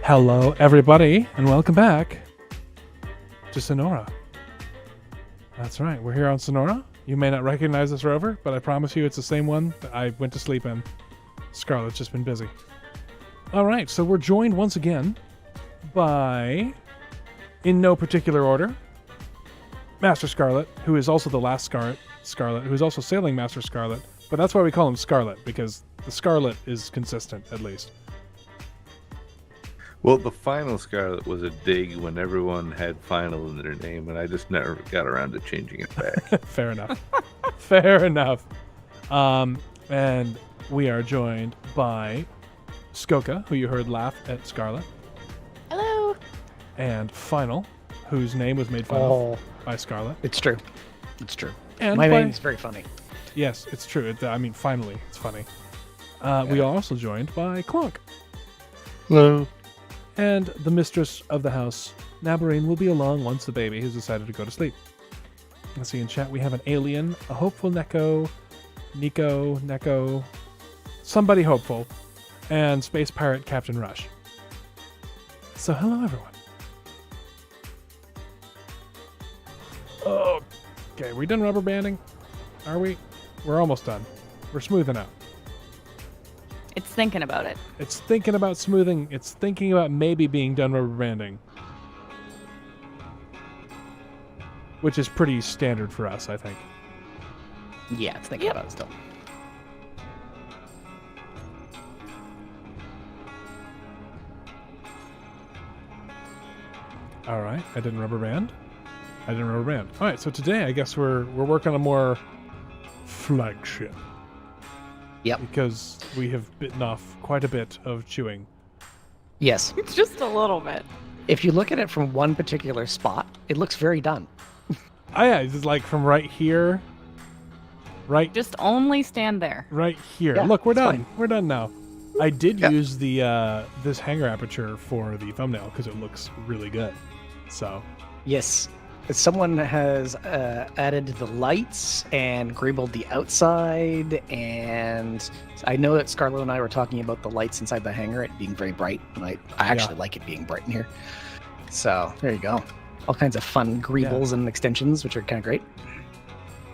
Hello, everybody, and welcome back to Sonora. That's right, we're here on Sonora. You may not recognize this rover, but I promise you it's the same one that I went to sleep in. Scarlett's just been busy. All right, so we're joined once again by, in no particular order, Master Scarlet, who is also the last Scarlet, who is also Sailing Master Scarlet, but that's why we call him Scarlet, because the Scarlet is consistent, at least. Well, the final Scarlet was a dig when everyone had final in their name, and I just never got around to changing it back. Fair enough. Fair enough. And we are joined by Skoka, who you heard laugh at Scarlet. Hello. And Final, whose name was made fun of by Scarlet. It's true. It's true. And my name is very funny. Yes, it's true. Finally, it's funny. We are also joined by Clonk. Hello. And the mistress of the house, Nabarine, will be along once the baby has decided to go to sleep. Let's see, in chat we have an alien, a hopeful Neko, somebody hopeful, and space pirate Captain Rush. So hello, everyone. Okay, we done rubber banding? Are we? We're almost done. We're smoothing out. It's thinking about it. It's thinking about smoothing. It's thinking about maybe being done rubber banding. Which is pretty standard for us, I think. Yeah, it's thinking about it still. All right, I didn't rubber band. All right, so today I guess we're working on more Flagship. Yep. Because we have bitten off quite a bit of chewing. Yes. It's just a little bit. If you look at it from one particular spot, it looks very done. Oh yeah, it's like from right here. Right. Just only stand there. Right here. Yeah, Look, we're it's done. fine. We're done now. I did Yeah. use the this hanger aperture for the thumbnail because it looks really good. So. Yes. Someone has added the lights and greebled the outside, and I know that Scarlet and I were talking about the lights inside the hangar, it being very bright, and I actually like it being bright in here. So there you go. All kinds of fun greebles and extensions, which are kind of great.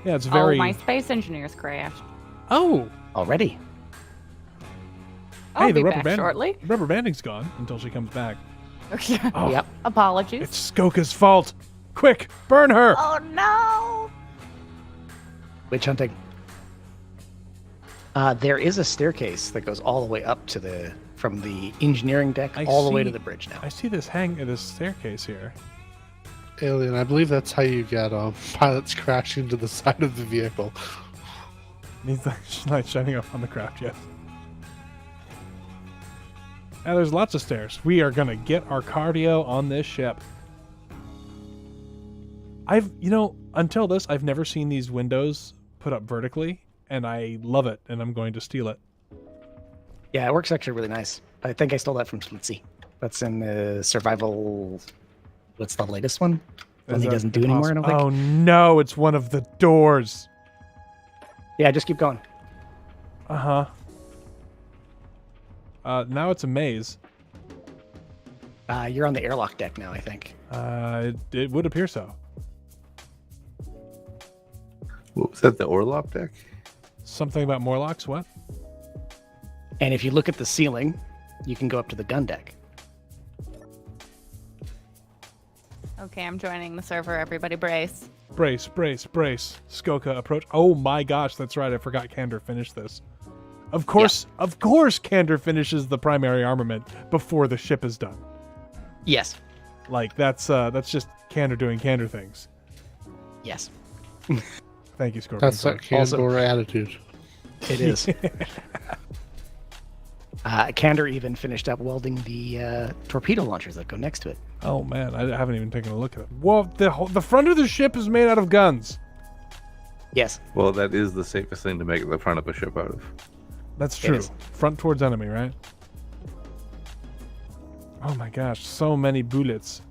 Yeah, it's very. Oh, my space engineer's crashed. Oh. Already. I'll Hey, be back shortly. The rubber banding's gone until she comes back. Oh, Yep. Apologies. It's Skoka's fault. Quick, burn her. Oh no! Witch hunting. There is a staircase that goes all the way up to from the engineering deck all the way to the bridge now. I see this staircase here. Alien, I believe that's how you get pilots crashing to the side of the vehicle. Needs the light shining up on the craft, yes. Now there's lots of stairs. We are gonna get our cardio on this ship. Until this, I've never seen these windows put up vertically, and I love it, and I'm going to steal it. Yeah, it works actually really nice. I think I stole that from Slitsy. That's in the survival. What's the latest one? One he doesn't do anymore, I don't think. Oh no, it's one of the doors. Yeah, just keep going. Uh-huh. Now it's a maze. You're on the airlock deck now, I think. It would appear so. What was that, the Orlop deck? Something about Morlocks, what? And if you look at the ceiling, you can go up to the gun deck. Okay, I'm joining the server. Everybody brace. Brace. Skoka, approach. Oh my gosh, that's right. I forgot Kander finished this. Of course Kander finishes the primary armament before the ship is done. Yes. Like, that's just Kander doing Kander things. Yes. Thank you, Scorpion. That's that Candor attitude. It is. Kander even finished up welding the torpedo launchers that go next to it. Oh man, I haven't even taken a look at it. Well, the front of the ship is made out of guns. Yes. Well, that is the safest thing to make the front of a ship out of. That's true. is. Front towards enemy, right? Oh my gosh, so many bullets.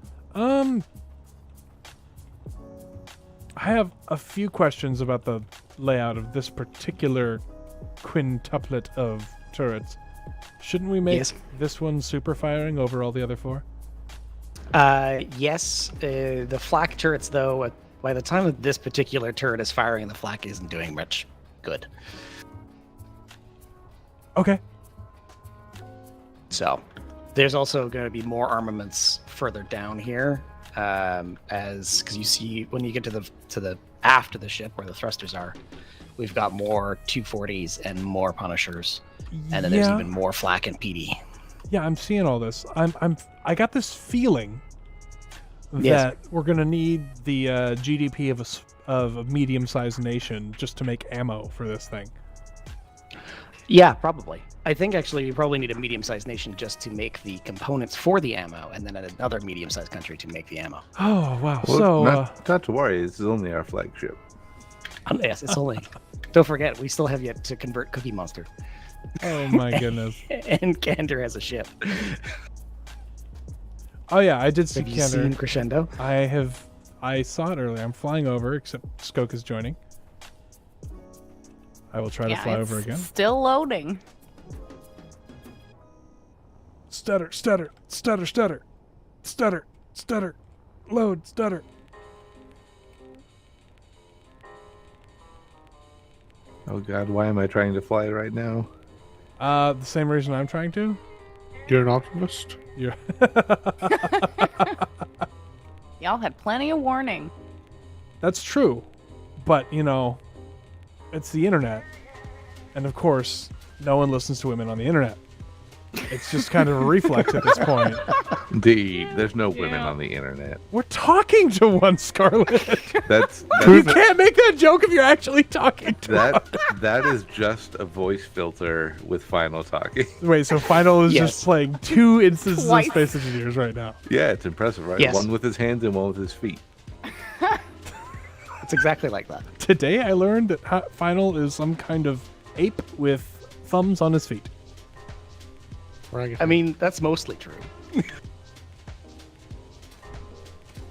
I have a few questions about the layout of this particular quintuplet of turrets. Shouldn't we make Yes. this one super firing over all the other 4? Yes. The flak turrets, though, by the time that this particular turret is firing, the flak isn't doing much good. Okay. So, there's also going to be more armaments further down here, because you see when you get to the aft of the ship where the thrusters are, we've got more 240s and more Punishers, and then there's even more flak and PD. Yeah, I'm seeing all this. I got this feeling that Yes. we're gonna need the GDP of a medium-sized nation just to make ammo for this thing. Yeah, probably. I think actually we probably need a medium-sized nation just to make the components for the ammo, and then another medium-sized country to make the ammo. Oh wow! Well, so not to worry, this is only our flagship. Yes, it's only. Don't forget, we still have yet to convert Cookie Monster, oh my goodness! and Gander has a ship. Oh yeah, I did see Have you seen Cantor. Crescendo? I saw it earlier. I'm flying over, except Skoke is joining. I will try to fly over again. Still loading. Stutter, stutter, stutter, stutter, stutter, stutter, load, stutter. Oh god, why am I trying to fly right now? The same reason I'm trying to. You're an optimist? You're Y'all had plenty of warning. That's true, but you know, it's the internet, and of course, no one listens to women on the internet. It's just kind of a reflex at this point. Indeed, there's no women on the internet. We're talking to one, Scarlet. That's You can't make that joke if you're actually talking to that is just a voice filter with Final talking. Wait, so Final is Yes. just playing 2 instances Twice. of Space Engineers right now. Yeah, it's impressive, right? Yes. One with his hands and one with his feet. It's exactly like that. Today I learned that Final is some kind of ape with thumbs on his feet. I mean, that's mostly true.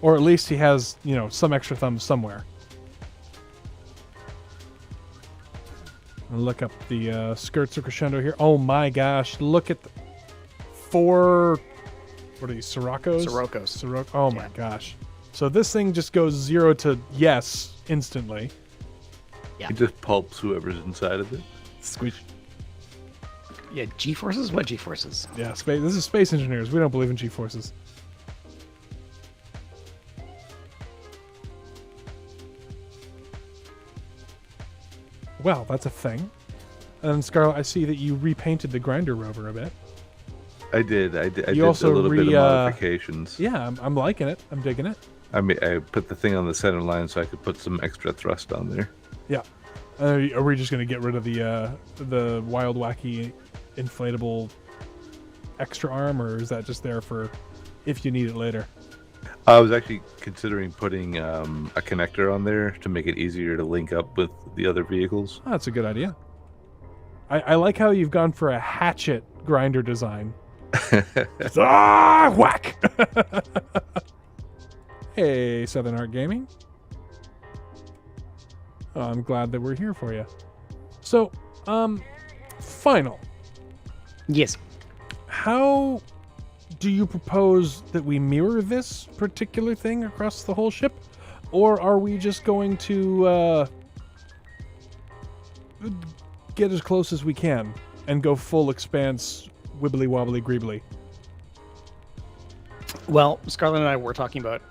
Or at least he has, you know, some extra thumbs somewhere. I'll look up the skirts of Crescendo here. Oh my gosh, look at the 4... What are these, Sirocco's? Sirocco's. Oh my gosh. So this thing just goes 0 to yes instantly. Yeah. It just pulps whoever's inside of it. Squeak. Yeah, G-forces? What G-forces? Yeah, space. This is Space Engineers. We don't believe in G-forces. Well, that's a thing. And Scarlet, I see that you repainted the grinder rover a bit. I did. I did also a little bit of modifications. Yeah, I'm liking it. I'm digging it. I mean, I put the thing on the center line so I could put some extra thrust on there. Yeah. Are we just going to get rid of the wild, wacky, inflatable extra arm, or is that just there for if you need it later? I was actually considering putting a connector on there to make it easier to link up with the other vehicles. Oh, that's a good idea. I like how you've gone for a hatchet grinder design. Whack! Hey, Southern Art Gaming. Oh, I'm glad that we're here for you. So, Final. Yes. How do you propose that we mirror this particular thing across the whole ship? Or are we just going to get as close as we can and go full expanse, wibbly wobbly greebly? Well, Scarlett and I were talking about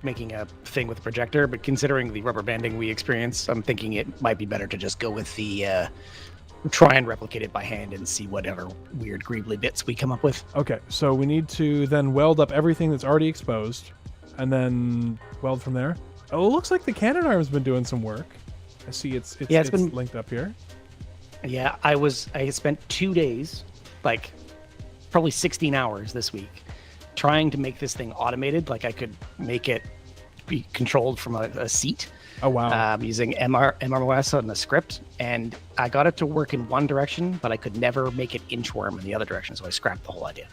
making a thing with a projector, but considering the rubber banding we experience, I'm thinking it might be better to just go with the try and replicate it by hand and see whatever weird greebly bits we come up with. Okay, so we need to then weld up everything that's already exposed and then weld from there. Oh, it looks like the cannon arm's been doing some work. I see it's been linked up here. Yeah, I spent 2 days, like probably 16 hours this week, trying to make this thing automated. Like I could make it be controlled from a seat. Oh wow! Using MROS on the script, and I got it to work in one direction, but I could never make it inchworm in the other direction, so I scrapped the whole idea.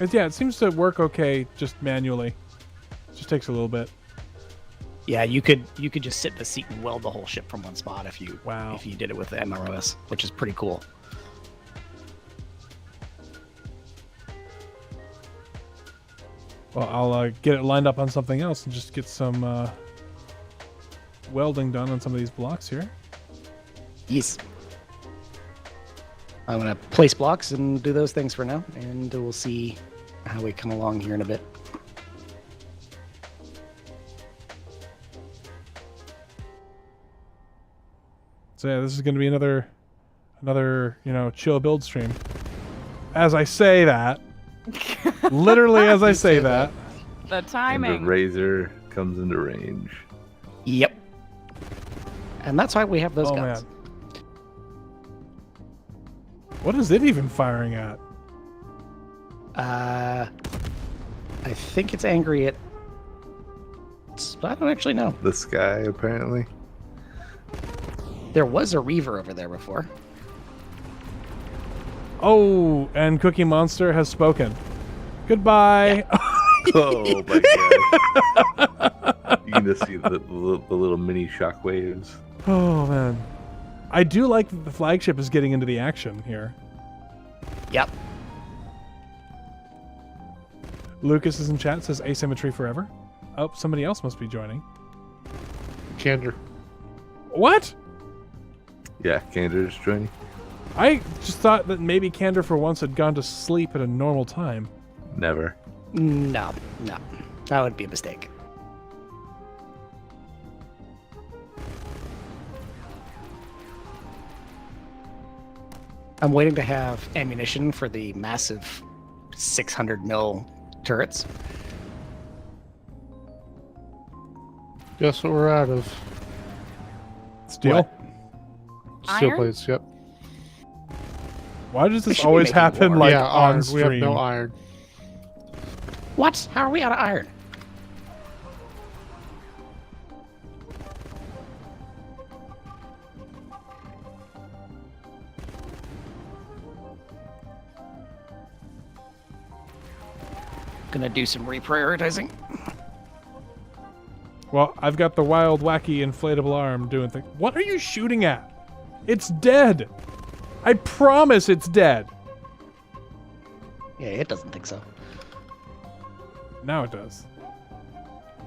It seems to work okay just manually. It just takes a little bit. Yeah, you could just sit in the seat and weld the whole ship from one spot if you Wow. did it with the MROS, which is pretty cool. Well, I'll get it lined up on something else and just get some welding done on some of these blocks here. Yes. I'm going to place blocks and do those things for now, and we'll see how we come along here in a bit. So yeah, this is going to be another chill build stream. As I say that, literally as I say that. The And timing. the razor comes into range. Yep. And that's why we have those Oh guns. man. What is it even firing at? I think it's angry at... I don't actually know. The sky, apparently. There was a Reaver over there before. Oh, and Cookie Monster has spoken. Goodbye. Oh my god. You can just see the little mini shockwaves. Oh man. I do like that the flagship is getting into the action here. Yep. Lucas is in chat, says asymmetry forever. Oh, somebody else must be joining. Candor. What? Yeah, Cantor's joining. I just thought that maybe Candor for once had gone to sleep at a normal time. Never. No. That would be a mistake. I'm waiting to have ammunition for the massive 600 mil turrets. Guess what we're out of? Steel? What? Steel Iron? plates, yep. Why does We this should be always making happen more. like yeah, on iron. stream? We have no iron. What? How are we out of iron? Gonna do some reprioritizing. Well, I've got the wild, wacky, inflatable arm doing things. What are you shooting at? It's dead. I promise it's dead. Yeah, it doesn't think so. Now it does.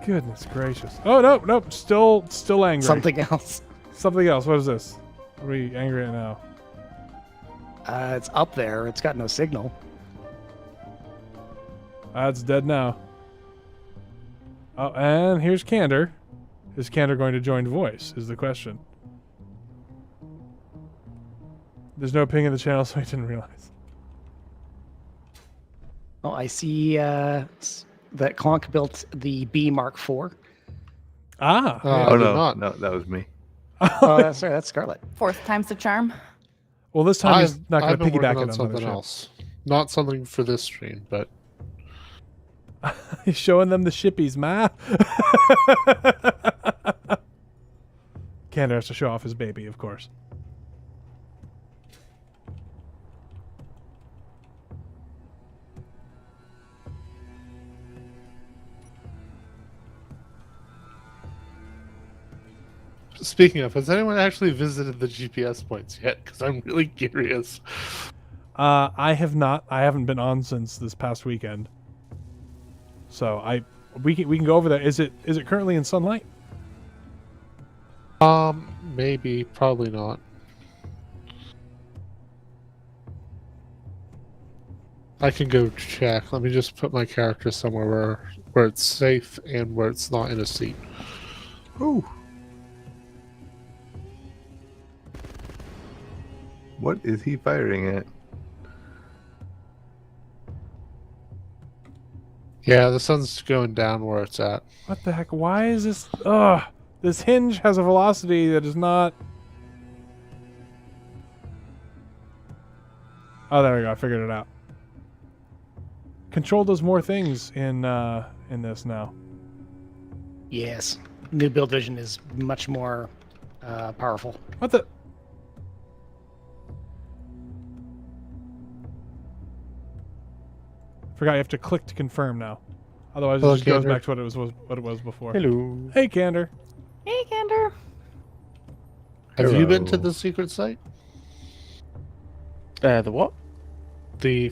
Goodness gracious. Oh, no. Still angry. Something else. Something else. What is this? What are we angry at now? It's up there. It's got no signal. It's dead now. Oh, and here's Candor. Is Candor going to join voice, is the question. There's no ping in the channel, so I didn't realize. Oh, I see that Clonk built the B Mark IV. Ah. I Oh did no, not. no, that was me. Oh, that's right. That's Scarlet. Fourth time's the charm. Well, this time he's not going I've to been piggyback working it on on something another show. else. Not something for this stream, but He's showing them the shippies, ma. Candor has to show off his baby, of course. speaking of, has anyone actually visited the GPS points yet? Because I'm really curious. I have not. I haven't been on since this past weekend. So we can go over that. Is it currently in sunlight? Maybe, probably not. I can go check. Let me just put my character somewhere where it's safe and where it's not in a seat. Ooh. What is he firing at? Yeah, the sun's going down where it's at. What the heck? Why is this? Ugh! This hinge has a velocity that is not. Oh, there we go. I figured it out. Control does more things in this now. Yes. New build vision is much more powerful. What the? Forgot you have to click to confirm now. Otherwise, Hello, it just goes Candor. back to what it was before. Hello. Hey, Candor. Hey, Candor. Have you been to Hello. the secret site? The what? The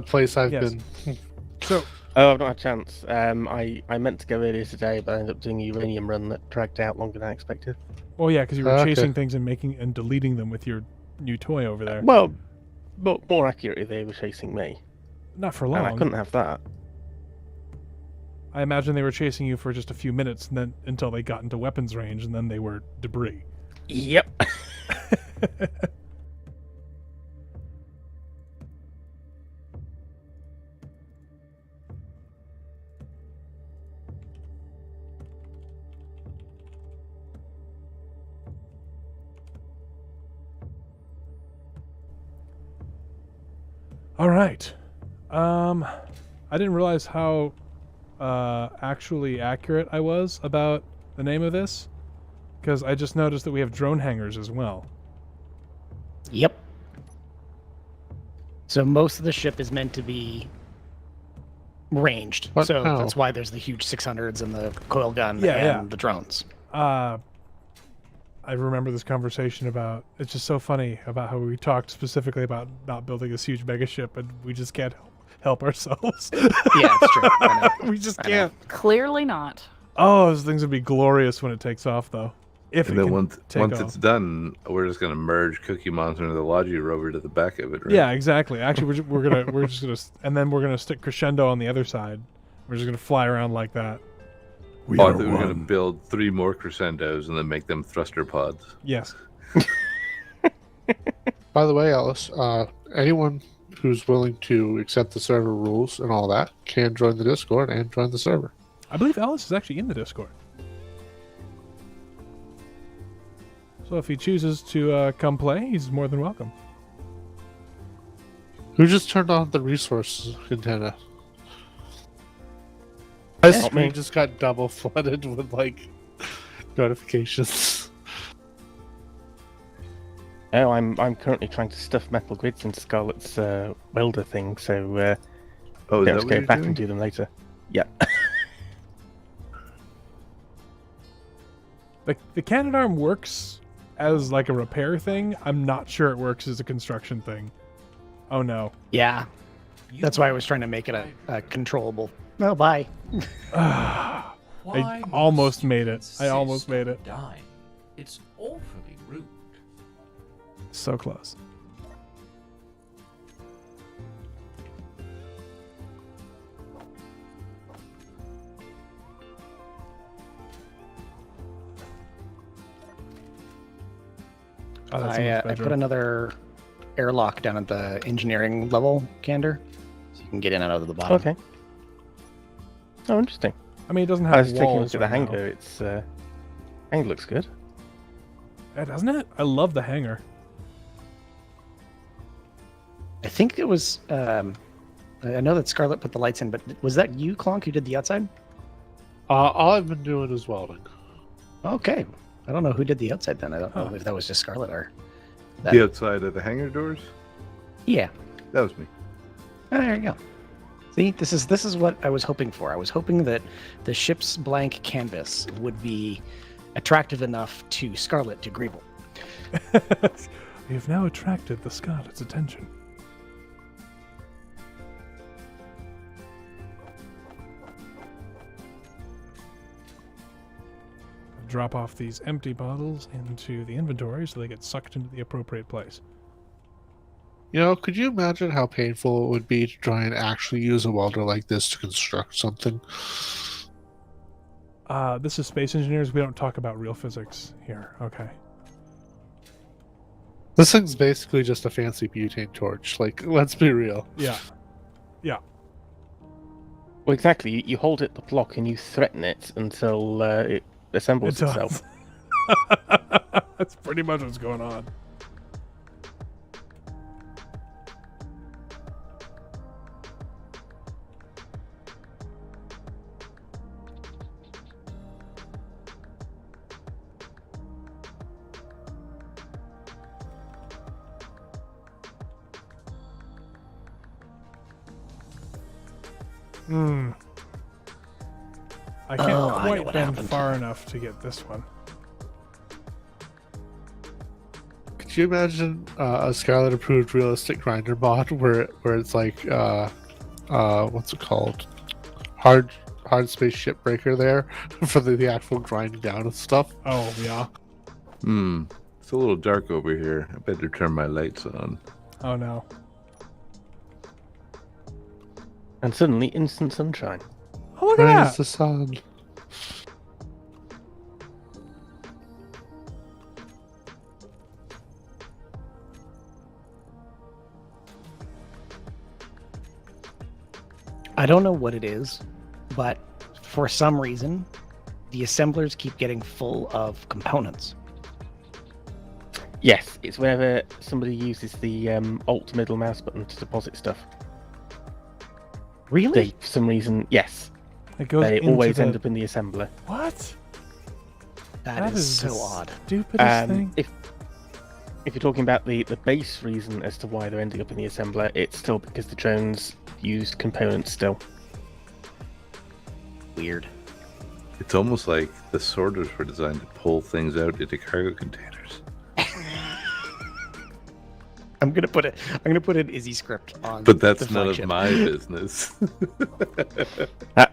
place I've Yes. been. So, Oh, I've not had a chance. I meant to go earlier today, but I ended up doing a uranium run that dragged out longer than I expected. Well, yeah, because you were Okay. chasing things and making and deleting them with your new toy over there. Well, but more accurately, they were chasing me, Not for and I long. couldn't have that. I imagine they were chasing you for just a few minutes, and then until they got into weapons range, and then they were debris. Yep. All right. I didn't realize how actually accurate I was about the name of this, because I just noticed that we have drone hangars as well. Yep. So most of the ship is meant to be ranged. What? So How? that's why there's the huge 600s and the coil gun Yeah, and the drones. I remember this conversation about, it's just so funny about how we talked specifically about not building this huge mega ship, and we just can't help ourselves. Yeah, it's true. I know. We just I know. can't. Clearly not. Oh, those things would be glorious when it takes off, though. If And it then can once take off. it's done, we're just gonna merge Cookie Monster into the Logi Rover to the back of it, right? Yeah, exactly. Actually, we're just gonna, and then we're gonna stick Crescendo on the other side. We're just gonna fly around like that. We Oh, I are thought we were gonna one. build 3 more Crescendos and then make them thruster pods. Yes. By the way, Alice, anyone who's willing to accept the server rules and all that can join the Discord and join the server. I believe Alice is actually in the Discord. So if he chooses to come play, he's more than welcome. Who just turned on the resource antenna? My Not screen me. just got double flooded with like notifications. Oh, I'm currently trying to stuff metal grids into Scarlet's welder thing, so Oh, is yeah, that just what go you're back doing? and do them later. Yeah. The Canadarm works as like a repair thing. I'm not sure it works as a construction thing. Oh no. Yeah. That's why I was trying to make it a controllable. Oh, bye. I Why almost must you made it. I almost insist made on it. dying? It's awfully rude. So close. Oh, that's I someone's put bedroom. another airlock down at the engineering level, Candor, so you can get in and out of the bottom. Okay. Oh, interesting. I mean, it doesn't I have was taking a walls look at the right now. hangar. It's hangar looks good. Yeah, doesn't it? I love the hangar. I think it was. I know that Scarlet put the lights in, but was that you, Clonk, who did the outside? All I've been doing is welding. Okay. I don't know who did the outside then. I don't know Huh. if that was just Scarlet or. That... The outside of the hangar doors? Yeah. That was me. Oh, there you go. See, this is what I was hoping for. I was hoping that the ship's blank canvas would be attractive enough to Scarlet to greeble. We have now attracted the Scarlet's attention. Drop off these empty bottles into the inventory so they get sucked into the appropriate place. You know, could you imagine how painful it would be to try and actually use a welder like this to construct something? This is Space Engineers. We don't talk about real physics here. Okay. This thing's basically just a fancy butane torch. Like, let's be real. Yeah. Well, exactly. You hold it the block and you threaten it until it assembles It itself. does. That's pretty much what's going on. Hmm. I can't Oh, I know quite what bend happened. far enough to get this one. Could you imagine a Scarlet approved realistic grinder mod where it's like what's it called? hard space shipbreaker there for the actual grinding down of stuff. Oh, yeah. It's a little dark over here. I better turn my lights on. Oh, no. And suddenly, instant sunshine. Oh, look at Praise that. the sun. I don't know what it is, but for some reason, the assemblers keep getting full of components. Yes, it's whenever somebody uses the Alt middle mouse button to deposit stuff. Really? They, for some reason, yes, It goes they into always the... end up in the assembler. What? that is so the odd. Stupidest thing. If you're talking about the base reason as to why they're ending up in the assembler, it's still because the drones used components still. Weird. It's almost like the sorters were designed to pull things out into cargo containers. I'm gonna put an Izzy script on. But that's the none of flagship. my business.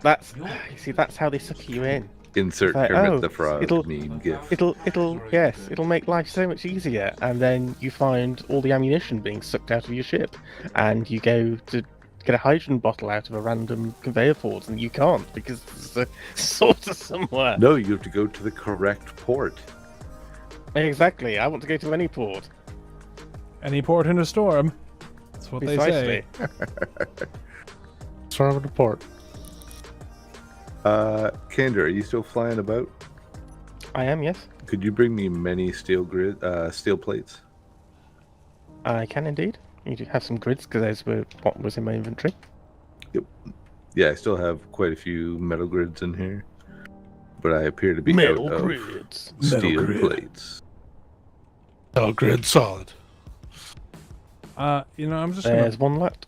That's you see, that's how they suck you in. Insert Like, Kermit oh, the Frog it'll- meme gif. It'll make life so much easier. And then you find all the ammunition being sucked out of your ship, and you go to get a hydrogen bottle out of a random conveyor port, and you can't because there's a sorter somewhere. No, you have to go to the correct port. Exactly. I want to go to any port. Any port in a storm. That's what they say. Precisely. Storm of the port. Kander, are you still flying about? I am, yes. Could you bring me many steel plates? I can indeed. You do have some grids because those were what was in my inventory. Yeah, I still have quite a few metal grids in here, but I appear to be Metal out of grids. steel grid. plates. Oh, grid solid. I'm just There's one left.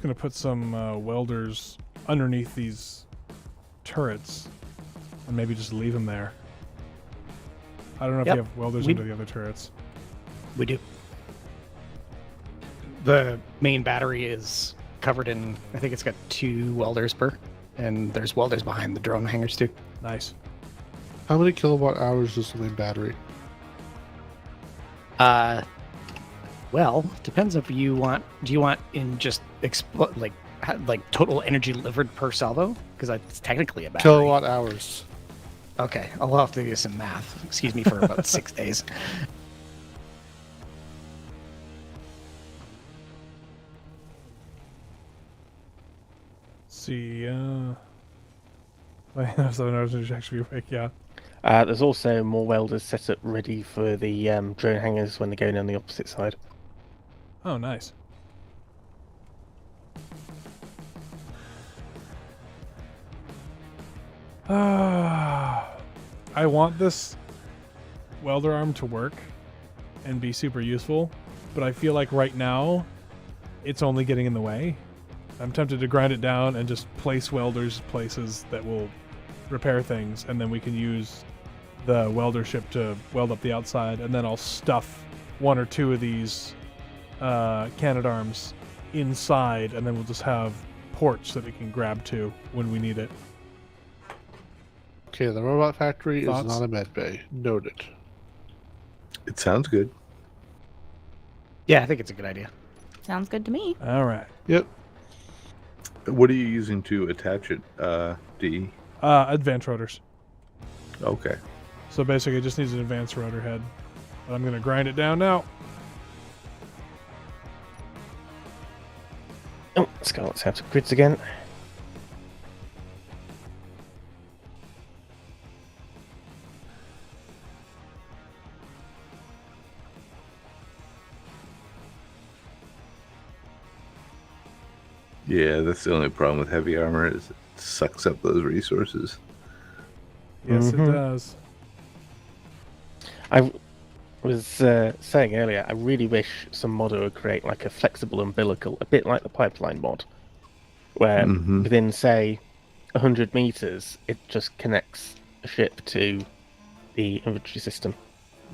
gonna put some welders underneath these turrets, and maybe just leave them there. I don't know if Yep. you have welders We- under the other turrets. We do. The main battery is covered in. I think it's got 2 welders per, and there's welders behind the drone hangars too. Nice. How many kilowatt hours is the main battery? Well, depends if you want. Do you want in just like total energy delivered per salvo? Because that's technically a battery. Kilowatt hours. Okay, I'll have to do some math. Excuse me for about 6 days. See, so I was actually awake. Yeah. There's also more welders set up ready for the drone hangars when they're going on the opposite side. Oh, nice. I want this welder arm to work and be super useful, but I feel like right now it's only getting in the way. I'm tempted to grind it down and just place welders places that will repair things, and then we can use the welder ship to weld up the outside, and then I'll stuff 1 or 2 of these Canadarms inside, and then we'll just have ports that we can grab to when we need it. Okay, the robot factory Thoughts? is not a med bay. Noted. It sounds good. Yeah, I think it's a good idea. Sounds good to me. All right. Yep. What are you using to attach it, D? Advanced rotors. Okay. So basically, it just needs an advanced rotor head. But I'm going to grind it down now. Oh, Scarlet's out of grids again. Yeah, that's the only problem with heavy armor is it sucks up those resources. Yes, it Mhm. does. I was saying earlier, I really wish some modder would create like a flexible umbilical, a bit like the pipeline mod, where Mhm. within, say, 100 meters, it just connects a ship to the inventory system.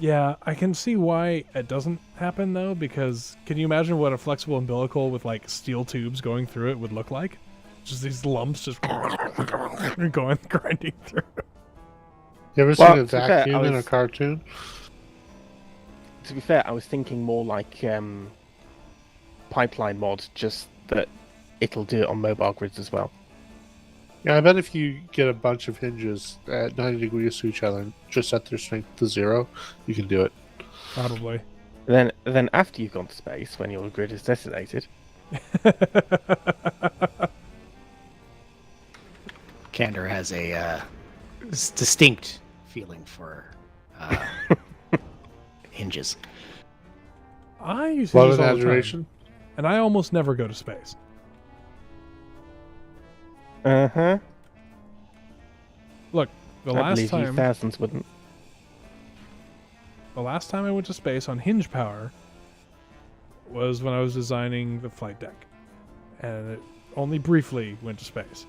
Yeah, I can see why it doesn't happen, though, because can you imagine what a flexible umbilical with, like, steel tubes going through it would look like? just these lumps just going grinding through. You ever Well, seen a to be fair, vacuum I in a was- cartoon? To be fair, I was thinking more like pipeline mod, just that it'll do it on mobile grids as well. Yeah, I bet if you get a bunch of hinges at 90 degrees to each other and just set their strength to 0, you can do it. Probably. Then after you've gone to space, when your grid is decimated, Candor has a distinct feeling for hinges. I use Love hinges and all the time, adoration. and I almost never go to space. uh-huh. Look, the I last believe you time thousands wouldn't. I went to space on hinge power was when I was designing the flight deck, and it only briefly went to space.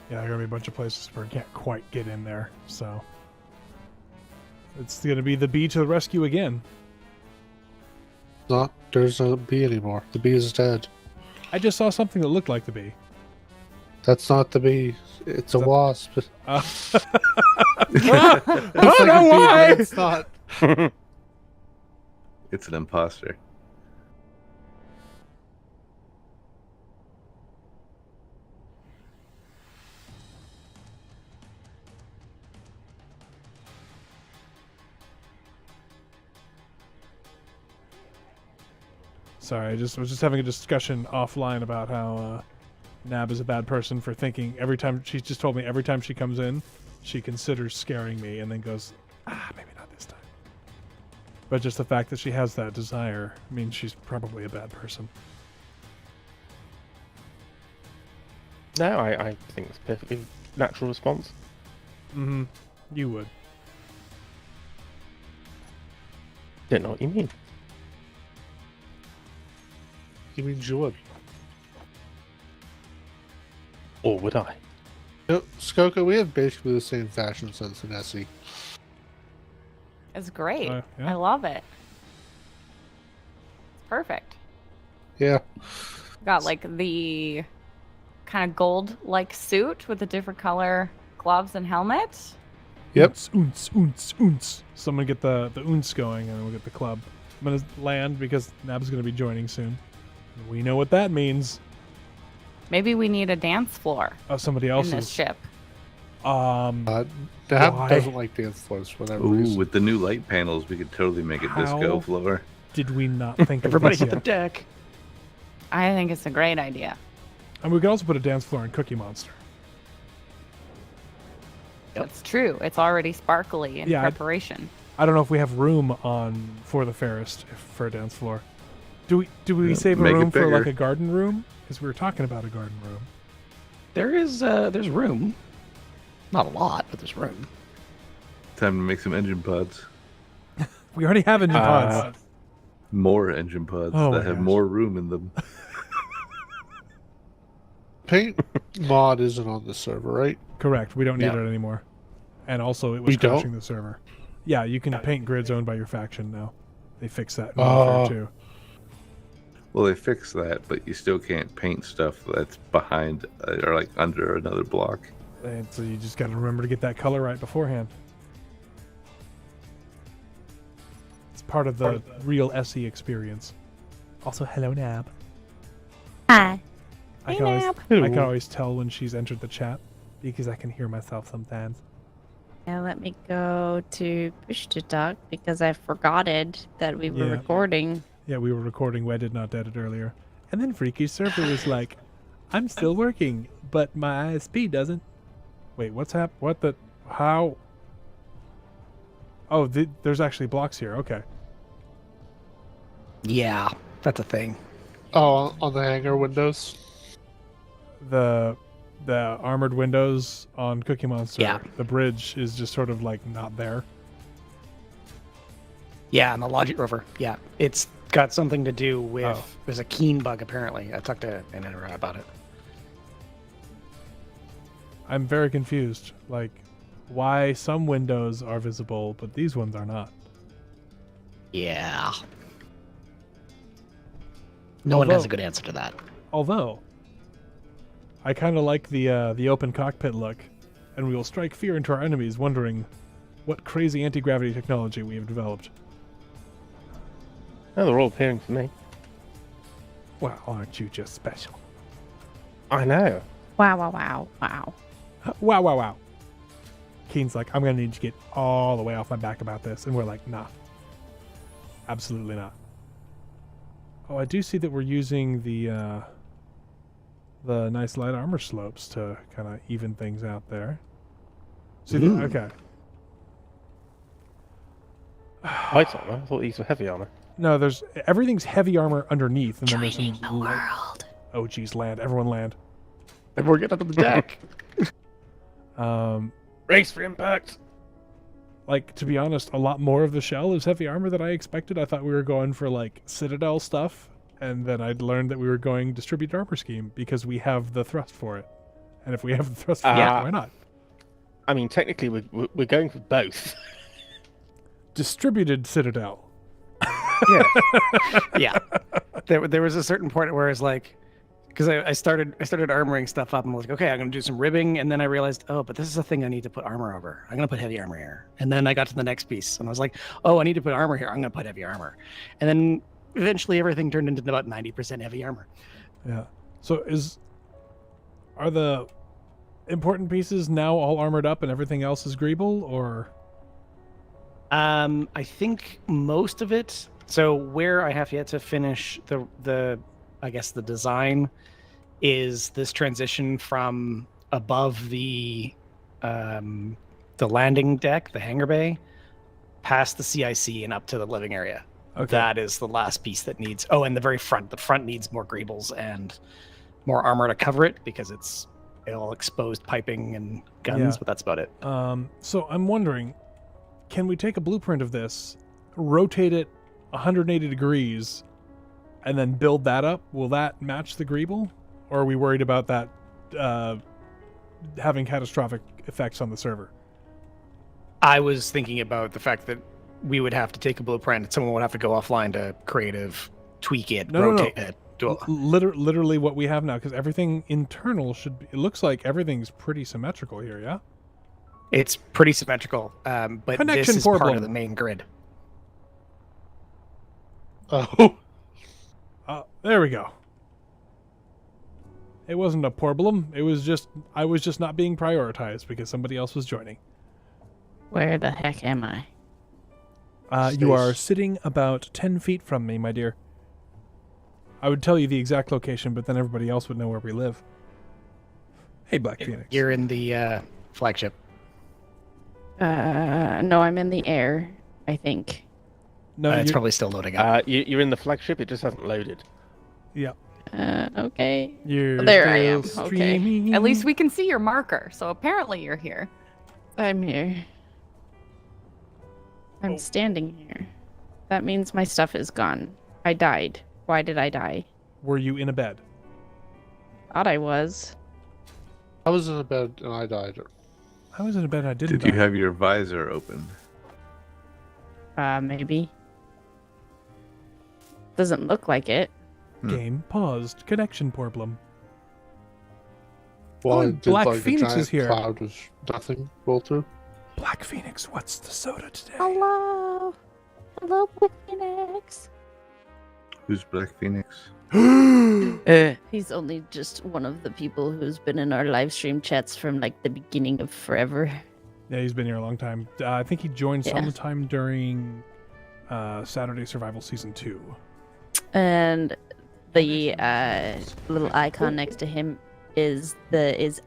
Yeah, there are gonna be a bunch of places where I can't quite get in there, so it's gonna be the bee to the rescue again. Not, there's no bee anymore. The bee is dead. I just saw something that looked like the bee. That's not the bee. It's a that- wasp. Uh, It's I like don't a know bee, but why. it's not. It's an imposter. Sorry, I was just having a discussion offline about how Nab is a bad person for thinking every time she just told me every time she comes in, she considers scaring me and then goes, maybe not this time. But just the fact that she has that desire means she's probably a bad person. No, I think it's a perfectly natural response. Mm-hmm. You would. Don't know what you mean. He means you would. Or would I? Yep, Skoka, we have basically the same fashion sense in SE. It's great. Yeah. I love it. It's perfect. Yeah. Got like the kind of gold-like suit with a different color gloves and helmet. Yep. Oons, oons, oons. Someone get the oons going and we'll get the club. I'm going to land because Nab's going to be joining soon. We know what that means. Maybe we need a dance floor Somebody in else's. this ship. That Why? doesn't like dance floors for whatever Ooh, reason. with the new light panels, we could totally make a disco How? floor. Did we not think of Everybody this hit the yet? deck. I think it's a great idea. And we could also put a dance floor in Cookie Monster. Yep. It's true. It's already sparkly in Yeah, preparation. I don't know if we have room on for the fairest for a dance floor. Do we Yeah, save a make it room for like bigger. a garden room? Because we were talking about a garden room. There's room. Not a lot, but there's room. Time to make some engine pods. We already have engine pods. More engine pods Oh my that have gosh. more room in them. Paint mod isn't on the server, right? Correct. We don't need No. it anymore. And also, it was We don't? crashing the server. Yeah, you can paint grids owned by your faction now. They fixed that in Oh. Warfare too. Well, they fixed that, but you still can't paint stuff that's behind or like under another block. And so you just got to remember to get that color right beforehand. It's part of the real SE experience. Also, hello Nab. Hi. I Hey, can, always, Nab. I can always tell when she's entered the chat because I can hear myself sometimes. Now let me go to push to talk because I forgotted that we were Yeah. recording. Yeah, we were recording Wedded Not Deaded earlier. And then Freaky Surfer was like, I'm still working, but my ISP doesn't. Wait, what's what the, how? Oh, there's actually blocks here, okay. Yeah, that's a thing. Oh, on the hangar windows. the armored windows on Cookie Monster, Yeah. the bridge is just sort of like not there. Yeah, and the Logic Rover. Yeah, it's got something to do with. Oh. There's a keen bug apparently. I talked to Anna about it. I'm very confused. Like, why some windows are visible, but these ones are not. Yeah. No one has a Although- good answer to that. Although, I kind of like the open cockpit look, and we will strike fear into our enemies, wondering what crazy anti-gravity technology we have developed. Oh, they're all appearing for me. Well, aren't you just special? I know. Wow, wow, wow, wow. Wow, wow, wow. Keen's like, I'm going to need to get all the way off my back about this. And we're like, nah. Absolutely not. Oh, I do see that we're using the nice light armor slopes to kind of even things out there. See, okay. Light armor? I thought these were heavy armor. No, there's everything's heavy armor underneath, and then there's Joining some the world. Oh, geez, land! Everyone land. Everyone get up on the deck. Race for impact! Like, to be honest, a lot more of the shell is heavy armor than I expected. I thought we were going for like Citadel stuff, and then I'd learned that we were going distributed armor scheme because we have the thrust for it. And if we have the thrust for it, why not? I mean, technically, we're going for both. Distributed Citadel. Yeah. Yeah. There was a certain point where I was like, because I started armoring stuff up and was like, okay, I'm gonna do some ribbing, and then I realized, oh, but this is a thing I need to put armor over. I'm gonna put heavy armor here, and then I got to the next piece, and I was like, oh, I need to put armor here. I'm gonna put heavy armor, and then eventually everything turned into about 90% heavy armor. Yeah. So are the important pieces now all armored up and everything else is greeble, or? I think most of it. So where I have yet to finish the I guess the design is this transition from above the landing deck, the hangar bay, past the CIC and up to the living area. Okay. That is the last piece that needs. Oh, and the very front. The front needs more greebles and more armor to cover it because it's all exposed piping and guns. Yeah. But that's about it. So I'm wondering, can we take a blueprint of this, rotate it 180 degrees, and then build that up? Will that match the greeble? Or are we worried about that having catastrophic effects on the server? I was thinking about the fact that we would have to take a blueprint and someone would have to go offline to creative tweak it, rotate it. Literally what we have now, because everything internal should be, it looks like everything's pretty symmetrical here, yeah? It's pretty symmetrical, but Connection this is part problem. of the main grid. Oh, There we go. It wasn't a problem. It was just, I was just not being prioritized because somebody else was joining. Where the heck am I? You are sitting about 10 feet from me, my dear. I would tell you the exact location, but then everybody else would know where we live. Hey, Black Phoenix. You're in the flagship. No, I'm in the air, I think. No, It's you're- probably still loading up. You're in the flagship, it just hasn't loaded. yeah. Okay. You're There I am. still Okay. streaming. At least we can see your marker, so apparently you're here. I'm here. I'm standing here. That means my stuff is gone. I died. Why did I die? Were you in a bed? Thought I was. I was in a bed and I died. I was in a bed and I didn't Did you die. have your visor open? Maybe. Doesn't look like it. Game paused. Connection problem. Well, Oh, I and did Black like Phoenix a giant is here. cloud of nothing roll through. Black Phoenix, what's the soda today? Hello. Hello, Phoenix. Who's Black Phoenix? He's only just one of the people who's been in our live stream chats from like the beginning of forever. Yeah, he's been here a long time. I think he joined Yeah. sometime during Saturday Survival Season 2. And the little icon next to him is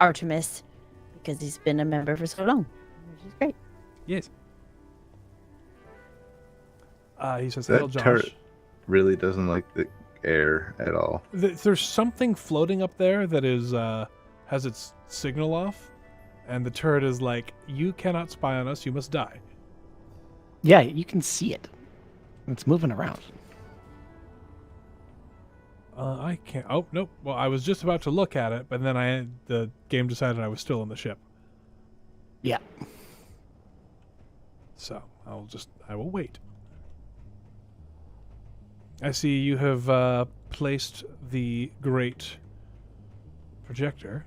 Artemis because he's been a member for so long, which is great. Yes. He says, That "Hail, Josh." turret really doesn't like the air at all. There's something floating up there that is has its signal off, and the turret is like, "You cannot spy on us. You must die." Yeah, you can see it. It's moving around. I can't. Oh nope. Well, I was just about to look at it, but then the game decided I was still in the ship. Yeah. So I will wait. I see you have placed the great projector,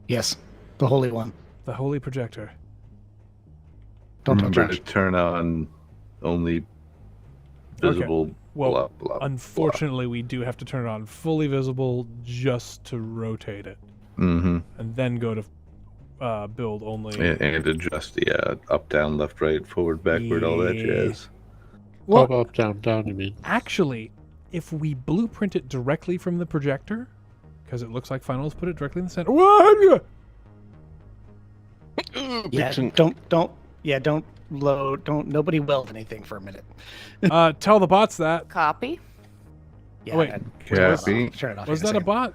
Yes. The Holy One. the holy projector. Don't Remember touch to turn on only visible. Well, blah, blah, unfortunately, we do have to turn it on fully visible just to rotate it, Mm-hmm. and then go to build only. And adjust the up, down, left, right, forward, backward, all that Yeah. jazz. Well, Up, down, down, you mean? actually, if we blueprint it directly from the projector, because it looks like Finals put it directly in the center. Whoa! Yeah, don't load, nobody weld anything for a minute. Tell the bots that. Copy. Yeah, wait. Copy. turn it off. Was in that a second. bot?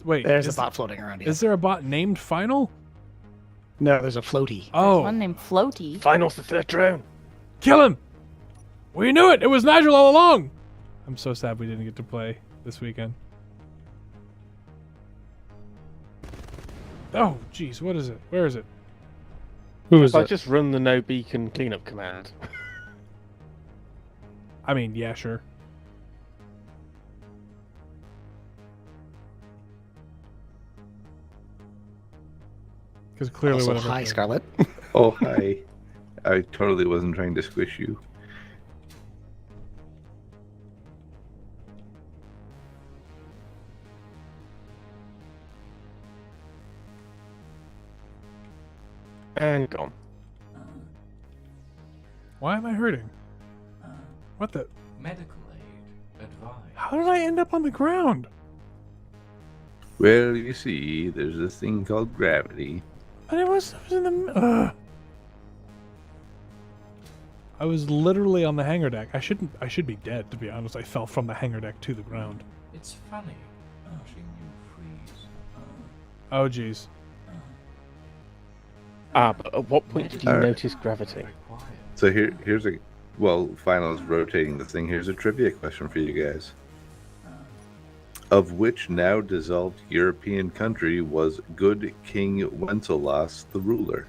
Wait. There's is, a bot floating around here. Is there a bot named Final? No, there's a floaty. Oh, One named Floaty. Finals the third drone. kill him! We knew it! It was Nigel all along! I'm so sad we didn't get to play this weekend. Oh, jeez, what is it? Where is it? Who is I it? just run the no beacon cleanup command. I mean, yeah, sure. Because clearly Also, whatever. hi, Scarlet. Oh, hi. I totally wasn't trying to squish you. And gone. Why am I hurting? What the? Medical aid advised. How did I end up on the ground? Well, you see, there's this thing called gravity. But I was in the. I was literally on the hangar deck. I should be dead, to be honest. I fell from the hangar deck to the ground. It's funny watching you freeze. Oh, jeez. But at what point did you Alright. notice gravity? Required. So here's a, well, Final's rotating the thing. Here's a trivia question for you guys. Of which now dissolved European country was good King Wenceslas the ruler?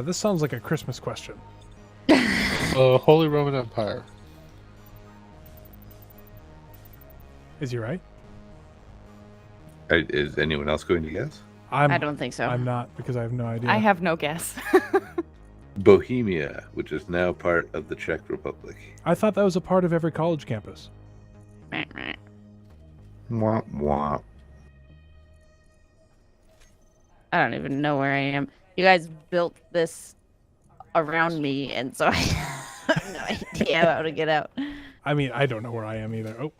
This sounds like a Christmas question. Holy Roman Empire. Is he right? Is anyone else going to guess? I don't think so. I'm not, because I have no idea. I have no guess. Bohemia, which is now part of the Czech Republic. I thought that was a part of every college campus. Womp womp. I don't even know where I am. You guys built this around me, and so I have no idea how to get out. I mean, I don't know where I am either. Oh,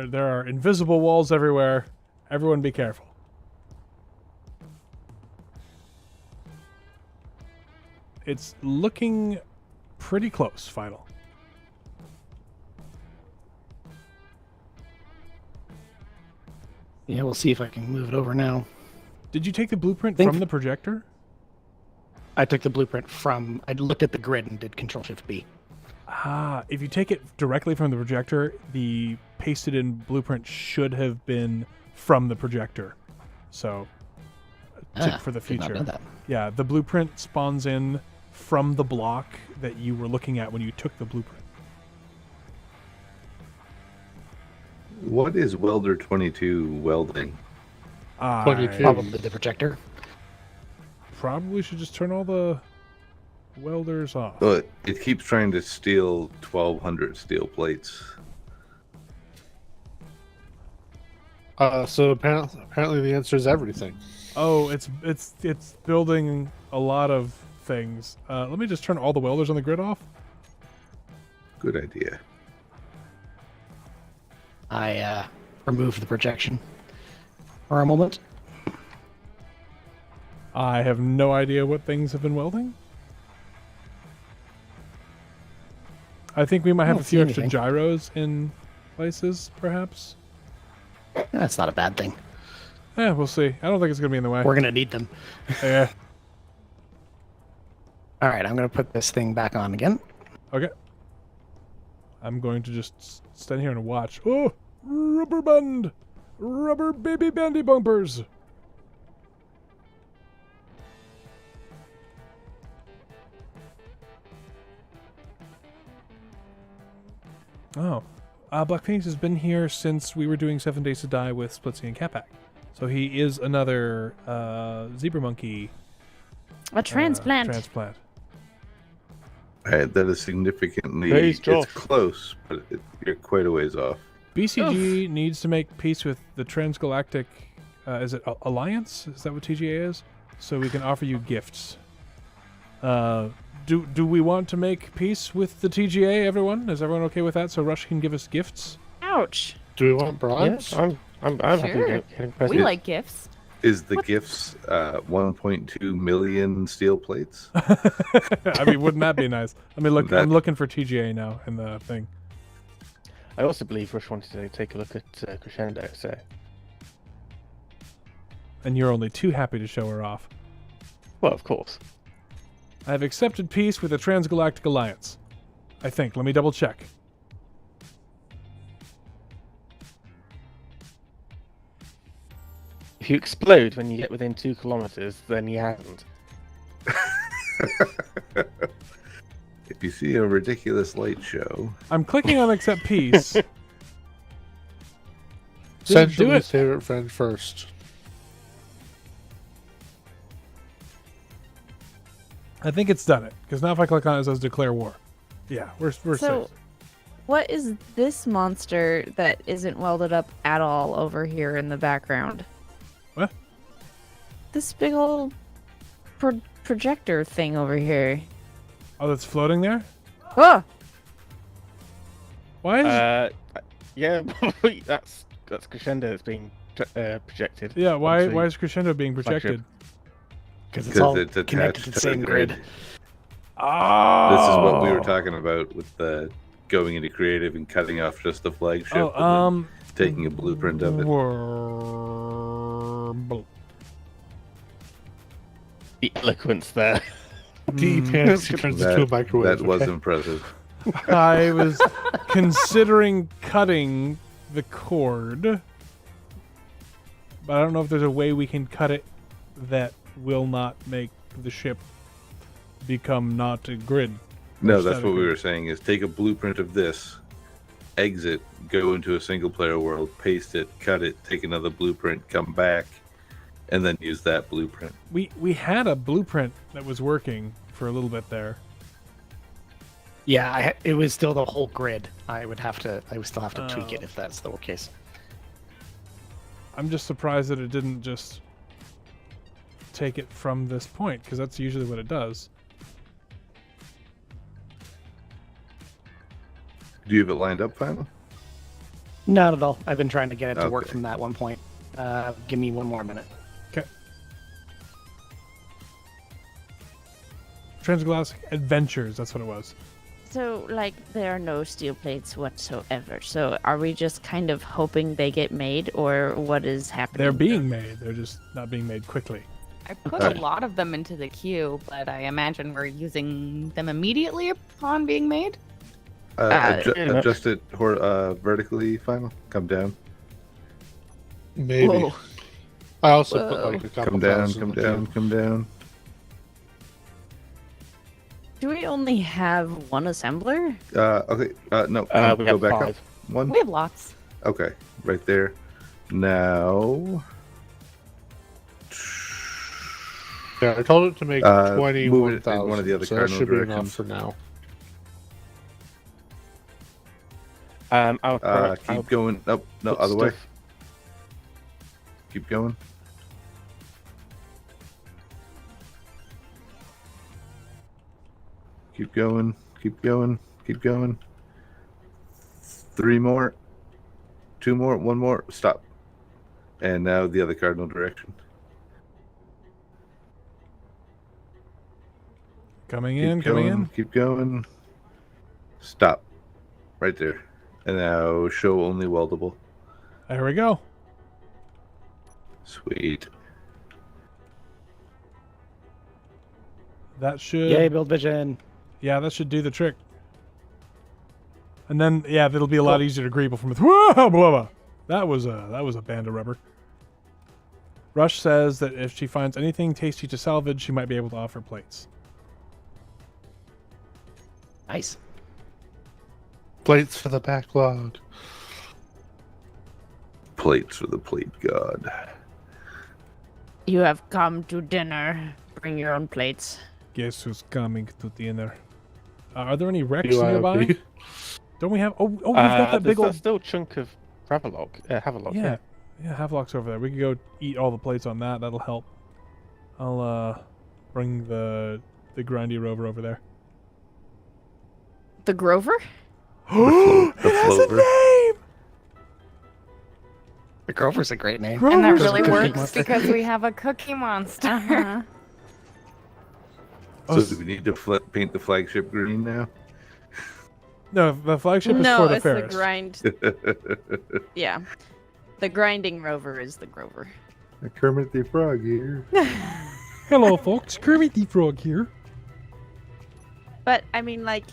there are invisible walls everywhere. Everyone be careful. It's looking pretty close, Final. Yeah, we'll see if I can move it over now. Did you take the blueprint Think- from the projector? I took the blueprint from. I looked at the grid and did Control Shift B. Ah, if you take it directly from the projector, the pasted in blueprint should have been from the projector. So, tip for the Did not future. know that. Yeah, the blueprint spawns in from the block that you were looking at when you took the blueprint. What is Welder 22 welding? 22. Probably the projector. Probably should just turn all the welders off. But it keeps trying to steal 1,200 steel plates. So apparently the answer is everything. Oh, it's building a lot of things. Let me just turn all the welders on the grid off. Good idea. I removed the projection for a moment. I have no idea what things have been welding. I think we might have don't a few see extra anything. gyros in places, perhaps. That's not a bad thing. Yeah, we'll see. I don't think it's gonna be in the way. We're gonna need them. Yeah. All right, I'm gonna put this thing back on again. Okay. I'm going to just stand here and watch. Oh, rubber band, rubber baby bandy bumpers. Oh, Black Phoenix has been here since we were doing 7 Days to Die with Splitsy and Capac. So he is another zebra monkey A transplant. transplant. Alright, that is significantly. Praise It's Josh. close, but you're quite a ways off. BCG needs to make peace with the Transgalactic, is it Alliance? Is that what TGA is? So we can offer you gifts. Do we want to make peace with the TGA, everyone? Is everyone okay with that? So Rush can give us gifts? Ouch. Do we want Yes, bribes? I'm happy Sure. getting We presents. like gifts. Is the gifts 1.2 million steel plates? I mean, wouldn't that be nice? I mean, look, That- I'm looking for TGA now in the thing. I also believe Rush wanted to take a look at Crescendo, so And you're only too happy to show her off. well, of course. I have accepted peace with the Transgalactic Alliance. I think. Let me double check. If you explode when you get within 2 kilometers, then he hasn't. If you see a ridiculous light show, I'm clicking on accept peace. Send do your it. favorite friend first. I think it's done it. Because now if I click on it, it says declare war. Yeah, we're So, safe. what is this monster that isn't welded up at all over here in the background? What? This big old projector thing over here. Oh, that's floating there? Oh! Why is Yeah, that's Crescendo that's being projected. Yeah, why onto- is Crescendo being projected? Because it's all it's connected attached to the to same the grid. grid. Oh, This is what we were talking about with the going into creative and cutting off just the flagship. and then taking a blueprint of it. Warble. The eloquence there. Deep hands turns into a microwave. That was okay? impressive. I was considering cutting the cord, but I don't know if there's a way we can cut it that will not make the ship become not a grid. No, Or that's what we static. were saying is take a blueprint of this, exit, go into a single player world, paste it, cut it, take another blueprint, come back, and then use that blueprint. We had a blueprint that was working for a little bit there. Yeah, it was still the whole grid. I would still have to tweak it Oh. if that's the case. I'm just surprised that it didn't just take it from this point, because that's usually what it does. Do you have it lined up, final? Not at all. I've been trying to get it to work Okay. from that one point. Give me one more minute. Okay. Transgalactic Adventures, that's what it was. So, like, there are no steel plates whatsoever. So, are we just kind of hoping they get made, or what is happening? They're being made, they're just not being made quickly. I put a lot of them into the queue, but I imagine we're using them immediately upon being made. pretty much. Adjust it vertically, final. Come down. Maybe. Whoa. I also Whoa. put like a couple Come down, thousand come in the down, queue. come down. Do we only have one assembler? Okay, no, We go have back 5. up. One. We have lots. Okay, right there. Now, Yeah, I told it to make Move it 21,000. in one of the other so that cardinal should be enough directions. for now. keep going. Nope, no, other way. Keep going. Keep going. Keep going. Keep going. 3 more. 2 more. 1 more. Stop. And now the other cardinal direction. Coming Keep in, coming going, in. Keep going. Stop. Right there. And now show only weldable. There we go. Sweet. That should. Yay, build vision. Yeah, that should do the trick. And then, yeah, it'll be a lot easier to greeble from it. Whoa, blah, blah. That was a band of rubber. Rush says that if she finds anything tasty to salvage, she might be able to offer plates. Nice. Plates for the backlog. Plates for the plate god. You have come to dinner. Bring your own plates. Guess who's coming to dinner? Are there any wrecks BYOB. nearby? Don't we have? Oh, we've got that big there's old. still a chunk of Havelock. Yeah, Havelock's over there. We could go eat all the plates on that. That'll help. I'll bring the grindy rover over there. The Grover? The It has a Flover. name. The Grover's a great name. And that Grover's really a cookie works monster. because we have a cookie monster. Uh-huh. Oh, So do we need to paint the flagship green now? No, the flagship is No, for the it's Ferris. the grind. Yeah. The grinding rover is the Grover. Kermit the Frog here. Hello, folks. Kermit the Frog here. But, I mean, like,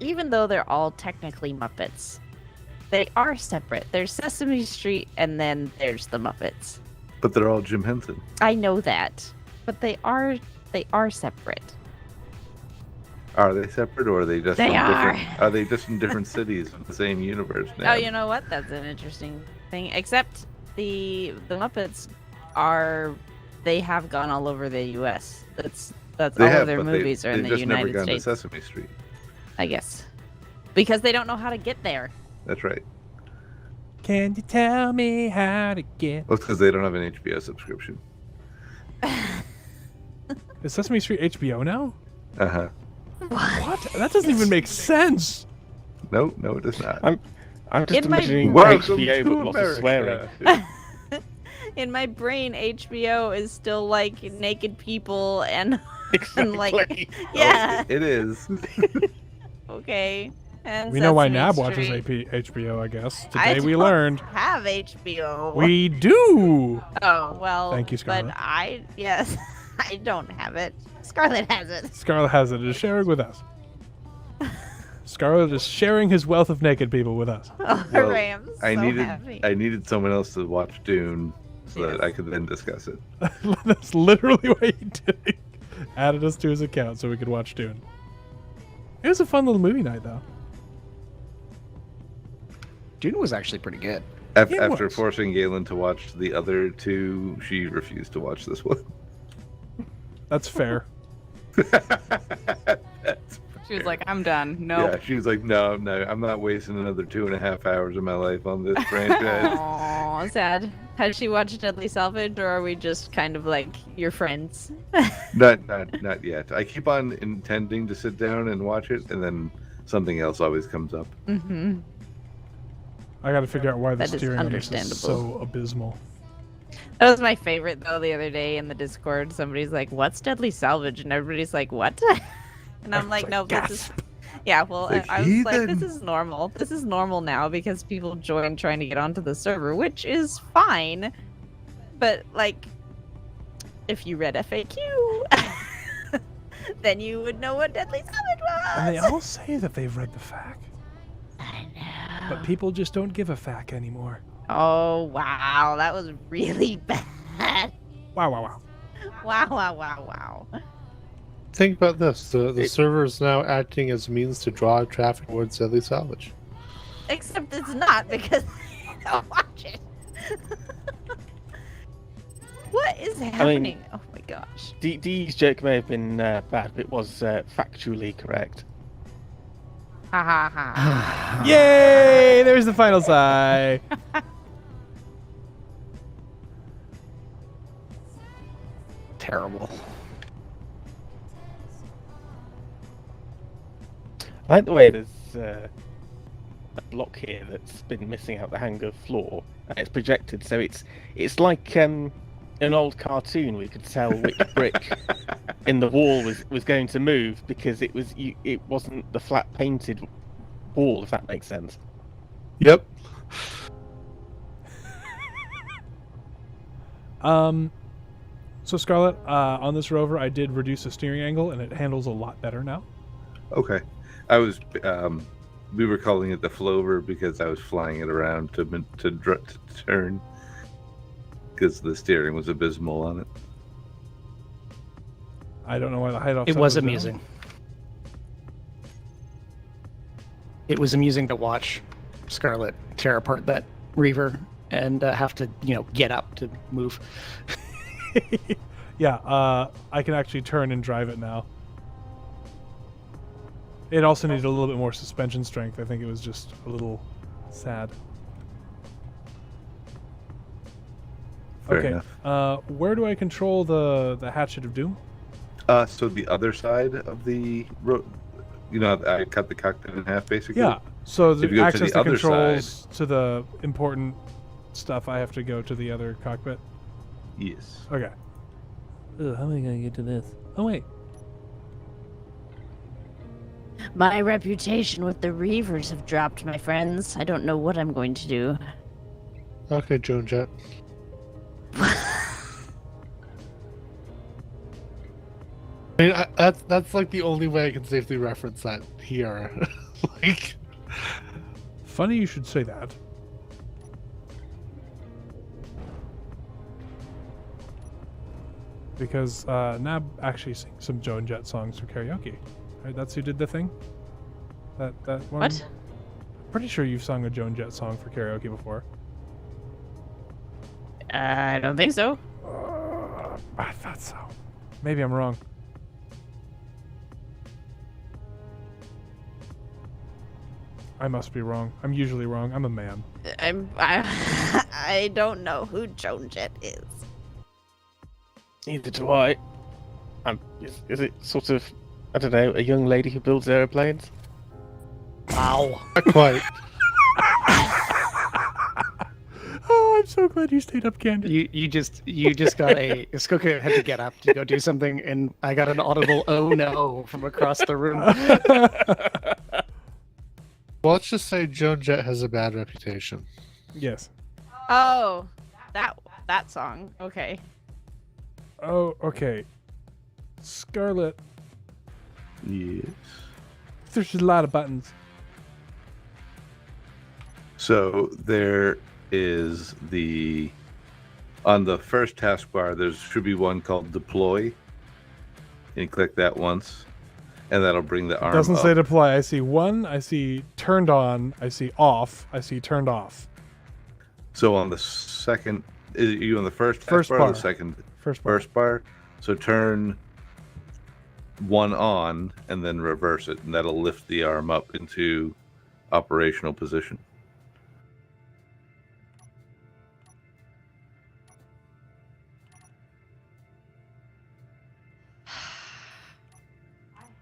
even though they're all technically Muppets, they are separate. There's Sesame Street, and then there's the Muppets. But they're all Jim Henson. I know that, but they are separate. Are they separate, or are they just They in are. different? Are they just in different cities of the same universe now? Oh, you know what? That's an interesting thing. Except the Muppets they have gone all over the U.S. That's They all have, of their but movies are in the they've just never United gone States. to Sesame Street. I guess because they don't know how to get there. That's right. Can you tell me how to get? Well, because they don't have an HBO subscription. Is Sesame Street HBO now? Uh huh. What? That doesn't even make sense. No, it does not. I'm just In my- imagining Welcome HBO to with lots of swearing. America. In my brain, HBO is still like naked people and like Exactly. yeah. Oh, it is. Okay. And We know why Sesame Nab watches Street. HBO, I guess. I Today we don't learned. Have HBO. We do. Oh well. Thank you, Scarlett. But yes, I don't have it. Scarlett has it. Scarlett has it. Is sharing with us. Scarlett is sharing his wealth of naked people with us. Oh, Well, hooray, I'm so I happy. needed someone else to watch Dune so that Yes. I could then discuss it. That's literally what he did. Added us to his account so we could watch Dune. It was a fun little movie night, though. Dune was actually pretty good. It After was. forcing Galen to watch the other two, she refused to watch this one. That's fair. That's She was fair. like, I'm done. Nope. Yeah, she was like, no, I'm not wasting another 2.5 hours of my life on this franchise. Aw, sad. Has she watched Deadly Salvage, or are we just kind of like your friends? not yet. I keep on intending to sit down and watch it, and then something else always comes up. Mm-hmm. I got to figure out why the That is steering on this is understandable. so abysmal. That was my favorite though. The other day in the Discord, somebody's like, "What's Deadly Salvage?" and everybody's like, "What?" And I'm like, "No, this is." Yeah, well, Like, I was like, heathen. "This is normal. This is normal now because people join trying to get onto the server, which is fine." But like, if you read FAQ, then you would know what Deadly Salvage was. And they all say that they've read the FAQ, I know. but people just don't give a FAQ anymore. Oh wow, that was really bad. Wow, wow, wow. Wow. Think about this: the server is now acting as a means to draw traffic towards Deadly Salvage. Except it's not because I don't watch it. What is happening? Oh my gosh. Dee's joke may have been bad, but it was factually correct. Ha ha ha. Yay! There's the final sigh. Terrible. I like the way there's a block here that's been missing out the hangar floor, and it's projected, so it's like an old cartoon where you could tell which brick in the wall was going to move because it wasn't the flat painted ball, if that makes sense. Yep. So Scarlett, on this rover, I did reduce the steering angle, and it handles a lot better now. Okay. I was we were calling it the Flover because I was flying it around to turn because the steering was abysmal on it. I don't know why the height offset It was down. amusing. It was amusing to watch Scarlett tear apart that Reaver and have to, get up to move. Yeah, I can actually turn and drive it now. It also needed a little bit more suspension strength. I think it was just a little sad. Fair Okay, enough. where do I control the Hatchet of Doom? So the other side of the I cut the cockpit in half basically. Yeah, so If you the go to access the the other controls to the important stuff, I have to go to the other cockpit. Yes. Okay. Ugh, how am I gonna get to this? Oh wait. My reputation with the Reavers have dropped, my friends. I don't know what I'm going to do. Okay, Joan Jett. I mean, that's like the only way I can safely reference that here. Like, Funny you should say that. Because Nab actually sings some Joan Jett songs for karaoke. Right, that's who did the thing? That one? What? Pretty sure you've sung a Joan Jett song for karaoke before. I don't think so. I thought so. Maybe I'm wrong. I must be wrong. I'm usually wrong. I'm a man. I don't know who Joan Jett is. Neither do I. Is it sort of, I don't know, a young lady who builds airplanes? Wow. not quite. Oh, I'm so glad you stayed up, Candy. You just got a Skoka had to get up to go do something, and I got an audible "oh no" from across the room. Well, let's just say Joan Jett has a bad reputation. Yes. Oh, that song. Okay. Oh, okay. Scarlet, Yes. there's a lot of buttons. So there is on the first taskbar, there should be one called deploy. And you click that once, and that'll bring the arm Doesn't up. say deploy. I see one. I see turned on. I see off. I see turned off. So on the second, are you on the first First taskbar or bar. the second? First bar. First bar. So turn one on and then reverse it, and that'll lift the arm up into operational position.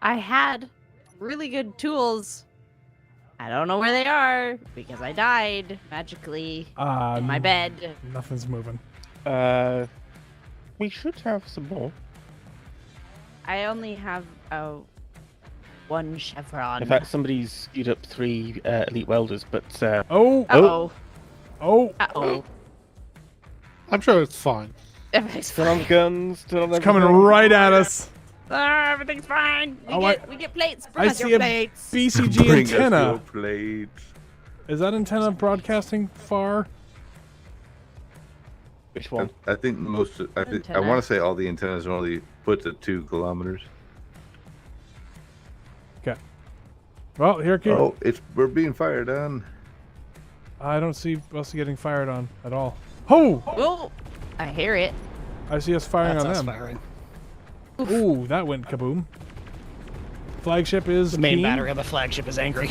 I had really good tools. I don't know where they are because I died magically in my bed. Nothing's moving. We should have some more. I only have one chevron. In fact, somebody's skewed up 3 elite welders, but Oh. Uh-oh. Oh. Uh-oh. I'm sure it's fine. Everything's turn on fine. guns, turn on It's coming everything. right at us. Everything's fine. Oh, We get plates. Bring I us your see a plates. BCG Bring us your antenna. plates. Is that antenna broadcasting far? Which one? I think I Antenna. want to say all the antennas are only put to 2 kilometers. Okay. Well, here it Oh, we're being fired on. I don't see us getting fired on at all. Oh! Oh, I hear it. I see us firing That's on us them. firing. Ooh, that went kaboom. Flagship is The main keen. battery of the flagship is angry.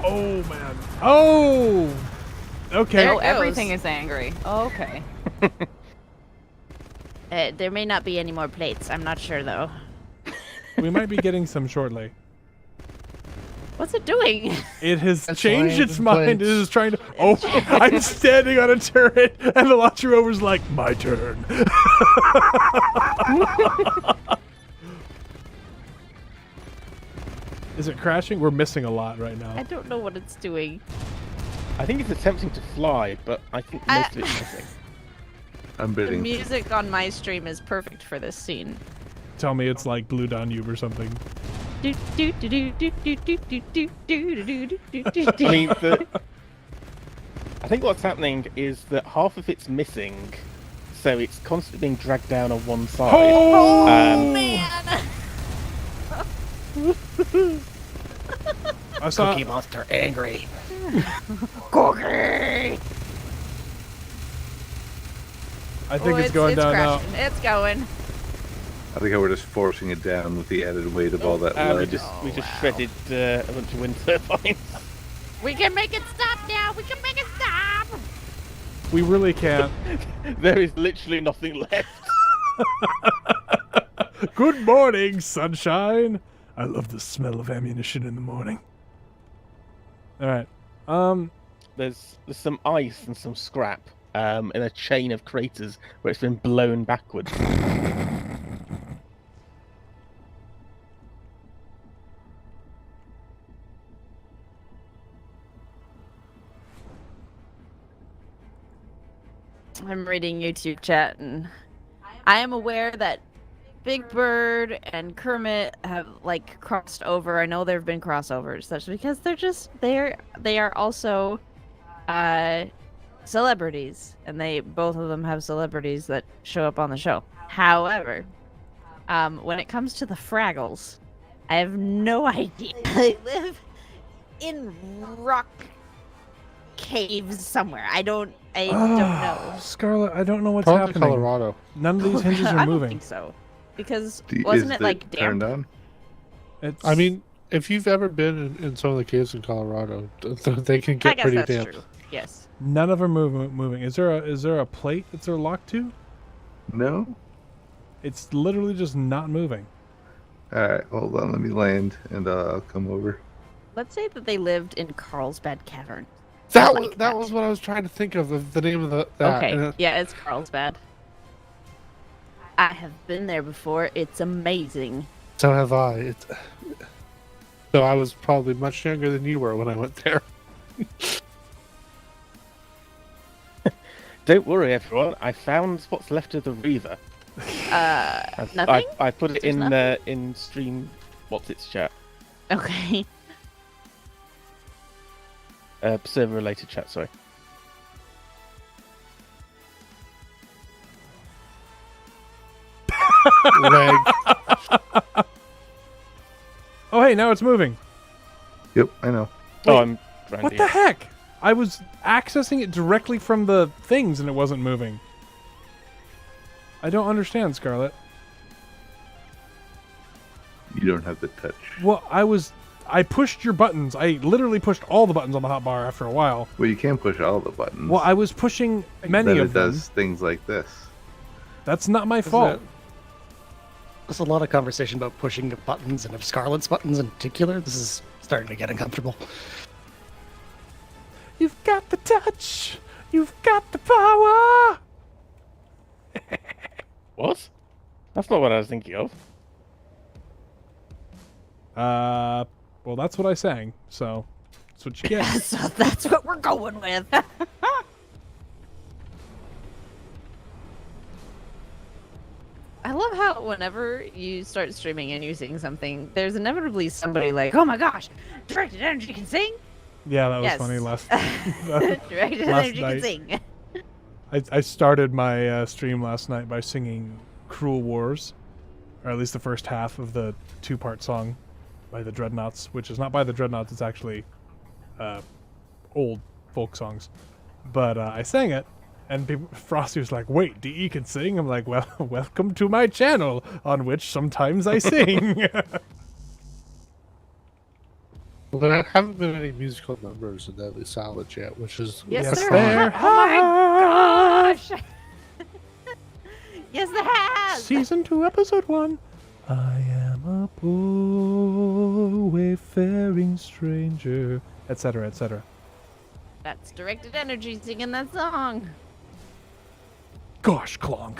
Oh man. Oh. Okay. There Oh, it everything goes. is angry. Oh, okay. There may not be any more plates. I'm not sure though. We might be getting some shortly. What's it doing? It has That's changed fine, its mind. It plates. is trying to. Oh, I'm standing on a turret, and the launcher rover's like, my turn. Is it crashing? We're missing a lot right I now. don't know what it's doing. I think it's attempting to fly, but I think most of it's missing. I'm The bidding. music on my stream is perfect for this scene. Tell me it's like Blue Danube or something. Do, do, do, do, do, do, do, do, do, do, do, do, do, do. I mean, I think what's happening is that half of it's missing, so it's constantly being dragged down on one side. Oh, Man! I saw. Cookie Monster angry. Cookie! I think it's going down now. crashing. It's going. I think we're just forcing it down with the added weight of all that We lead. just shredded a bunch of wind turbines. We can make it stop now. We can make it stop. We really can't. There is literally nothing left. Good morning, sunshine. I love the smell of ammunition in the morning. All right. There's some ice and some scrap in a chain of craters where it's been blown backwards. I'm reading YouTube chat, and I am aware that Big Bird and Kermit have like crossed over. I know there have been crossovers. That's because they are also celebrities, and both of them have celebrities that show up on the show. However, when it comes to the Fraggles, I have no idea. They live in rock caves somewhere. I don't know. Scarlet, I don't know what's Probably happening. Colorado. None of these hinges I are don't moving. think so. Because Is wasn't it the like turned damp? on? It's, I mean, if you've ever been in some of the caves in Colorado, they can I get guess pretty that's damp. true. Yes. none of them are moving. Is there a plate that they're locked to? No? It's literally just not moving. Alright, hold on, let me land and I'll come over. Let's say that they lived in Carlsbad Cavern. That Like was that. that was what I was trying to think of the name of that. Okay. and Yeah, it's Carlsbad. I have been there before. It's amazing. so have I. So I was probably much younger than you were when I went there. Don't worry, everyone. I found what's left of the Reaver. Nothing? I put it There's in nothing? in stream. What's its chat? Okay. Server related chat. Sorry. Leg. Oh, hey, now it's moving. Yep, I know. Wait, I'm Randy. What the heck? I was accessing it directly from the things and it wasn't moving. I don't understand, Scarlet. You don't have the touch. Well, I pushed your buttons. I literally pushed all the buttons on the hotbar after a while. Well, you can push all the buttons. Well, I was pushing many then of it them. does things like this. That's not my fault. There's a lot of conversation about pushing the buttons and of Scarlet's buttons in particular. This is starting to get uncomfortable. You've got the touch. You've got the power. What? That's not what I was thinking of. Well, that's what I sang. So, that's what you get. So that's what we're going with. I love how whenever you start streaming and you sing something, there's inevitably somebody like, "Oh my gosh, directed energy can sing." Yeah, that was Yes. funny last. Directed Last energy night. can sing. I started my stream last night by singing "Cruel Wars," or at least the first half of the two-part song by the Dreadnoughts, which is not by the Dreadnoughts. It's actually old folk songs. But I sang it, and Frosty was like, "Wait, DE can sing?" I'm like, "Well, welcome to my channel, on which sometimes I sing." Well, there haven't been any musical numbers in Deadly Salvage yet, which is Yes, Yes, there there have. Oh my gosh! Yes, there has. Season 2, Episode 1. I am a poor wayfaring stranger, etc., etc. That's directed energy singing that song. Gosh, clonk.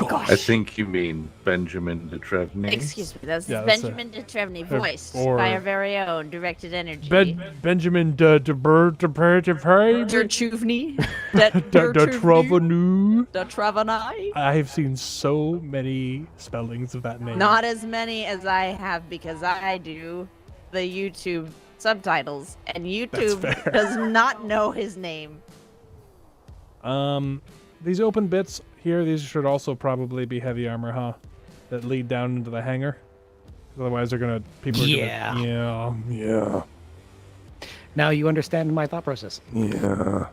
I think you mean Benjamin de Trevny. Excuse me, that's Yeah, that's Benjamin de Trevny, or- voiced or- by our very own directed energy. Benjamin de Chuvny. Travenu. De Travanai. I have seen so many spellings of that name. Not as many as I have because I do the YouTube subtitles, and YouTube fair. does not know his name. These open bits here, these should also probably be heavy armor, huh? That lead down into the hangar. Otherwise, people are gonna, yeah. Now you understand my thought process. Yeah.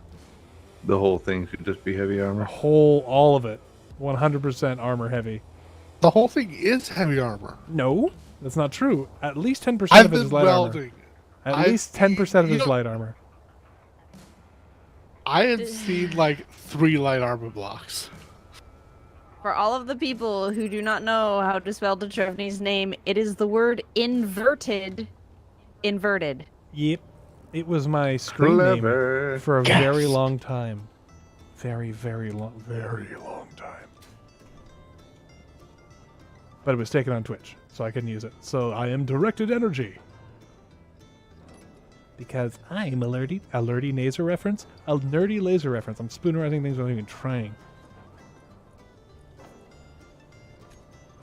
The whole thing should just be heavy armor. All of it, 100% armor heavy. The whole thing is heavy armor. No, that's not true. At least 10% I've of it is been light welding. armor. At least 10% of it you is know- light armor. I had seen like 3 light armor blocks. For all of the people who do not know how to spell de Trevny's name, it is the word inverted. Inverted. Yep. It was my screen name Clever. for a very long time. Very long time. But it was taken on Twitch, so I couldn't use it. So I am directed energy. Because I'm a nerdy laser reference. A nerdy laser reference. I'm spoonerizing things without even trying.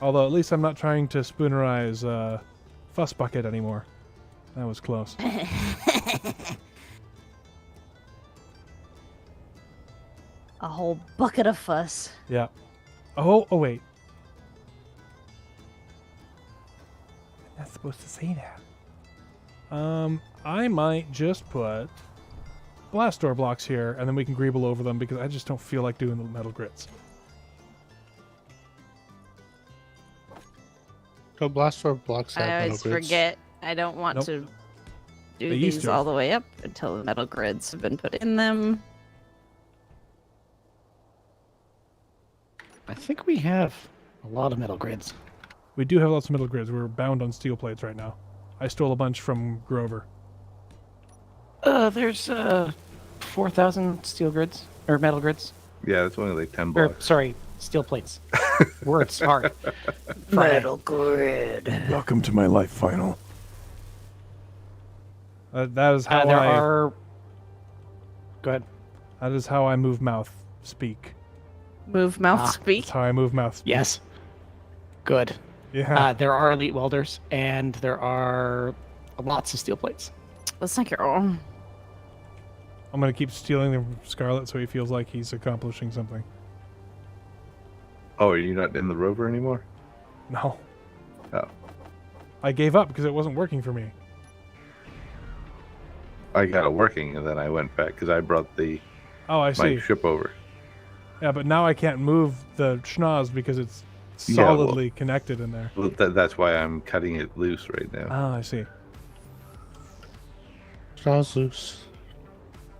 Although at least I'm not trying to spoonerize Fuss Bucket anymore. That was close. A whole bucket of fuss. Yeah. Oh wait. I'm not supposed to say that. I might just put blast door blocks here, and then we can greeble over them because I just don't feel like doing the metal grits. Go blast door blocks. I always forget. I don't want Nope. to do They used these to. all the way up until the metal grids have been put in them. I think we have a lot of metal grids. We do have lots of metal grids. We're bound on steel plates right now. I stole a bunch from Grover. There's 4,000 steel grids or metal grids. Yeah, it's only like 10 Or blocks. sorry, steel plates. Words hard. Metal grid. Welcome to my life final. That is how There I. are. Go ahead. That is how I move mouth speak. Move mouth Ah. speak. That's how I move mouth speak. Yes. Good. Yeah. There are elite welders, and there are lots of steel plates. That's like your own. I'm gonna keep stealing them from Scarlet so he feels like he's accomplishing something. Oh, are you not in the Rover anymore? No. Oh. I gave up because it wasn't working for me. I got it working, and then I went back because I brought Oh, I my see. ship over. Yeah, but now I can't move the schnoz because it's Yeah, well- solidly connected in there. Well, that's why I'm cutting it loose right now. Oh, I see. Straws loose.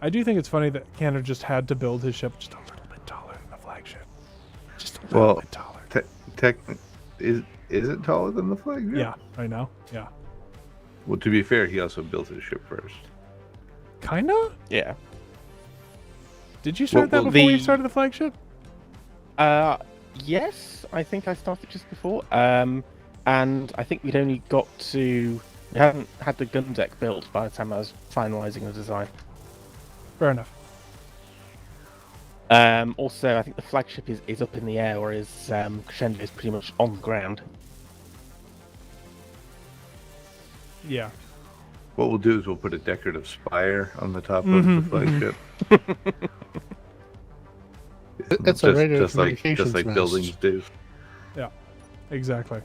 I do think it's funny that Canada just had to build his ship just a little bit taller than the flagship. Just a little Well, bit taller. Is it taller than the Flagship? Yeah, I know. Yeah. Well, to be fair, he also built his ship first. Kinda? Yeah. Did you start Well, that before you the- started the flagship? Yes, I think I started just before. And I think we hadn't had the gun deck built by the time I was finalizing the design. Fair enough. Also, I think the flagship is up in the air, whereas Crescendo is pretty much on the ground. Yeah. What we'll do is we'll put a decorative spire on the top Mhm, of the flagship. It's a radio just like communications like mast. buildings do. Exactly.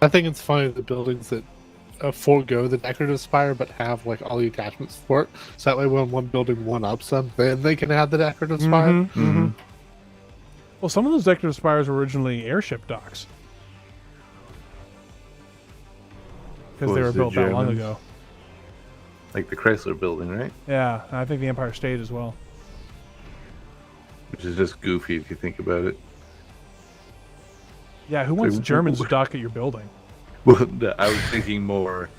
I think it's funny the buildings that forego the decorative spire but have like all the attachments for it. So that way when one building one-ups them, then they can have the decorative spire. Mhm, mhm. Well, some of those decorative spires were originally airship docks. Because they were Was the built that long Germans? ago. Like the Chrysler building, right? Yeah, I think the Empire State as well. Which is just goofy if you think about it. Yeah, who wants So- Germans to dock at your building? Well, I was thinking more,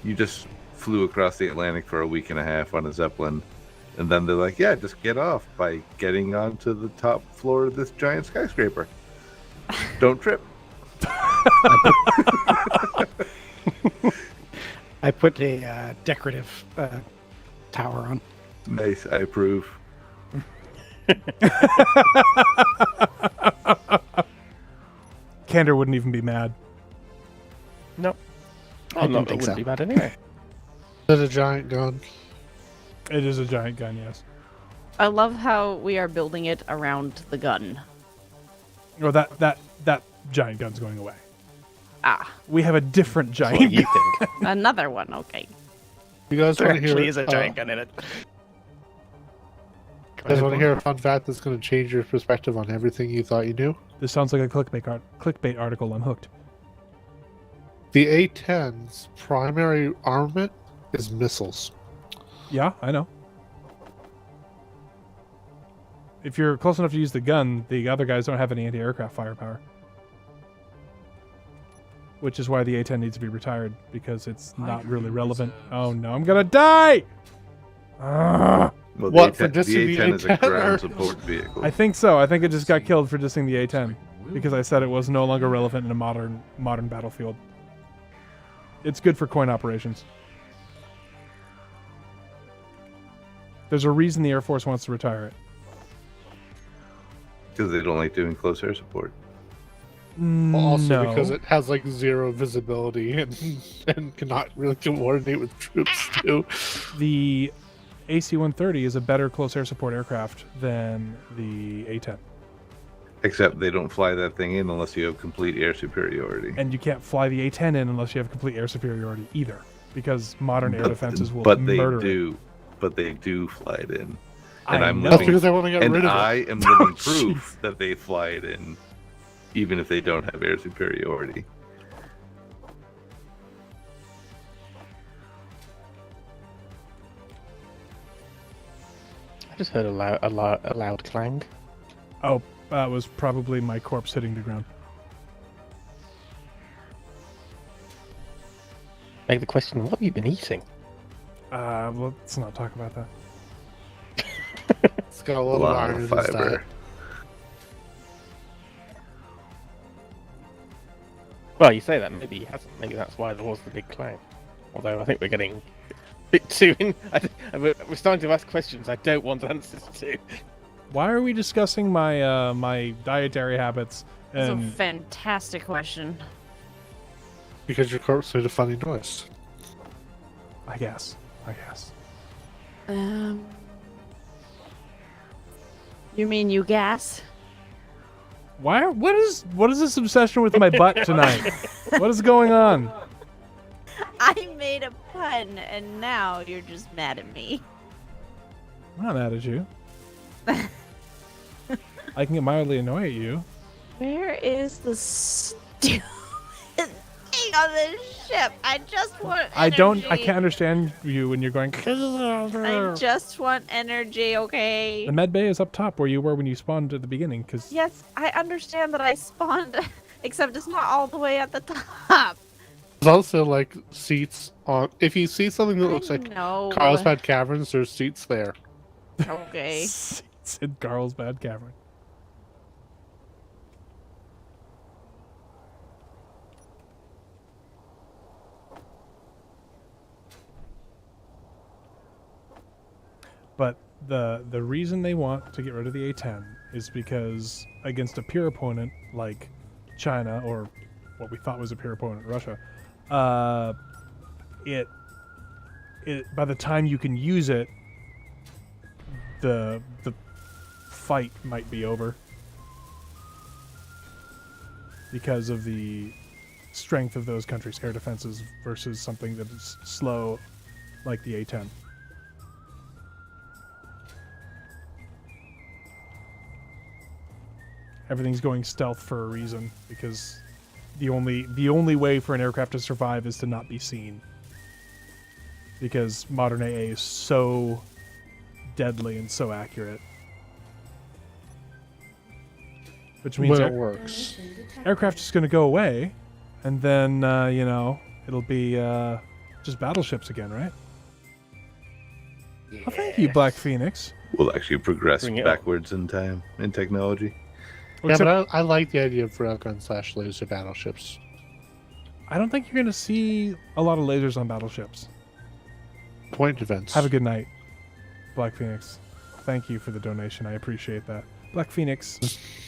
you just flew across the Atlantic for a week and a half on a Zeppelin, And then they're like, yeah, just get off by getting onto the top floor of this giant skyscraper. Don't trip. I put a decorative tower on. Nice, I approve. Candor wouldn't even be mad. No. I I'm didn't not. It think wouldn't so. be bad anyway. Is it a giant gun? It is a giant gun, yes. I love how we are building it around the gun. Or that giant gun's going away. Ah, We have a different What giant you gun. think? another one. Okay. You guys There want to hear? actually is a giant gun in it. You guys want to hear a fun fact that's going to change your perspective on everything you thought you knew? This sounds like a clickbait article. I'm hooked. The A-10's primary armament is missiles. Yeah, I know. If you're close enough to use the gun, the other guys don't have any anti-aircraft firepower. Which is why the A-10 needs to be retired, because it's not really relevant. Oh no, I'm gonna die! Ah! Well, What, the for dissing the A-10 is a A-10 or- ground support vehicle. I think so. I think it just got killed for dissing the A-10. Because I said it was no longer relevant in a modern battlefield. It's good for coin operations. There's a reason the Air Force wants to retire it. Because they don't like doing close air support. Also No. because it has like zero visibility and cannot really coordinate with troops too. The AC-130 is a better close air support aircraft than the A-10. Except they don't fly that thing in unless you have complete air superiority. And you can't fly the A-10 in unless you have complete air superiority either. Because modern air defenses will but they murder it. do. But they do fly it in. I And I'm know. That's living, because they want to get and rid of I it. am living Oh, proof that they fly it in, even if they don't have air superiority. I just heard a loud clang. Oh, that was probably my corpse hitting the ground. Make the question: what have you been eating? Let's not talk about that. It's got a A lot of lot iron of in his diet. fiber. Well, you say that. Maybe he hasn't. Maybe that's why there was the big clang. Although I think we're getting a bit too in. We're starting to ask questions I don't want answers to. Why are we discussing my my dietary habits? That's a And fantastic question. Because your corpse made a funny noise. I guess. You mean you gas? Why? What is this obsession with my butt tonight? What is going on? I made a pun, and now you're just mad at me. I'm not mad at you. I can get mildly annoyed at you. Where is the stupid thing on this ship? I just want I energy. can't understand you when you're going. I just want energy, okay? The med bay is up top where you were when you spawned at the beginning. Because Yes, I understand that I spawned, except it's not all the way at the top. There's also like seats on. If you see something that looks I like know. Carlsbad Caverns, there's seats there. Okay. it's in Carlsbad Cavern. But the reason they want to get rid of the A-10 is because against a peer opponent like China, or what we thought was a peer opponent, Russia, it by the time you can use it, the fight might be over because of the strength of those countries' air defenses versus something that is slow like the A-10. Everything's going stealth for a reason, because the only way for an aircraft to survive is to not be seen. Because modern AA is so deadly and so accurate. Which means When it works. aircraft is going to go away, and then, it'll be just battleships again, right? Oh, thank you, Black Phoenix. We'll actually progress Bring it on. backwards in time in technology. Yeah, Except, but I like the idea of railgun/laser battleships. I don't think you're going to see a lot of lasers on battleships. Point defense. Have a good night, Black Phoenix. Thank you for the donation. I appreciate that. Black Phoenix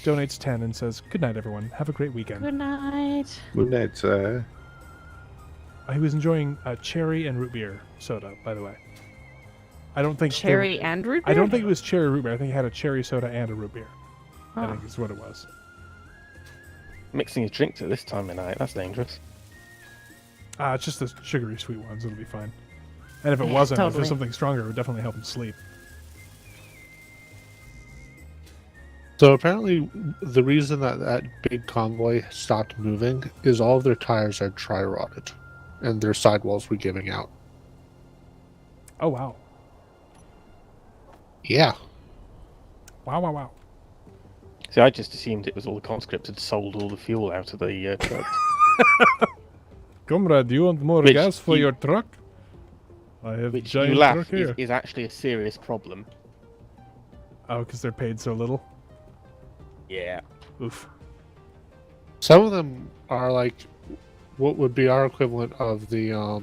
donates 10 and says, "Good night, everyone. Have a great weekend." Good night. Good night, He was enjoying cherry and root beer soda, by the way. I don't think Cherry and root beer? I don't think it was cherry root beer. I think he had a cherry soda and a root beer. I Huh. think is what it was. Mixing his drinks at this time of night, that's dangerous. It's just the sugary sweet ones. It'll be fine. And if it Yeah, wasn't, if it totally. was something stronger, it would definitely help him sleep. So apparently, the reason that that big convoy stopped moving is all of their tires are dry rotted, and their sidewalls were giving out. Oh, wow. Yeah. Wow. See, I just assumed it was all the conscripts had sold all the fuel out of the trucks. Comrade, do you want more Which gas for you- your truck? I have a Which you giant laugh truck here. is actually a serious problem. Oh, because they're paid so little? Yeah. Oof. Some of them are like what would be our equivalent of the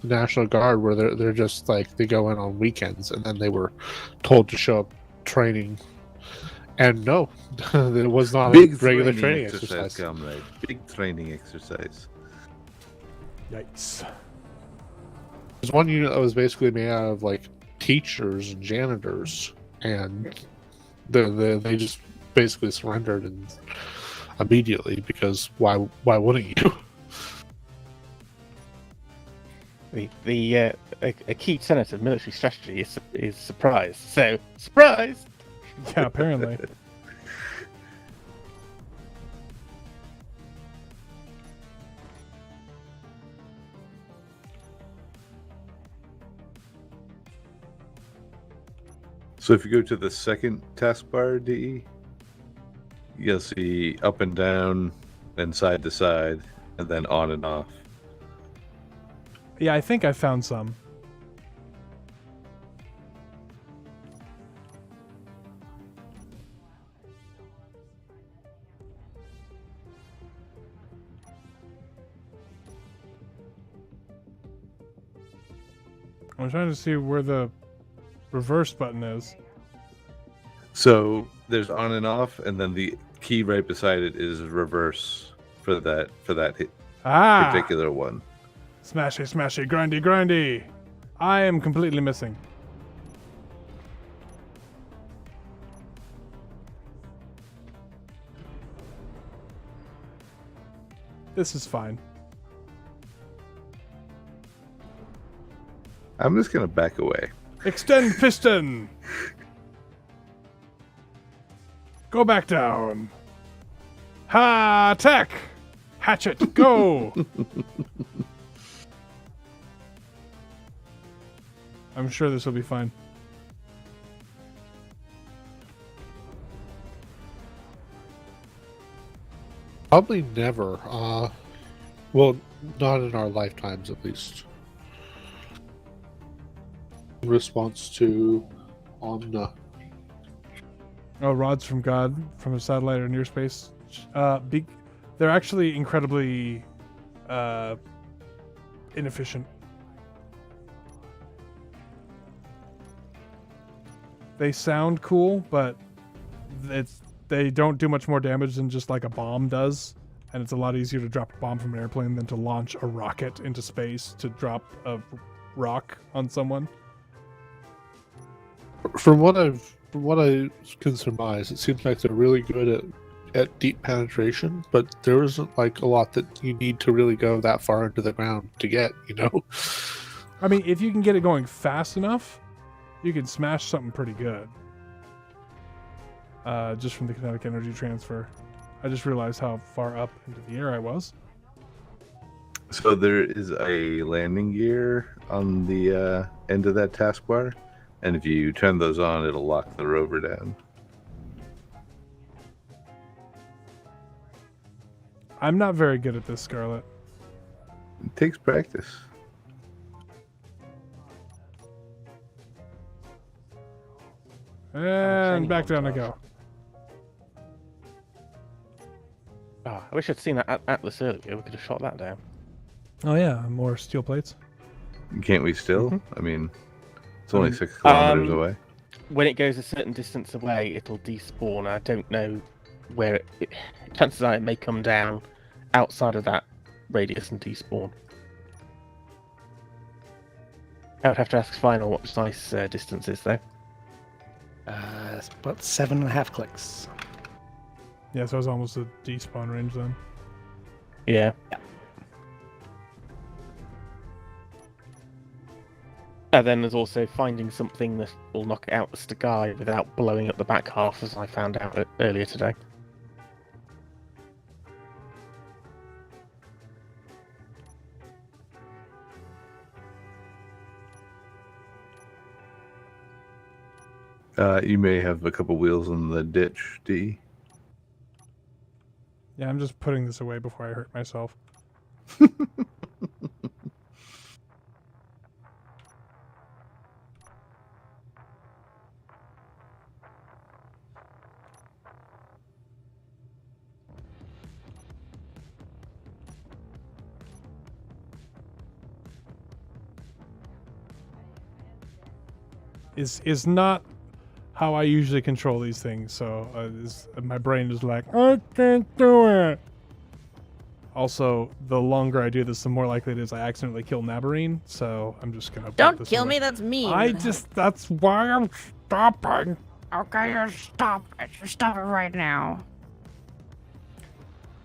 National Guard, where they're just like they go in on weekends, and then they were told to show up training. And no, it was not Big a regular training exercise. comrade. Big training exercise. Yikes. There's one unit that was basically made out of like teachers and janitors, and they just basically surrendered and immediately, because why wouldn't you? A key tenet of military strategy is surprise. So surprise. Yeah, apparently. So if you go to the second taskbar, DE, you'll see up and down and side to side, and then on and off. Yeah, I think I found some. I'm trying to see where the reverse button is. So there's on and off, and then the key right beside it is reverse for that Ah! particular one. Smashy, smashy, grindy, grindy. I am completely missing. This is fine. I'm just gonna back away. Extend piston. Go back down. Ha! Attack! Hatchet, go! I'm sure this will be fine. Probably never. Well, not in our lifetimes, at least. In response to Omna. Oh, rods from God from a satellite or near space. They're actually incredibly inefficient. They sound cool, but they don't do much more damage than just like a bomb does, and it's a lot easier to drop a bomb from an airplane than to launch a rocket into space to drop a rock on someone. From what I can surmise, it seems like they're really good at deep penetration, but there isn't like a lot that you need to really go that far into the ground to get, you know? I mean, if you can get it going fast enough, you can smash something pretty good. Just from the kinetic energy transfer. I just realized how far up into the air I was. So there is a landing gear on the end of that taskbar, and if you turn those on, it'll lock the rover down. I'm not very good at this, Scarlet. It takes practice. And back down I go. Oh, I wish I'd seen that Atlas earlier. We could have shot that down. Oh yeah, more steel plates. Can't we still? Mhm. I mean, it's only 6 kilometers away. When it goes a certain distance away, it'll despawn. I don't know where chances are it may come down outside of that radius and despawn. I would have to ask Final what precise distance is, though. It's about 7.5 clicks. Yeah, so it's almost a despawn range then. Yeah. Yeah. And then there's also finding something that will knock it out the sky without blowing up the back half, as I found out earlier today. You may have a couple wheels in the ditch, D. Yeah, I'm just putting this away before I hurt myself. Is not how I usually control these things, so my brain is like, I can't do it. Also, the longer I do this, the more likely it is I accidentally kill Nabarine, so I'm just gonna put Don't this kill away. me, that's mean. That's why I'm stopping. Okay, just stop it. Just stop it right now.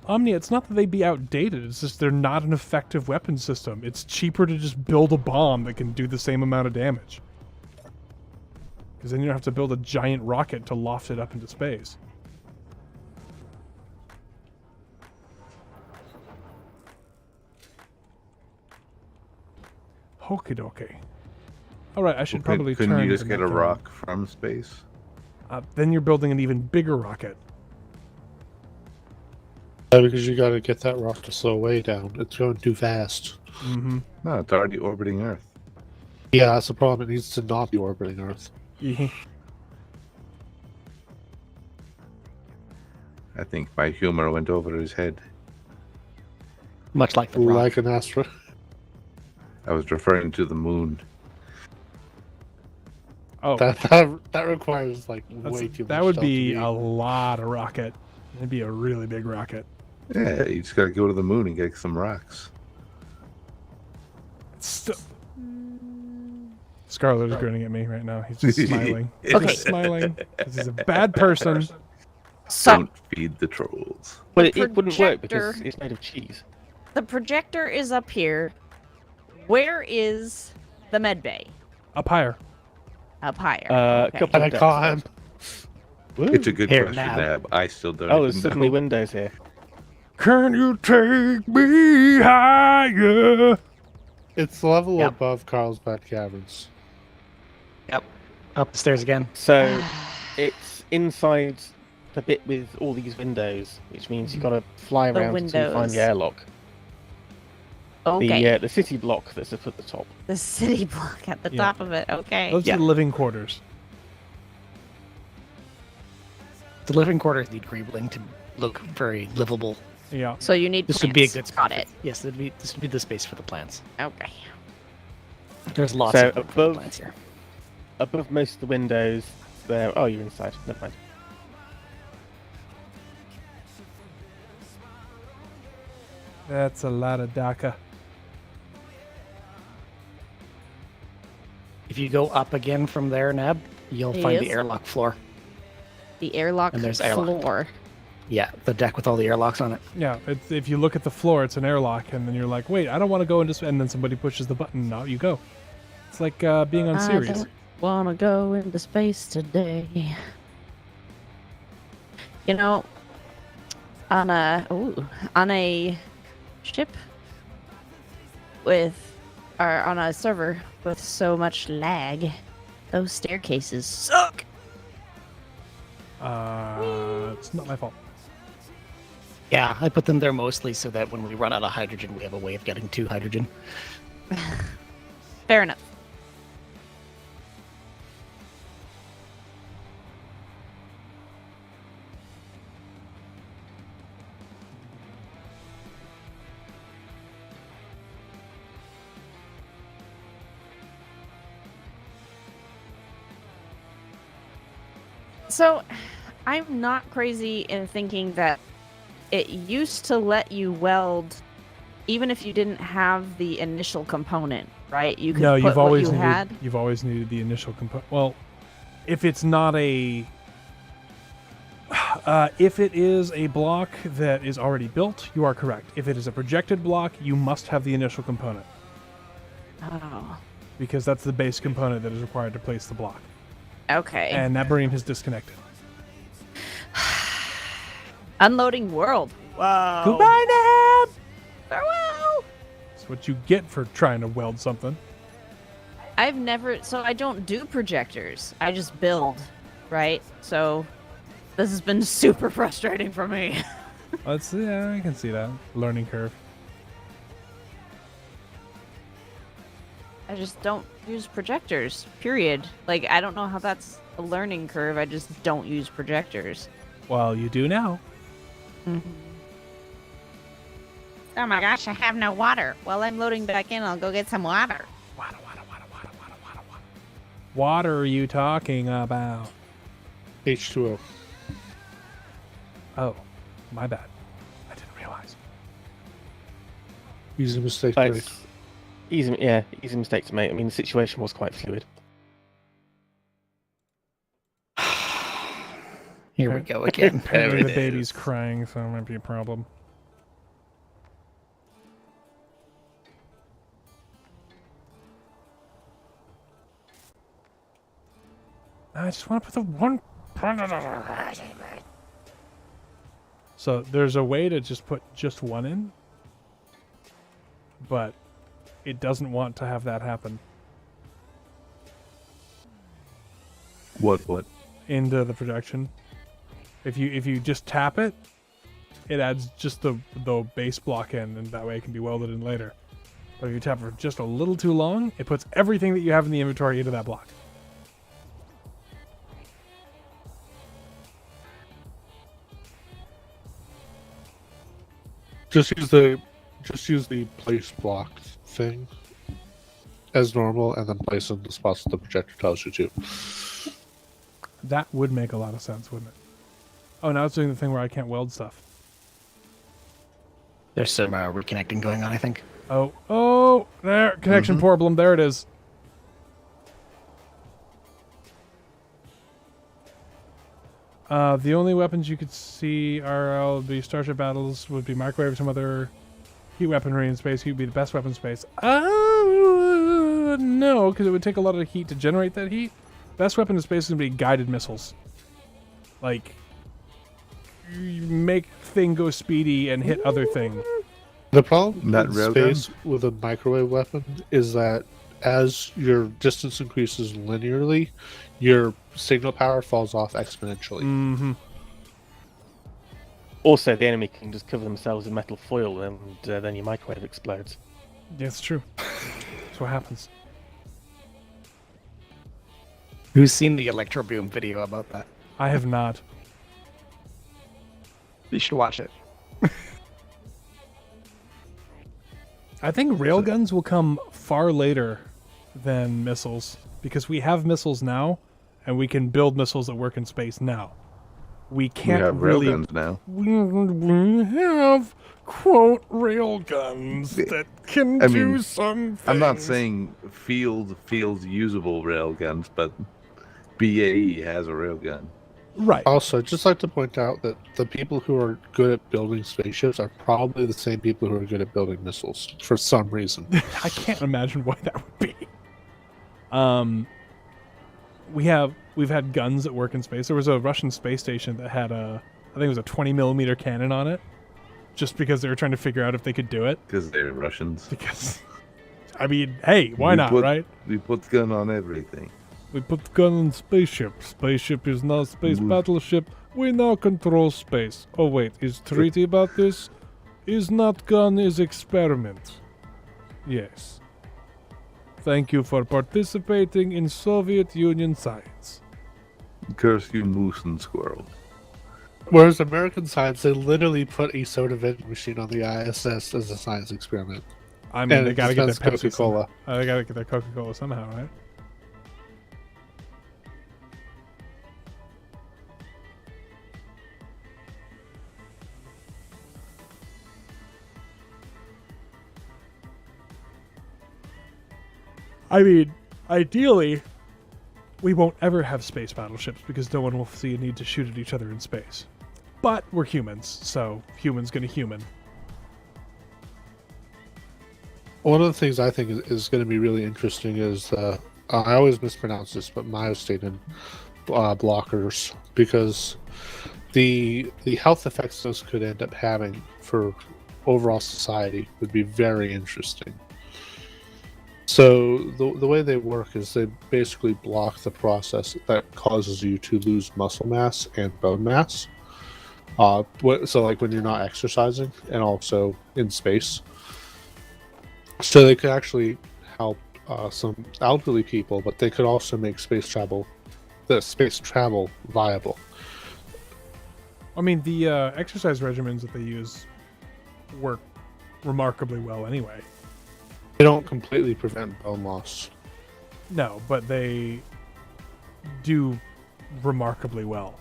Omnia, it's not that they'd be outdated, it's just they're not an effective weapon system. It's cheaper to just build a bomb that can do the same amount of damage. Because then you don't have to build a giant rocket to loft it up into space. Okie dokie. Alright, I should probably turn. Couldn't you just the get a net down. rock from space? Then you're building an even bigger rocket. Yeah, because you got to get that rock to slow way down. It's going too fast. Mm-hmm. No, it's already orbiting Earth. Yeah, that's the problem. It needs to not be orbiting Earth. I think my humor went over his head. Much like the rock. Like an astro. I was referring to the moon. Oh, That requires like way too much. that would stuff to be a lot of rocket. It'd be a really big rocket. Yeah, you just gotta go to the moon and get some rocks. Scarlet is grinning at me right now. He's just smiling. He's Okay. just smiling. 'Cause he's a bad person. So, Don't feed the trolls. Well, The it wouldn't work because projector- it's made of cheese. the projector is up here. Where is the med bay? Up higher. Up higher. A Okay. couple And I of climb. decks. It's a good Here, question, Nab. Nab. I still don't. Oh, even there's suddenly know. windows here. Can you take me higher? It's the level Yep. above Carlsbad Caverns. Yep. Up the stairs again. So it's inside the bit with all these windows, which means you've got to fly The around until you find windows. the airlock. Okay. The city block that's up at the top. The city block at the Yeah. top of it. Okay. Those Yeah. are the living quarters. The living quarters need greebling to look very livable. Yeah. So you need This plants. would be a good Got spot. it. Yes, this would be the space for the plants. Okay. There's lots So of room for above- plants here. Above most of the windows, there. Oh, you're inside. Never mind. That's a lot of DACA. If you go up again from there, Nab, you'll find the Yes. airlock floor. The airlock And there's airlock. floor. Yeah, the deck with all the airlocks on it. Yeah, if you look at the floor, it's an airlock, and then you're like, wait, I don't want to go into space, and then somebody pushes the button, and out you go. It's like being on I Ceres. don't wanna go into space today. You know, on a ship with, or on a server with so much lag, those staircases suck. It's not my fault. Yeah, I put them there mostly so that when we run out of hydrogen, we have a way of getting to hydrogen. Fair enough. So, I'm not crazy in thinking that it used to let you weld even if you didn't have the initial component, right? You could No, put you've what always you needed. had. You've always needed the initial component. Well, if it's not a, if it is a block that is already built, you are correct. If it is a projected block, you must have the initial component Oh, because that's the base component that is required to place the block. okay. And that brain has disconnected. Unloading world. Wow. Goodbye, Nab. Farewell. That's what you get for trying to weld something. I've never, so I don't do projectors. I just build, right? So this has been super frustrating for me. Yeah, I can see that learning curve. I just don't use projectors, period. Like, I don't know how that's a learning curve. I just don't use projectors. Well, you do now. Oh my gosh, I have no water. While I'm loading back in, I'll go get some water. Water. What are you talking about? H2O. Oh, my bad. I didn't realize. Easy mistake. to make. Easy mistake to make. I mean, the situation was quite fluid. Here we go again. Apparently the baby's crying, so it might be a problem. I just want to put the one. So there's a way to just put just one in, but it doesn't want to have that happen What? into the projection. If you just tap it, it adds just the base block in, and that way it can be welded in later. But if you tap it for just a little too long, it puts everything that you have in the inventory into that block. Just use the place block thing as normal, and then place in the spots that the projector tells you to. That would make a lot of sense, wouldn't it? Oh, now it's doing the thing where I can't weld stuff. There's some reconnecting going on, I think. Oh, there, connection problem. There it is. The only weapons you could see are the starship battles would be microwave, some other heat weaponry in space. Heat would be the best weapon space. No, because it would take a lot of heat to generate that heat. Best weapon in space is going to be guided missiles. Like, you make thing go speedy and hit other thing. The problem Not in railgun? space with a microwave weapon is that as your distance increases linearly, your signal power falls off exponentially. Mm-hmm. Also, the enemy can just cover themselves in metal foil, and then your microwave explodes. Yeah, it's true. That's what happens. Who's seen the Electro Boom video about that? I have not. You should watch it. I think railguns will come far later than missiles because we have missiles now, and we can build missiles that work in space now. We We can't have really. railguns now. We have quote railguns that can I do mean, some. I'm not things. saying field usable railguns, but BAE has a railgun. Right. Also, I'd just like to point out that the people who are good at building spaceships are probably the same people who are good at building missiles for some reason. I can't imagine why that would be. We've had guns that work in space. There was a Russian space station that had I think it was a 20mm cannon on it, just because they were trying to figure out if they could do it. Because they're Russians. Because, I mean, hey, why We not, put- right? We put gun on everything. We put gun in spaceship. Spaceship is now space battleship. We now control space. Oh wait, is treaty about this? Is not gun, is experiment. Yes. Thank you for participating in Soviet Union science. Curse you, moose and squirrel. Whereas American science, they literally put a soda vending machine on the ISS as a science experiment. I mean, And they it gotta get their dispenses Pepsi Coca-Cola. They gotta get their Coca-Cola somehow, right? I mean, ideally, we won't ever have space battleships because no one will see a need to shoot at each other in space. But we're humans, so humans gonna human. One of the things I think is going to be really interesting is I always mispronounce this, but myostatin blockers, because the health effects those could end up having for overall society would be very interesting. So the way they work is they basically block the process that causes you to lose muscle mass and bone mass. So like when you're not exercising and also in space. So they could actually help some elderly people, but they could also make space travel viable. I mean, the exercise regimens that they use work remarkably well anyway. They don't completely prevent bone loss. No, but they do remarkably well.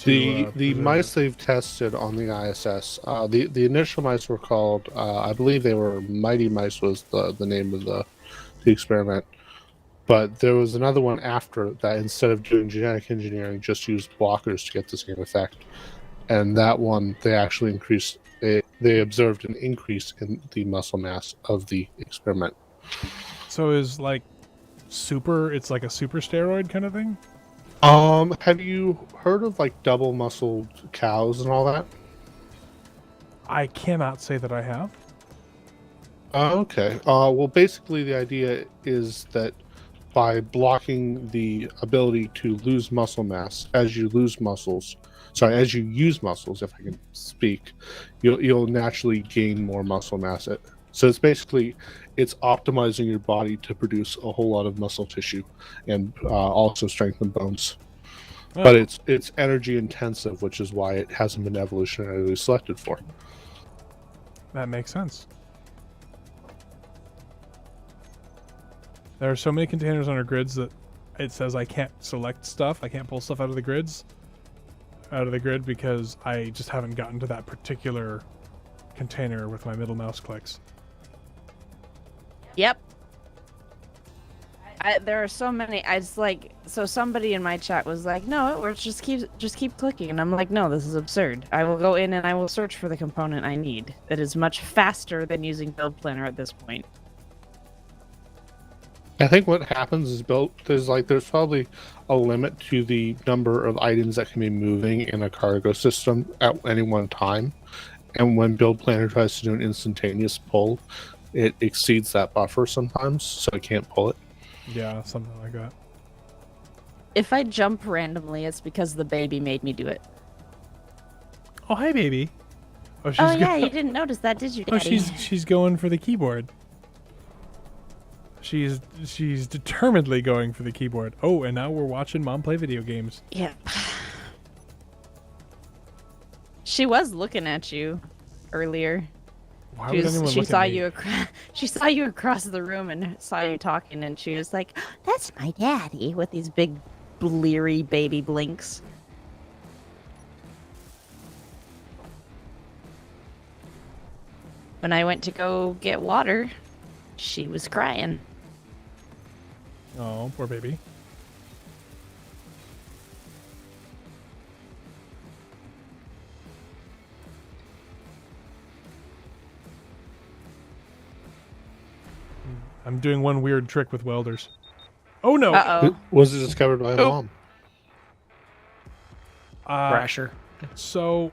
The mice they've tested on the ISS, the initial mice were called, I believe they were Mighty Mice was the name of the experiment. But there was another one after that, instead of doing genetic engineering, just used blockers to get the same effect. And that one, they actually increased, they observed an increase in the muscle mass of the experiment. So is like it's like a super steroid kind of thing? Have you heard of like double muscled cows and all that? I cannot say that I have. Okay. Well, basically the idea is that by blocking the ability to lose muscle mass as you use muscles, if I can speak, you'll naturally gain more muscle mass. So it's optimizing your body to produce a whole lot of muscle tissue and also strengthen bones. Oh. But it's energy intensive, which is why it hasn't been evolutionarily selected for. That makes sense. There are so many containers on our grids that it says I can't select stuff. I can't pull stuff out of the grid because I just haven't gotten to that particular container with my middle mouse clicks. Yep. There are so many. So somebody in my chat was like, "No, it works. Just keep clicking." And I'm like, "No, this is absurd. I will go in and I will search for the component I need. That is much faster than using Build Planner at this point." I think what happens is there's probably a limit to the number of items that can be moving in a cargo system at any one time, and when Build Planner tries to do an instantaneous pull, it exceeds that buffer sometimes, so it can't pull it. Yeah, something like that. If I jump randomly, it's because the baby made me do it. Oh, hi, baby. Oh yeah, you didn't notice that, did you, Daddy? Oh, she's going for the keyboard. She's determinedly going for the keyboard. Oh, and now we're watching Mom play video games. Yeah. She was looking at you earlier. Why would anyone she look saw at me? she saw you across the room and saw you talking, and she was like, "That's my daddy," with these big bleary baby blinks. When I went to go get water, she was crying. Oh, poor baby. I'm doing one weird trick with welders. Oh no! Uh-oh. Was it discovered by a bomb? Brasher. So,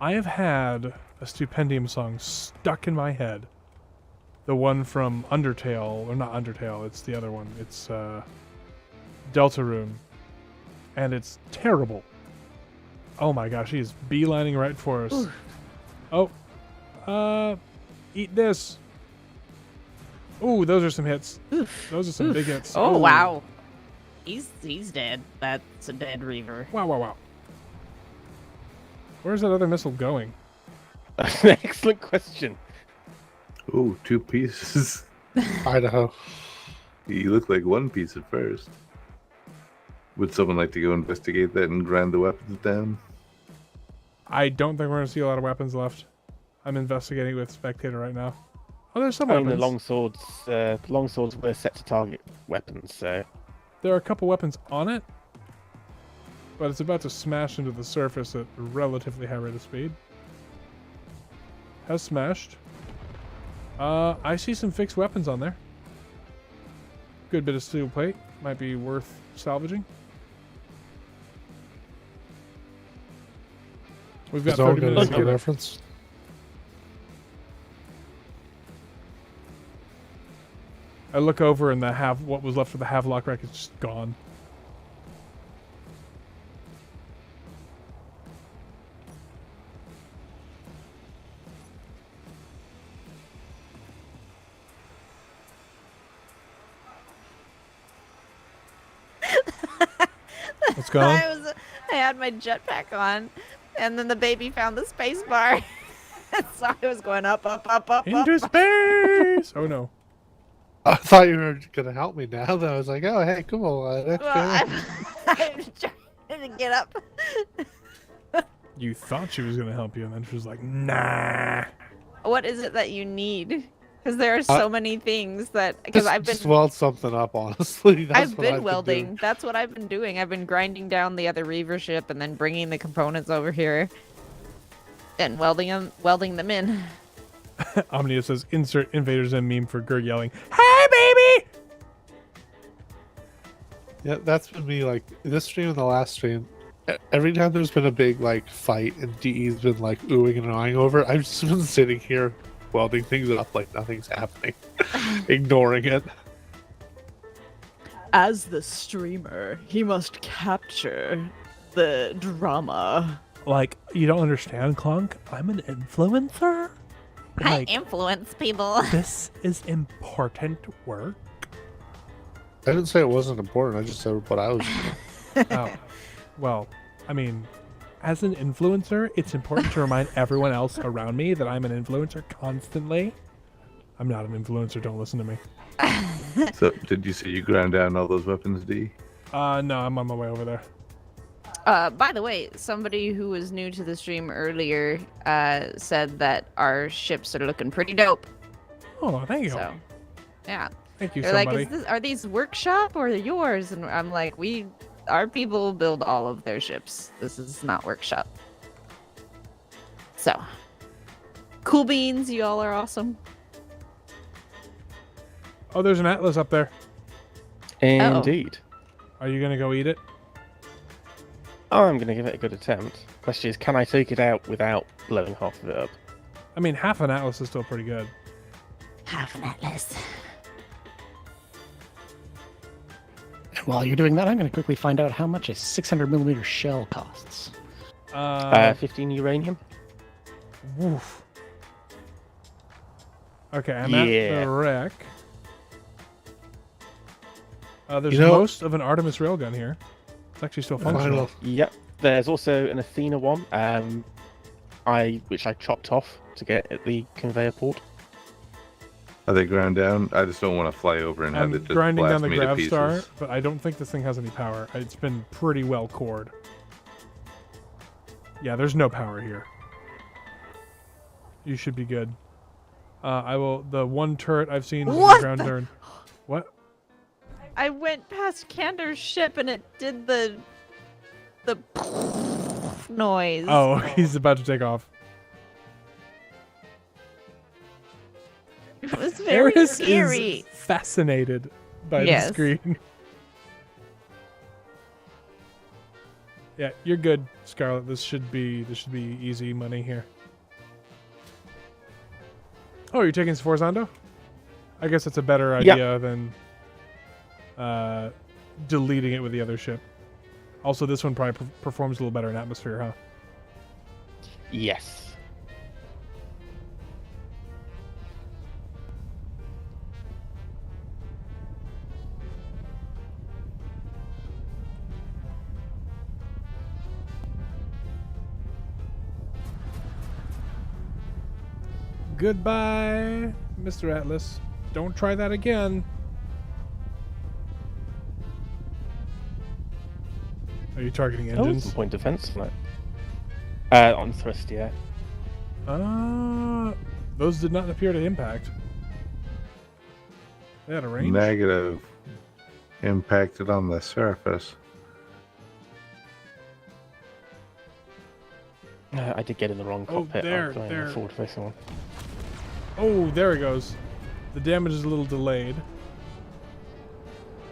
I have had a Stupendium song stuck in my head. The one from Undertale, or not Undertale, it's the other one. It's Deltarune. And it's terrible. Oh my gosh, he's beelining right for us. Ooh. Oh. Eat this. Ooh, those are some hits. Oof. Those are some big hits. Oh, Ooh. wow. He's dead. That's a dead Reaver. Wow. Where's that other missile going? Excellent question. Ooh, 2 pieces. Idaho. You look like 1 piece at first. Would someone like to go investigate that and grind the weapons down? I don't think we're going to see a lot of weapons left. I'm investigating with Spectator right now. Oh, there's some I mean, weapons. the longswords were set to target weapons, so There are a couple weapons on it, but it's about to smash into the surface at a relatively high rate of speed. Has smashed. I see some fixed weapons on there. Good bit of steel plate. Might be worth salvaging. We've got Is all 30 good minutes as to a get it. reference? I look over and what was left of the Havelock wreck is just gone. What's going on? I had my jetpack on, and then the baby found the space bar. So I was going up, Into space! Oh no. I thought you were gonna help me now. Then I was like, oh hey, come on. Well, I'm trying to get up. You thought she was going to help you, and then she was like, nah. What is it that you need? Because there are so many things that because I've been just weld something up. Honestly, that's I've what been welding. doing. That's what I've been doing. I've been grinding down the other Reaver ship and then bringing the components over here and welding them in. Omnia says, insert Invaders Zen meme for Gerg yelling, hey, baby! Yeah, that's been me. Like this stream and the last stream. Every time there's been a big like fight and DE's been like oohing and eyeing over, I've just been sitting here welding things up like nothing's happening, ignoring it. As the streamer, he must capture the drama. Like, you don't understand, Clunk? I'm an influencer? I influence people. This is important work. I didn't say it wasn't important. I just said what I was doing. Oh, well, I mean, as an influencer, it's important to remind everyone else around me that I'm an influencer constantly. I'm not an influencer, don't listen to me. So, did you say you ground down all those weapons, D? No, I'm on my way over there. By the way, somebody who was new to the stream earlier said that our ships are looking pretty dope. Oh, thank you. So, yeah. Thank you, They're somebody. like, are these workshop or yours? And I'm like, our people build all of their ships. This is not workshop. So, cool beans, you all are awesome. Oh, there's an Atlas up there. indeed. Are you going to go eat it? I'm going to give it a good attempt. Question is, can I take it out without blowing half of it up? I mean, half an Atlas is still pretty good. Half an Atlas. And while you're doing that, I'm going to quickly find out how much a 600mm shell costs. 15 uranium? Woof. Okay, I'm at Yeah. the wreck. There's You know- most of an Artemis railgun here. It's actually still functional. Final. Yep. There's also an Athena one, which I chopped off to get at the conveyor port. Are they ground down? I just don't want to fly over and have I'm it just grinding blast down the me to grav pieces. star, but I don't think this thing has any power. It's been pretty well cored. Yeah, there's no power here. You should be good. The one turret I've seen is What ground the- turn. What? I went past Kander's ship and it did the noise. Oh, he's about to take off. It was very Eris scary. is fascinated by Yes. the screen. Yeah, you're good, Scarlet. This should be easy money here. Oh, you're taking Sforzando? I guess it's a better idea than deleting it with the other ship. Also, this one probably performs a little better in atmosphere, huh? Yes. Goodbye, Mr. Atlas. Don't try that again. Are you targeting Oh, engines? some point defense. No. On thrust, yeah. Those did not appear to impact. They had a range? Negative. Impacted on the surface. I did get in the wrong Oh, cockpit. there, I'm going there. forward facing one. Oh, there it goes. The damage is a little delayed.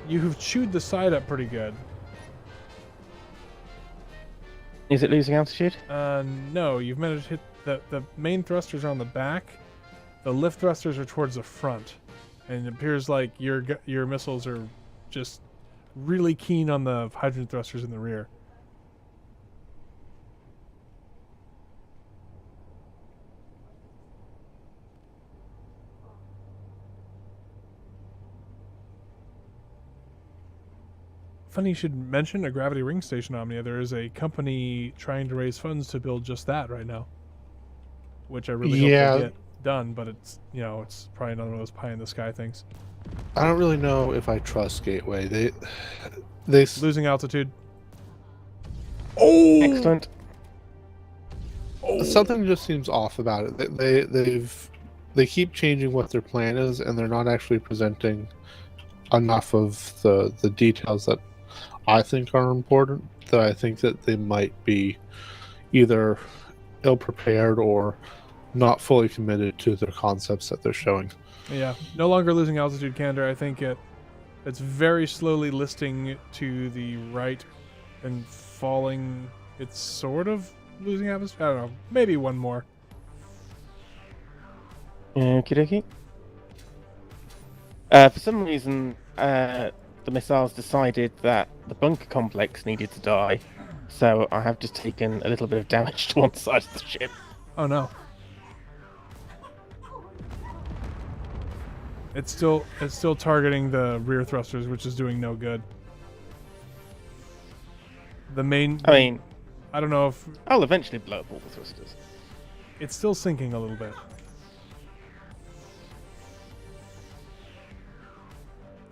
You have chewed the side up pretty good. Is it losing altitude? No, you've managed to hit the main thrusters are on the back. The lift thrusters are towards the front. And it appears like your missiles are just really keen on the hydrogen thrusters in the rear. Funny you should mention a gravity ring station, Omnia. There is a company trying to raise funds to build just that right now, which I really hope they get done. But it's it's probably another one of those pie in the sky things. I don't really know if I trust Gateway. They Losing altitude. Oh, Excellent. Oh. Something just seems off about it. They keep changing what their plan is, and they're not actually presenting enough of the details that I think are important. That I think that they might be either ill prepared or not fully committed to their concepts that they're showing. Yeah, no longer losing altitude, Candor. I think it's very slowly listing to the right and falling. It's sort of losing atmosphere. I don't know. Maybe one more. Okie dokie. For some reason, the missiles decided that the bunker complex needed to die, so I have just taken a little bit of damage to one side of the ship. Oh no. It's still targeting the rear thrusters, which is doing no good. The main. I mean, I don't know if I'll eventually blow up all the thrusters. it's still sinking a little bit.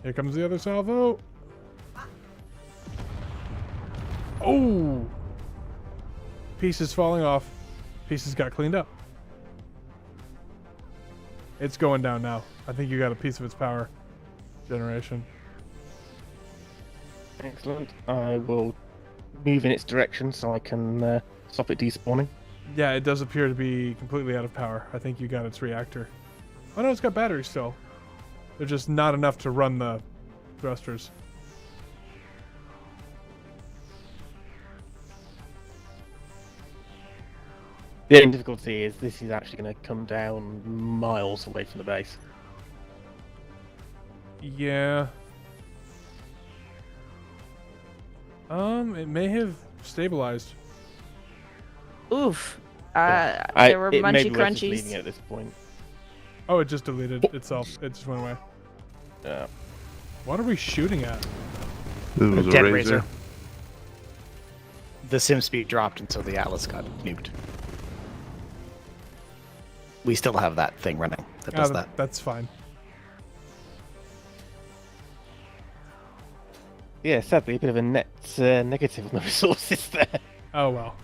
Here comes the other salvo. Oh! Pieces falling off. Pieces got cleaned up. It's going down now. I think you got a piece of its power generation. Excellent. I will move in its direction so I can stop it despawning. Yeah, it does appear to be completely out of power. I think you got its reactor. Oh no, it's got batteries still. They're just not enough to run the thrusters. The only difficulty is this is actually going to come down miles away from the base. Yeah. It may have stabilized. Oof. There were it may munchy be worth just leaving crunchies. it at this point. Oh, it just deleted itself. It just went away. Yeah. What are we shooting at? This was a Dead razor. razor. The sim speed dropped until the Atlas got nuked. We still have that thing running that does that. That's fine. Yeah, sadly, a bit of a net negative on the resources there. Oh well.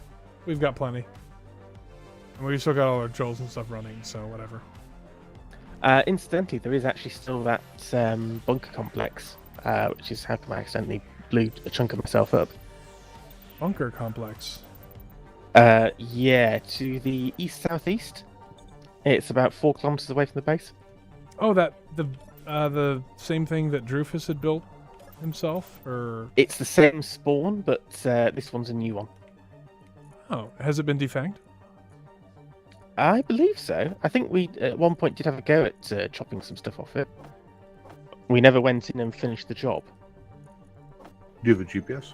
We've got plenty. And we've still got all our trolls and stuff running, so whatever. Incidentally, there is actually still that bunker complex, which is how come I accidentally blew a chunk of myself up. Bunker complex. Yeah, to the east-southeast. It's about 4 kilometers away from the base. Oh, the same thing that Drufus had built himself, or It's the same spawn, but this one's a new one. oh, has it been defanged? I believe so. I think we at one point did have a go at chopping some stuff off it. We never went in and finished the job. Do you have a GPS?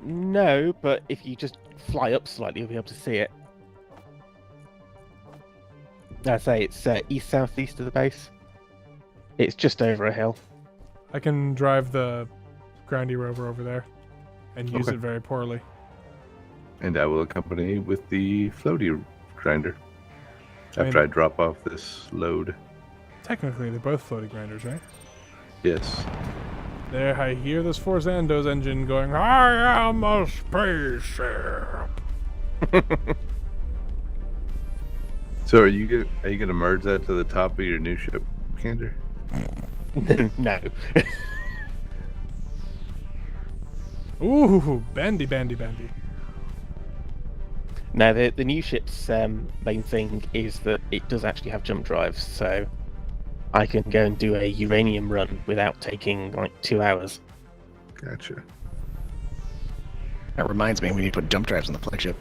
No, but if you just fly up slightly, you'll be able to see it. I say it's east-southeast of the base. It's just over a hill. I can drive the grindy rover over there and use Okay. it very poorly. And I will accompany with the floaty grinder I mean- after I drop off this load. Technically, they're both floating grinders, right? Yes. There, I hear this Forzando's engine going, I am a spaceship. So are you gonna merge that to the top of your new ship? Hander? No. Ooh, bendy. No, the new ship's main thing is that it does actually have jump drives, so I can go and do a uranium run without taking like 2 hours. Gotcha. That reminds me, we need to put jump drives on the flagship.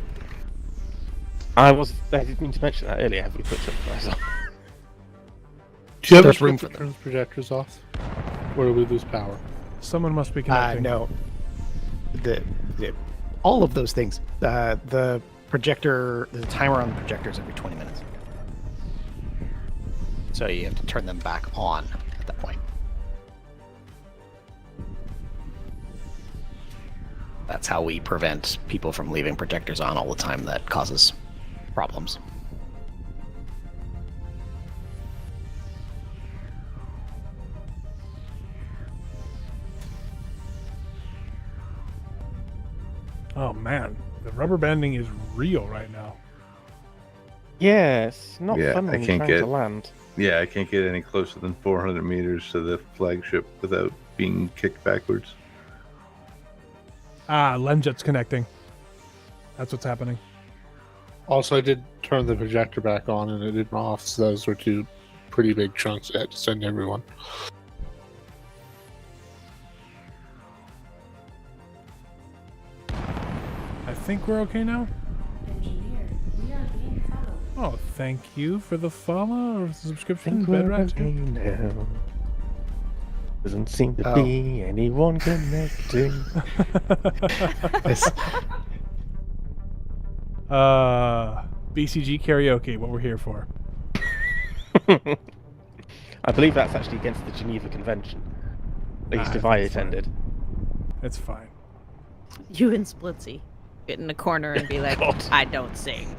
I didn't mean to mention that earlier. Have we put jump drives on? Do you have There's a room ship for that them. turns projectors off? Or do we lose power? Someone must be connecting. No. The all of those things. The projector, the timer on the projector is every 20 minutes. So you have to turn them back on at that point. That's how we prevent people from leaving projectors on all the time. That causes problems. Oh man, the rubber banding is real right now. Yeah, it's not Yeah, fun I when you're can't trying get- to land. Yeah, I can't get any closer than 400 meters to the flagship without being kicked backwards. Ah, Lemjet's connecting. That's what's happening. Also, I did turn the projector back on and it didn't off, so those were two pretty big chunks I had to send everyone. I think we're okay now. Engineer, we are being followed. Oh, thank you for the follow or subscription, Think we're Bedrat. okay now. Doesn't seem to Oh. be anyone connecting. BCG karaoke, what we're here for. I believe that's actually against the Geneva Convention. At least Ah, if I that's fine. attended. It's fine. You and Splitsy get in a corner and be like, God. I don't sing.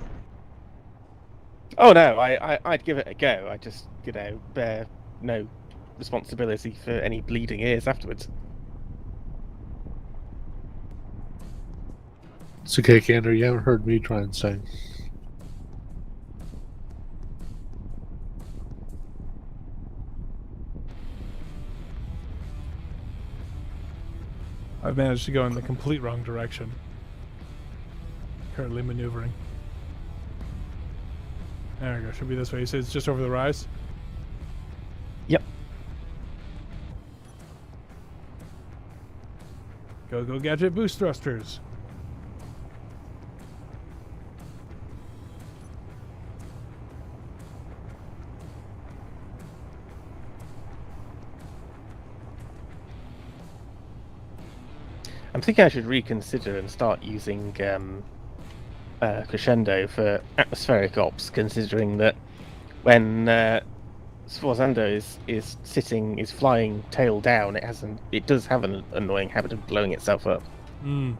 Oh no, I'd give it a go. I just, bear no responsibility for any bleeding ears afterwards. It's okay, Kander, you haven't heard me try and sing. I've managed to go in the complete wrong direction. Currently maneuvering. There we go. Should be this way. You say it's just over the rise? Yep. Go gadget boost thrusters. I'm thinking I should reconsider and start using Crescendo for atmospheric ops, considering that when Sforzando is flying tail down, it does have an annoying habit of blowing itself up. Hmm.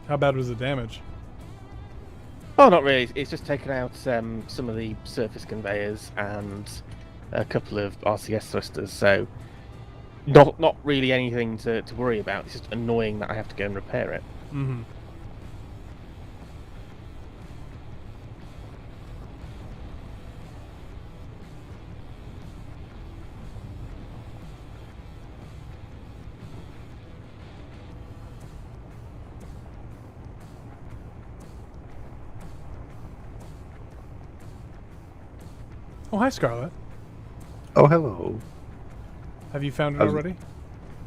How bad was the damage? Oh, not really. It's just taken out some of the surface conveyors and a couple of RCS thrusters, so not really anything to worry about. It's just annoying that I have to go and repair it. Mm-hmm. Oh, hi, Scarlet. Oh, hello. Have you found it I was- already?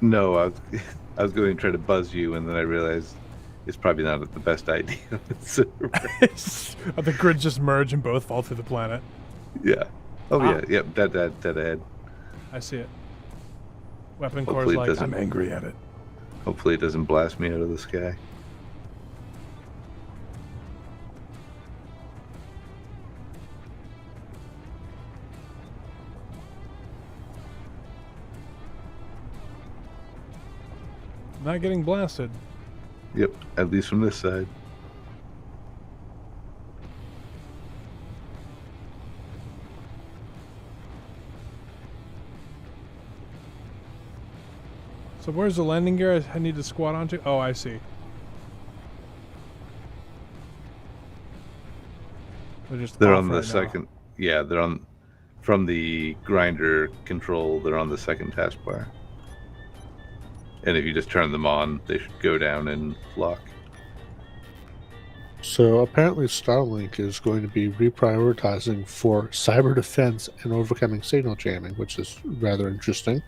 No, I was going to try to buzz you, and then I realized it's probably not the best idea. So, The grids just merge and both fall through the planet. yeah. Oh, Ah. yeah. Yep. Dead ahead. I see it. Weapon Hopefully core's it like, doesn't- I'm angry at it. Hopefully, it doesn't blast me out of the sky. Not getting blasted. Yep. At least from this side. So where's the landing gear I need to squat onto? Oh, I see. They're just They're off on the right now. second. Yeah, they're on from the grinder control. They're on the second taskbar, and if you just turn them on, they should go down and lock. So apparently Starlink is going to be reprioritizing for cyber defense and overcoming signal jamming, which is rather interesting.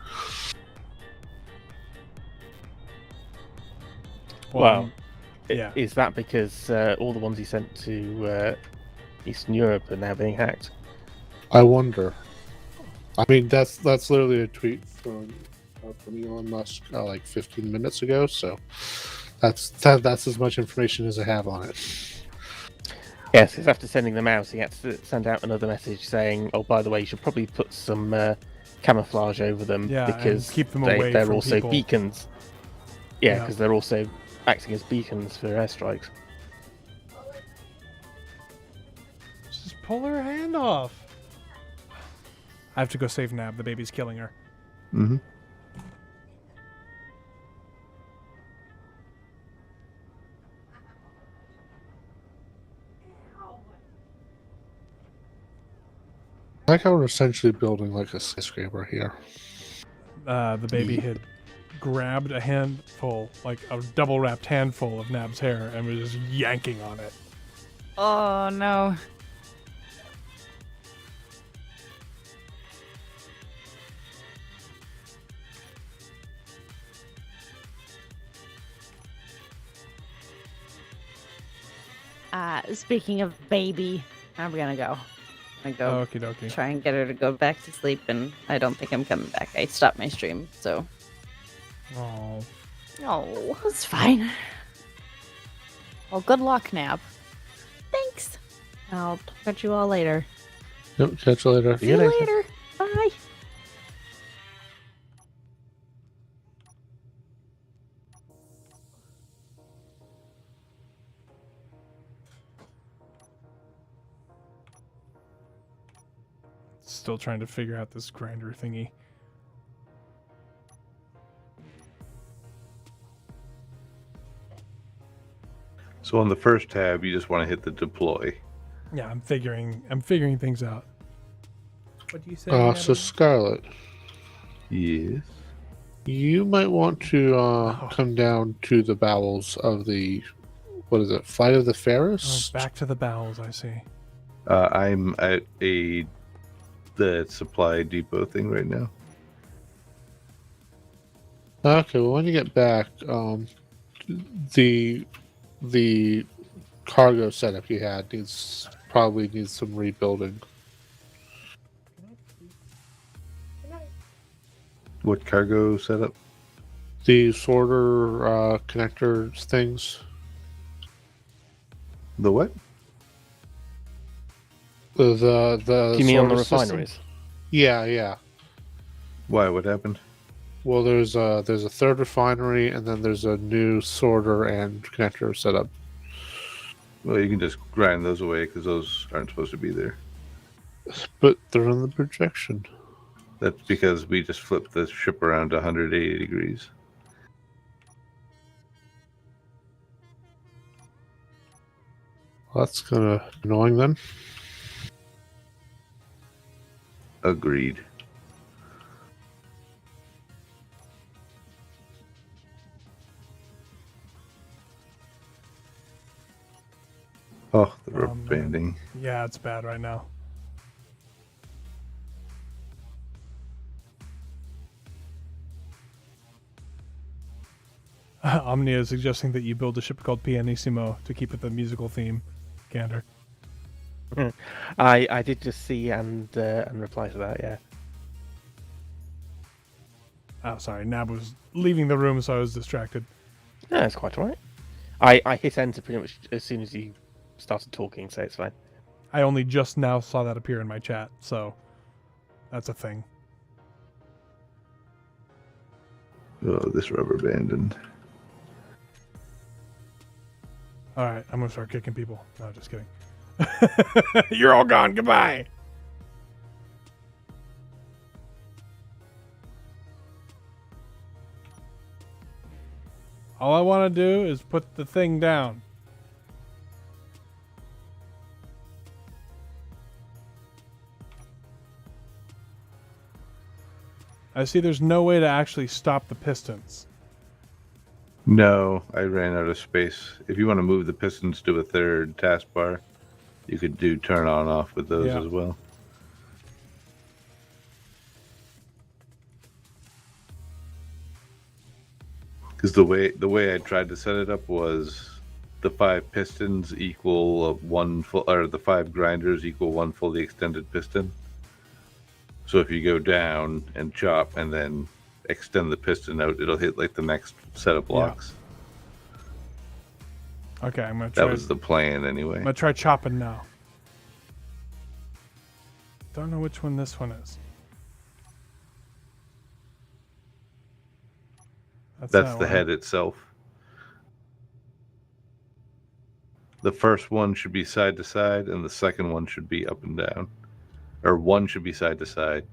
Well, yeah. Is that because all the ones he sent to Eastern Europe are now being hacked? I wonder. I mean, that's literally a tweet from Elon Musk like 15 minutes ago. So that's as much information as I have on it. Yes, it's after sending them out, he had to send out another message saying, "Oh, by the way, you should probably put some camouflage over them because and keep them away they're from also people." beacons." Yeah, because they're also acting as beacons for airstrikes. Just pull her hand off. I have to go save Nab. The baby's killing her. Mm-hmm. I like how we're essentially building like a skyscraper here. The baby had grabbed a handful, like a double-wrapped handful of Nab's hair, and was just yanking on it. Oh no. Speaking of baby, I'm gonna go. I'm gonna go Okie dokie. try and get her to go back to sleep, and I don't think I'm coming back. I stopped my stream, so. Oh. Oh, it's fine. Well, good luck, Nab. Thanks. I'll talk to you all later. Yep, catch you later. See you later. Bye. Still trying to figure out this grinder thingy. So on the first tab, you just want to hit the deploy. Yeah, I'm figuring things out. What do you say? So Scarlet, Yes. you might want to come down to the bowels of the, what is it, Flight of the Fairest? Back to the bowels, I see. I'm at the supply depot thing right now. Okay, well when you get back, the cargo setup you had probably needs some rebuilding. What cargo setup? The sorter connector things. The what? The Do you mean on the sorter system. refineries? Yeah. Why? What happened? Well, there's a third refinery, and then there's a new sorter and connector setup. Well, you can just grind those away because those aren't supposed to be there. But they're in the projection. That's because we just flipped the ship around 180 degrees. Well, that's kind of annoying then. Agreed. Oh, the rubber banding. Yeah, it's bad right now. Omnia is suggesting that you build a ship called Pianissimo to keep it the musical theme. Gander. I did just see and reply to that. Yeah. Oh, sorry. Nab was leaving the room, so I was distracted. No, that's quite alright. I hit enter pretty much as soon as you started talking, so it's fine. I only just now saw that appear in my chat, so that's a thing. Oh, this rubber banding. All right, I'm gonna start kicking people. No, just kidding. You're all gone. Goodbye. All I want to do is put the thing down. I see there's no way to actually stop the pistons. No, I ran out of space. If you want to move the pistons to a third taskbar, you could do turn on off with those as well. Because the way I tried to set it up was the 5 pistons equal one full, or the 5 grinders equal 1 fully extended piston. So if you go down and chop and then extend the piston out, it'll hit like the next set of blocks. Yeah. Okay, I'm gonna try. That was the plan anyway. I'm gonna try chopping now. Don't know which one this one is. That's the head itself. The first one should be side to side, and the second one should be up and down. Or one should be side to side.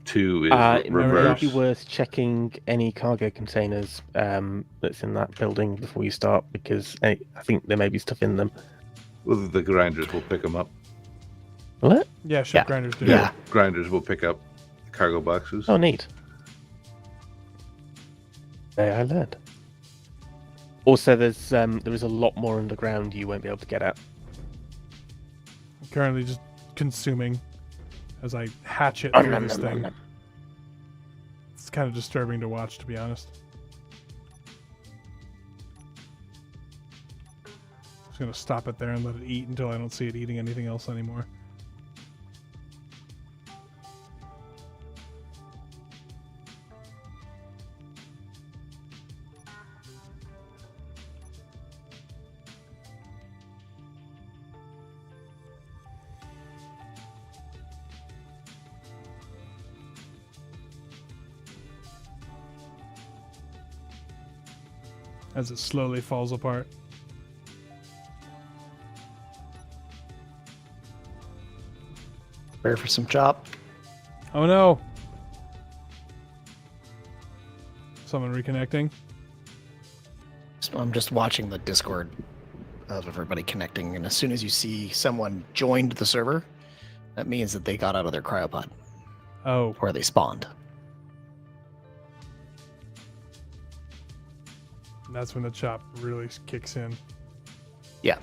2 is It reverse. might be worth checking any cargo containers that's in that building before you start, because I think there may be stuff in them. Well, the grinders will pick them up. What? Yeah, ship grinders do. Yeah. Grinders will pick up cargo boxes. Oh, neat. There I learned. Also, there is a lot more underground you won't be able to get at. I'm currently just consuming as I hatch it through this thing. It's kind of disturbing to watch, to be honest. Just gonna stop it there and let it eat until I don't see it eating anything else anymore. As it slowly falls apart. Prepare for some chop. Oh no! Someone reconnecting. I'm just watching the Discord of everybody connecting, and as soon as you see someone joined the server, that means that they got out of their cryopod. Oh. Or they spawned. And that's when the chop really kicks in. Yeah.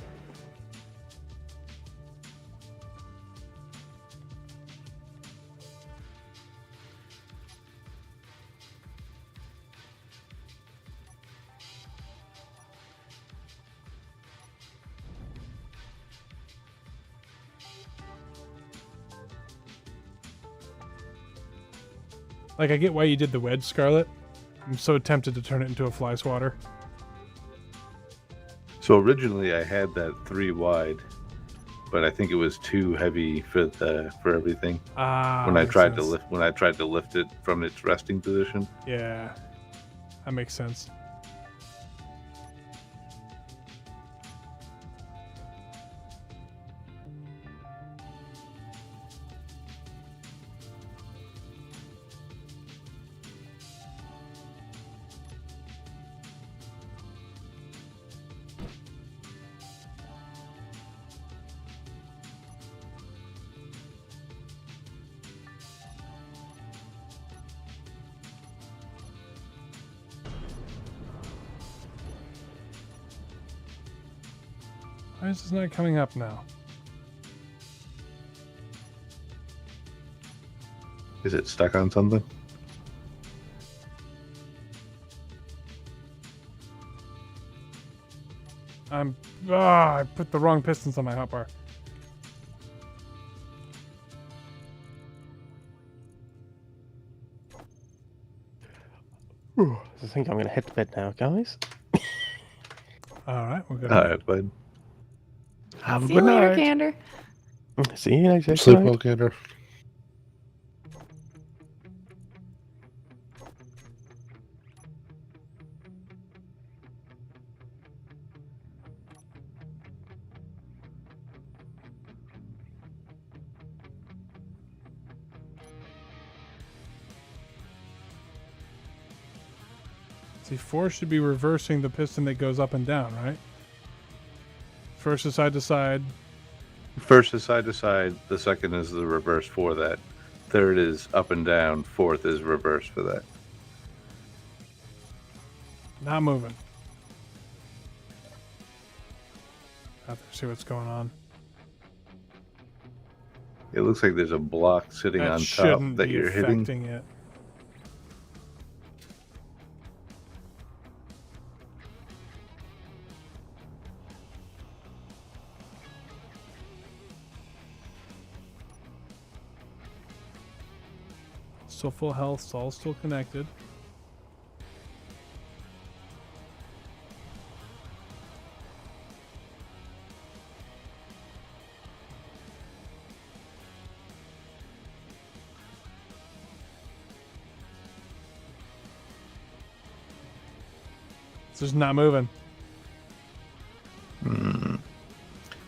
Like, I get why you did the wedge, Scarlet. I'm so tempted to turn it into a fly swatter. So originally I had that 3 wide, but I think it was too heavy for everything. When I tried to lift it from its resting position. Yeah, that makes sense. Why is this not coming up now? Is it stuck on something? I put the wrong pistons on my hotbar. I think I'm going to head to bed now, guys. Alright, we're good. Alright, bud. Have a See you good later, night. Gander. See you later. Sleep Good well, night. Gander. See, 4 should be reversing the piston that goes up and down, right? First is side to side. First is side to side, the second is the reverse for that. Third is up and down. Fourth is reverse for that. Not moving. Out there, see what's going on. It looks like there's a block sitting That on top shouldn't that be you're hitting. affecting it. Still full health, it's all still connected. It's just not moving.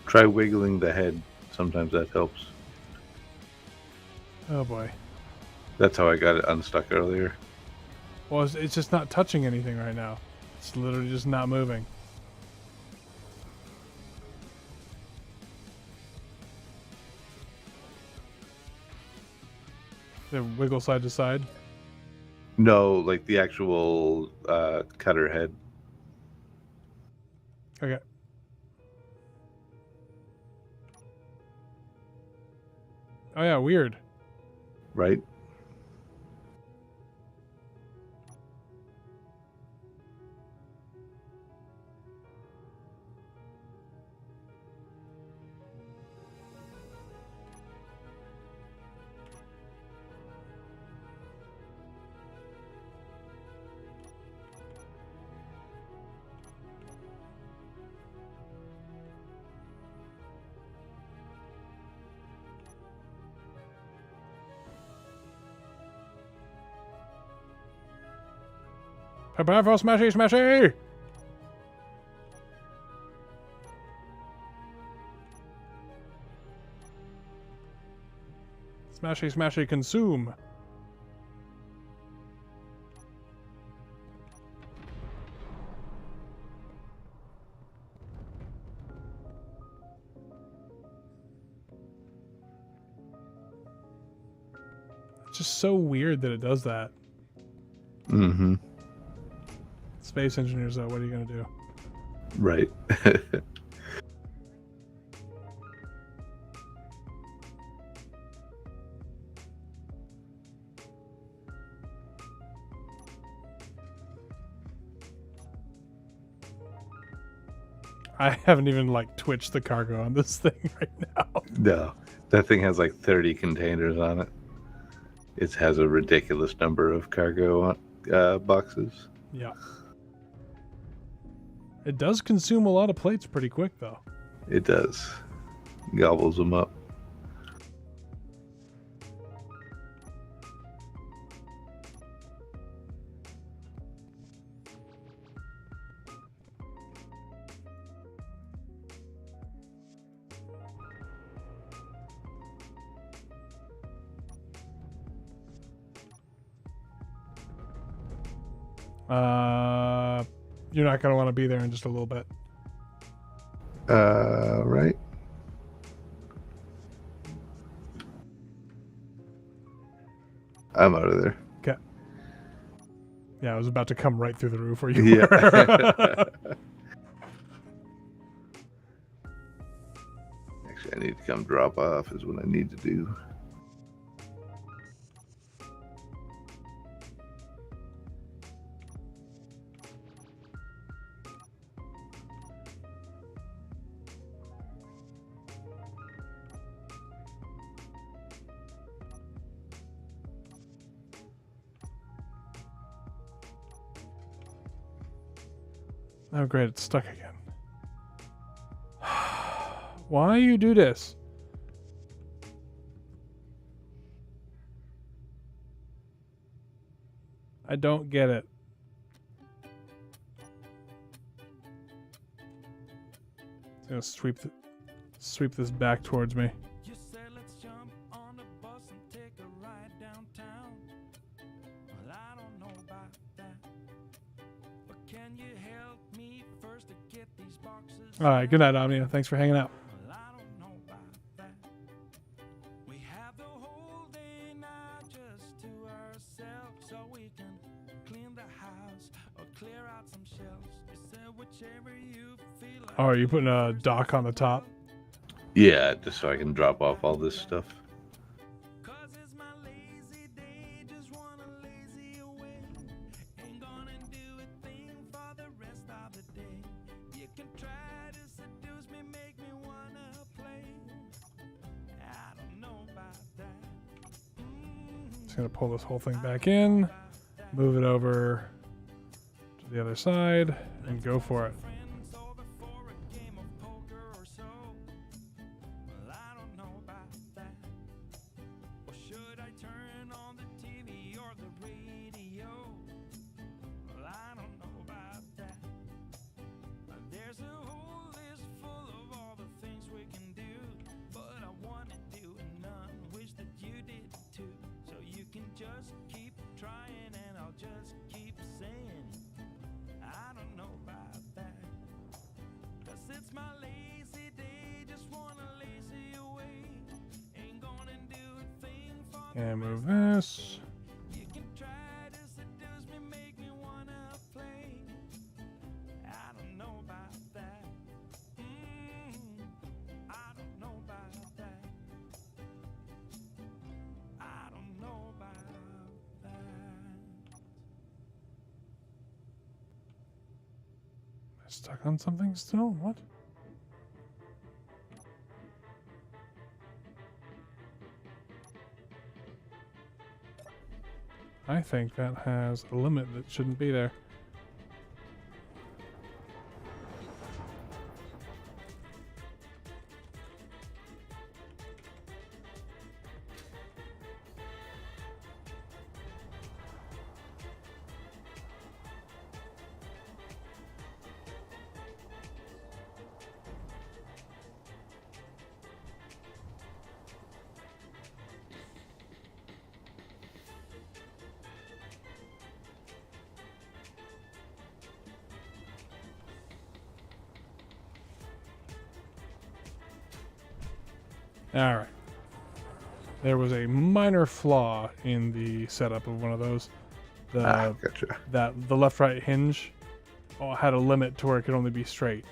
Try wiggling the head. Sometimes that helps. Oh boy. That's how I got it unstuck earlier. Well, it's just not touching anything right now. It's literally just not moving. They wiggle side to side. No, like the actual cutter head. Okay. Oh yeah, weird. Right? Prepare for smashy smashy! Smashy smashy consume. It's just so weird that it does that. Mm-hmm. Space engineers, though, what are you going to do? Right. I haven't even, like, twitched the cargo on this thing right now. No. That thing has like 30 containers on it. It has a ridiculous number of cargo boxes. Yeah. It does consume a lot of plates pretty quick, though. It does. Gobbles them up. You're not going to want to be there in just a little bit. Right. I'm out of there. Okay. Yeah, I was about to come right through the roof where you Yeah. were. Actually, I need to come drop off is what I need to do. Oh, great. It's stuck again. Why you do this? I don't get it. I'm gonna sweep this back towards me. You said let's jump on the bus and take a ride downtown. Well, I don't know about that. But can you help me first to get these boxes? All right. Good night, Omnia. Thanks for hanging out. Well, I don't know about that. We have the whole day now Oh, are you putting a dock on the top? Yeah, just so I can drop off all this stuff. Just gonna pull this whole thing back in, move it over to the other side, and go for it. And move this. Am I stuck on something still? What? I think that has a limit that shouldn't be there. All right. There was a minor flaw in the setup of one of those. Gotcha. That the left-right hinge had a limit to where it could only be straight,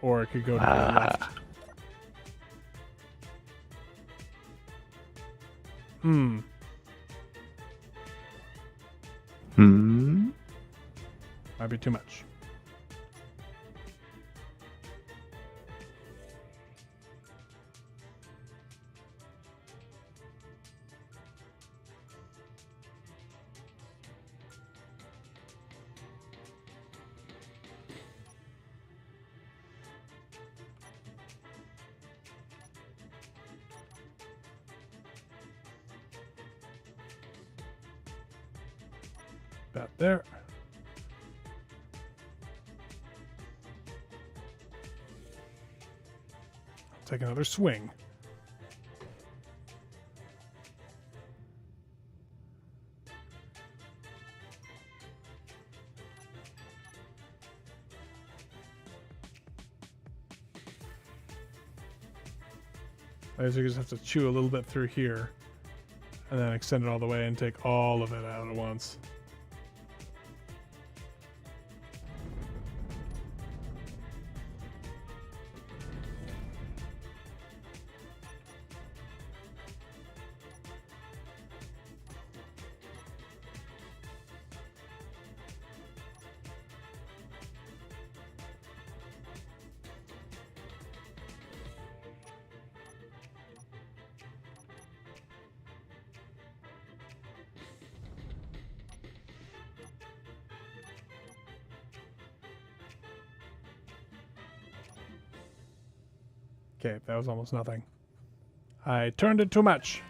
or it could go to the left. Might be too much. About there. I'll take another swing. I just have to chew a little bit through here and then extend it all the way and take all of it out at once. Okay, that was almost nothing. I turned it too much.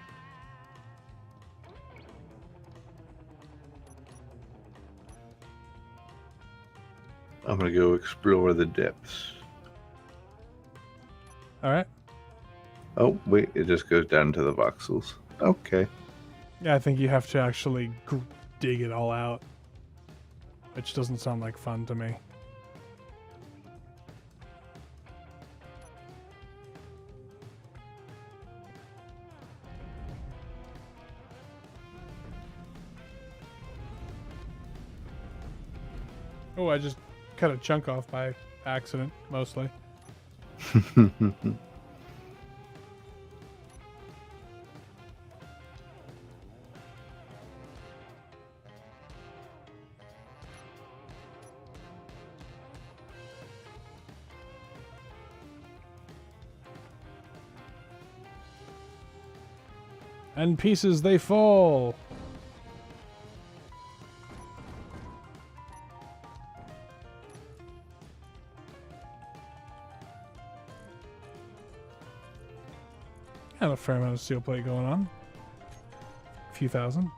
I'm gonna go explore the depths. All right. Oh, wait, it just goes down to the voxels. Okay. Yeah, I think you have to actually dig it all out, which doesn't sound like fun to me. Oh, I just cut a chunk off by accident, mostly. And pieces they fall. Got a fair amount of steel plate going on. A few thousand.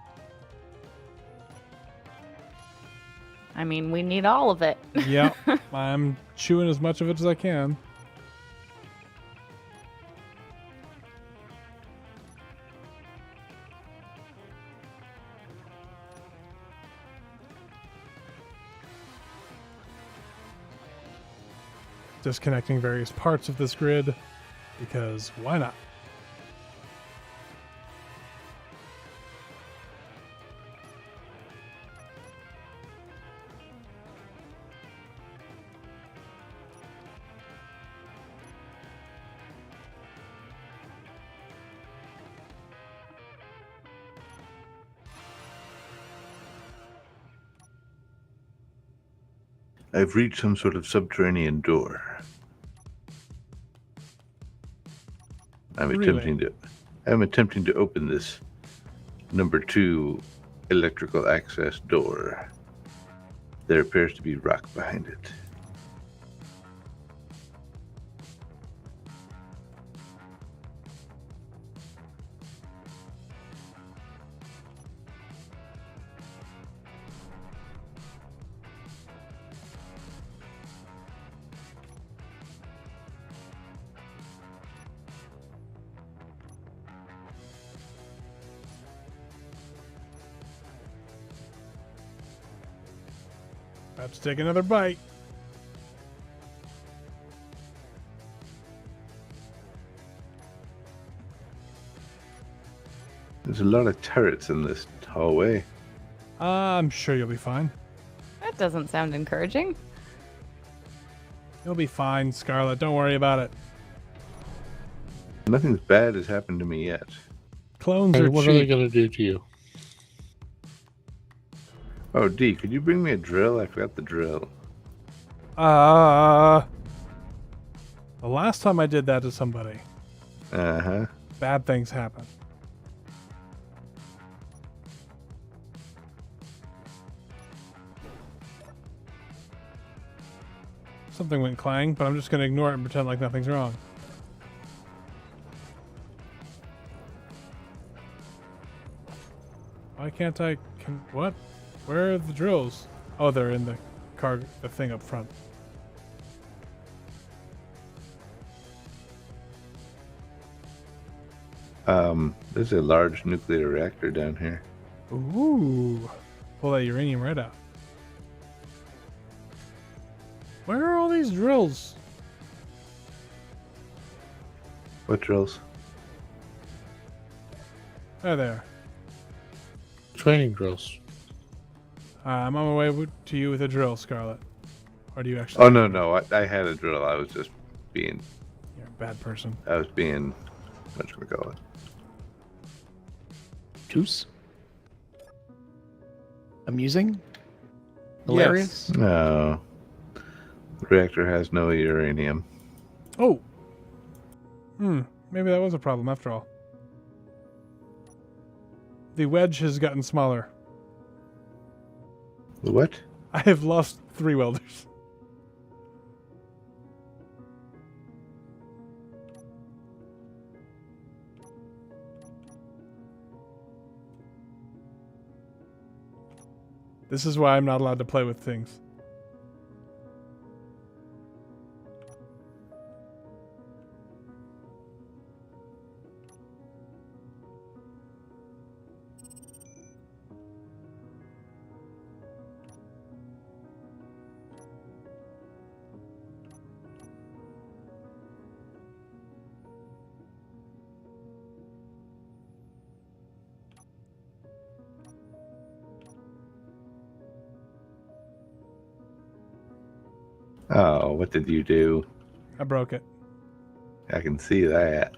I mean, we need all of it. Yep. I'm chewing as much of it as I can. Disconnecting various parts of this grid because why not? I've reached some sort of subterranean door. I'm attempting to open this number 2 electrical access door. There appears to be rock behind it. About to take another bite. There's a lot of turrets in this hallway. I'm sure you'll be fine. That doesn't sound encouraging. You'll be fine, Scarlet. Don't worry about it. Nothing bad has happened to me yet. Clones Hey, are what are they cheap. going to do to you? Oh, D, could you bring me a drill? I forgot the drill. The last time I did that to somebody, Uh-huh. bad things happen. Something went clang, but I'm just going to ignore it and pretend like nothing's wrong. Why can't I... what? Where are the drills? Oh, they're in the thing up front. There's a large nuclear reactor down here. Ooh. Pull that uranium right out. Where are all these drills? What drills? Oh, there. Training drills. I'm on my way to you with a drill, Scarlet. Or do you actually... Oh, no. I had a drill. I was just being... You're a bad person. I was being... What should we call it? Juice? Amusing? Hilarious? Yes. No. The reactor has no uranium. Oh! Maybe that was a problem after all. The wedge has gotten smaller. The what? I have lost 3 welders. This is why I'm not allowed to play with things. Oh, what did you do? I broke it. I can see that.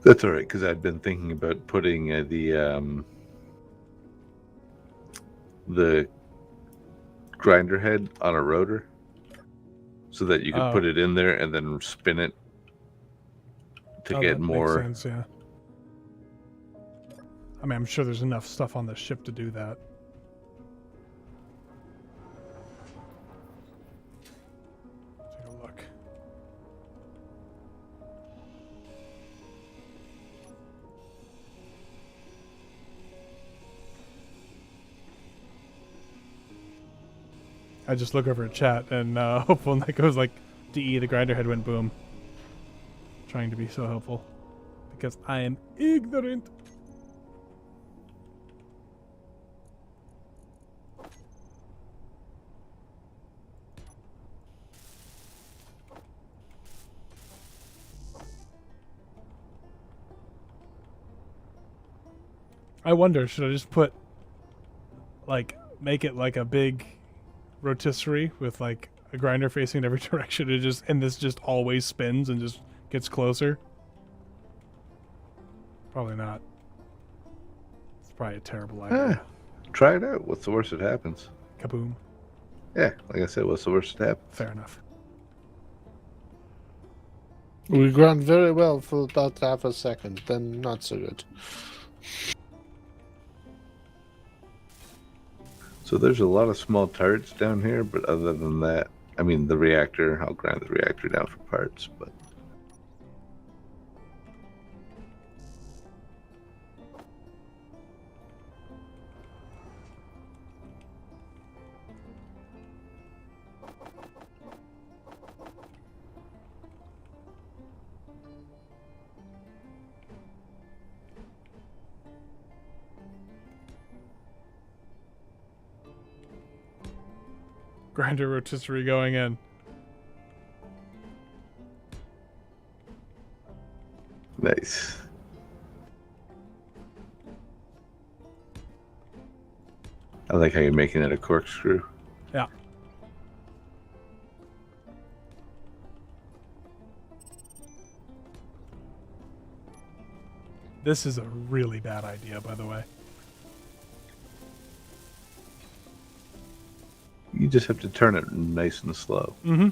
That's all right, because I'd been thinking about putting the grinder head on a rotor so that you could put it in there and then spin it to get that more. Makes sense, yeah. I mean, I'm sure there's enough stuff on the ship to do that. Take a look. I just look over at chat and hopeful and that goes like DE, the grinder head went boom. Trying to be so helpful. Because I am ignorant. I wonder, should I just put, like, make it like a big rotisserie with like a grinder facing in every direction and this just always spins and just gets closer? Probably not. It's probably a terrible idea. Try it out. What's the worst that happens? Kaboom. Yeah, like I said, what's the worst that happens? Fair enough. We ground very well for about half a second, then not so good. So there's a lot of small turrets down here, but other than that, I mean, the reactor, I'll grind the reactor down for parts, but... Grinder rotisserie going in. Nice. I like how you're making it a corkscrew. Yeah. This is a really bad idea, by the way. You just have to turn it nice and slow. Mm-hmm.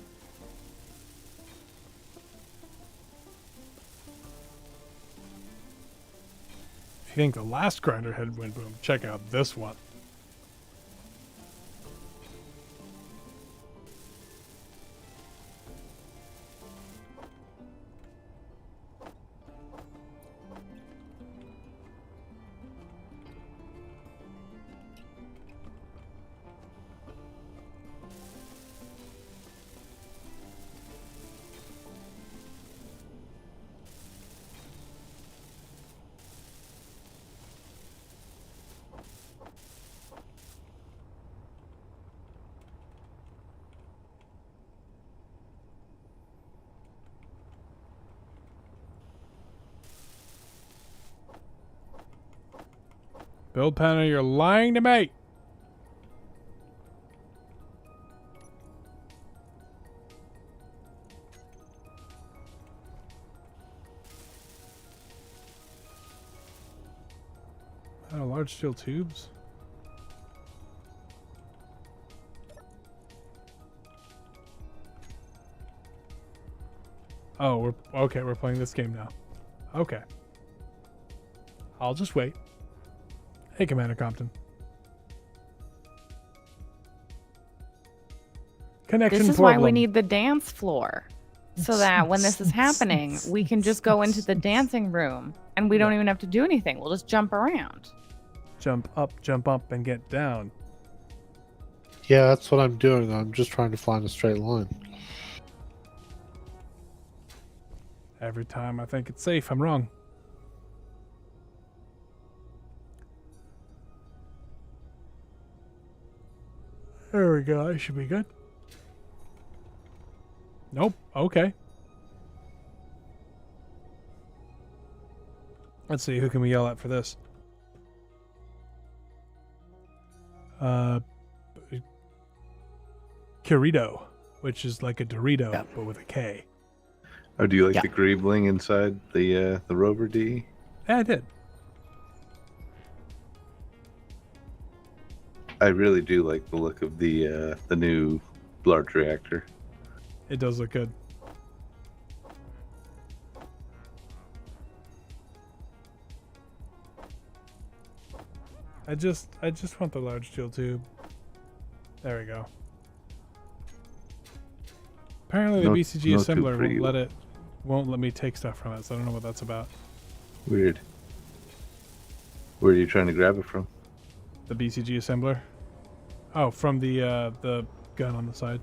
If you think the last grinder head went boom, check out this one. Build Panel, you're lying to me. Large steel tubes. Oh, we're okay. We're playing this game now. Okay. I'll just wait. Hey, Commander Compton. Connection This is problem. why we need the dance floor. So that when this is happening, we can just go into the dancing room and we don't even have to do anything. We'll just jump around. Jump up, and get down. Yeah, that's what I'm doing. I'm just trying to find a straight line. Every time I think it's safe, I'm wrong. There we go. That should be good. Nope. Okay. Let's see, who can we yell at for this? Kirito, which is like a Dorito, Yeah. but with a K. Oh, do you like Yeah. the greebling inside the Rover D? Yeah, I did. I really do like the look of the new large reactor. It does look good. I just want the large steel tube. There we go. Apparently the No- BCG no assembler tube for you. won't let me take stuff from it, so I don't know what that's about. Weird. Where are you trying to grab it from? The BCG assembler. Oh, from the gun on the side.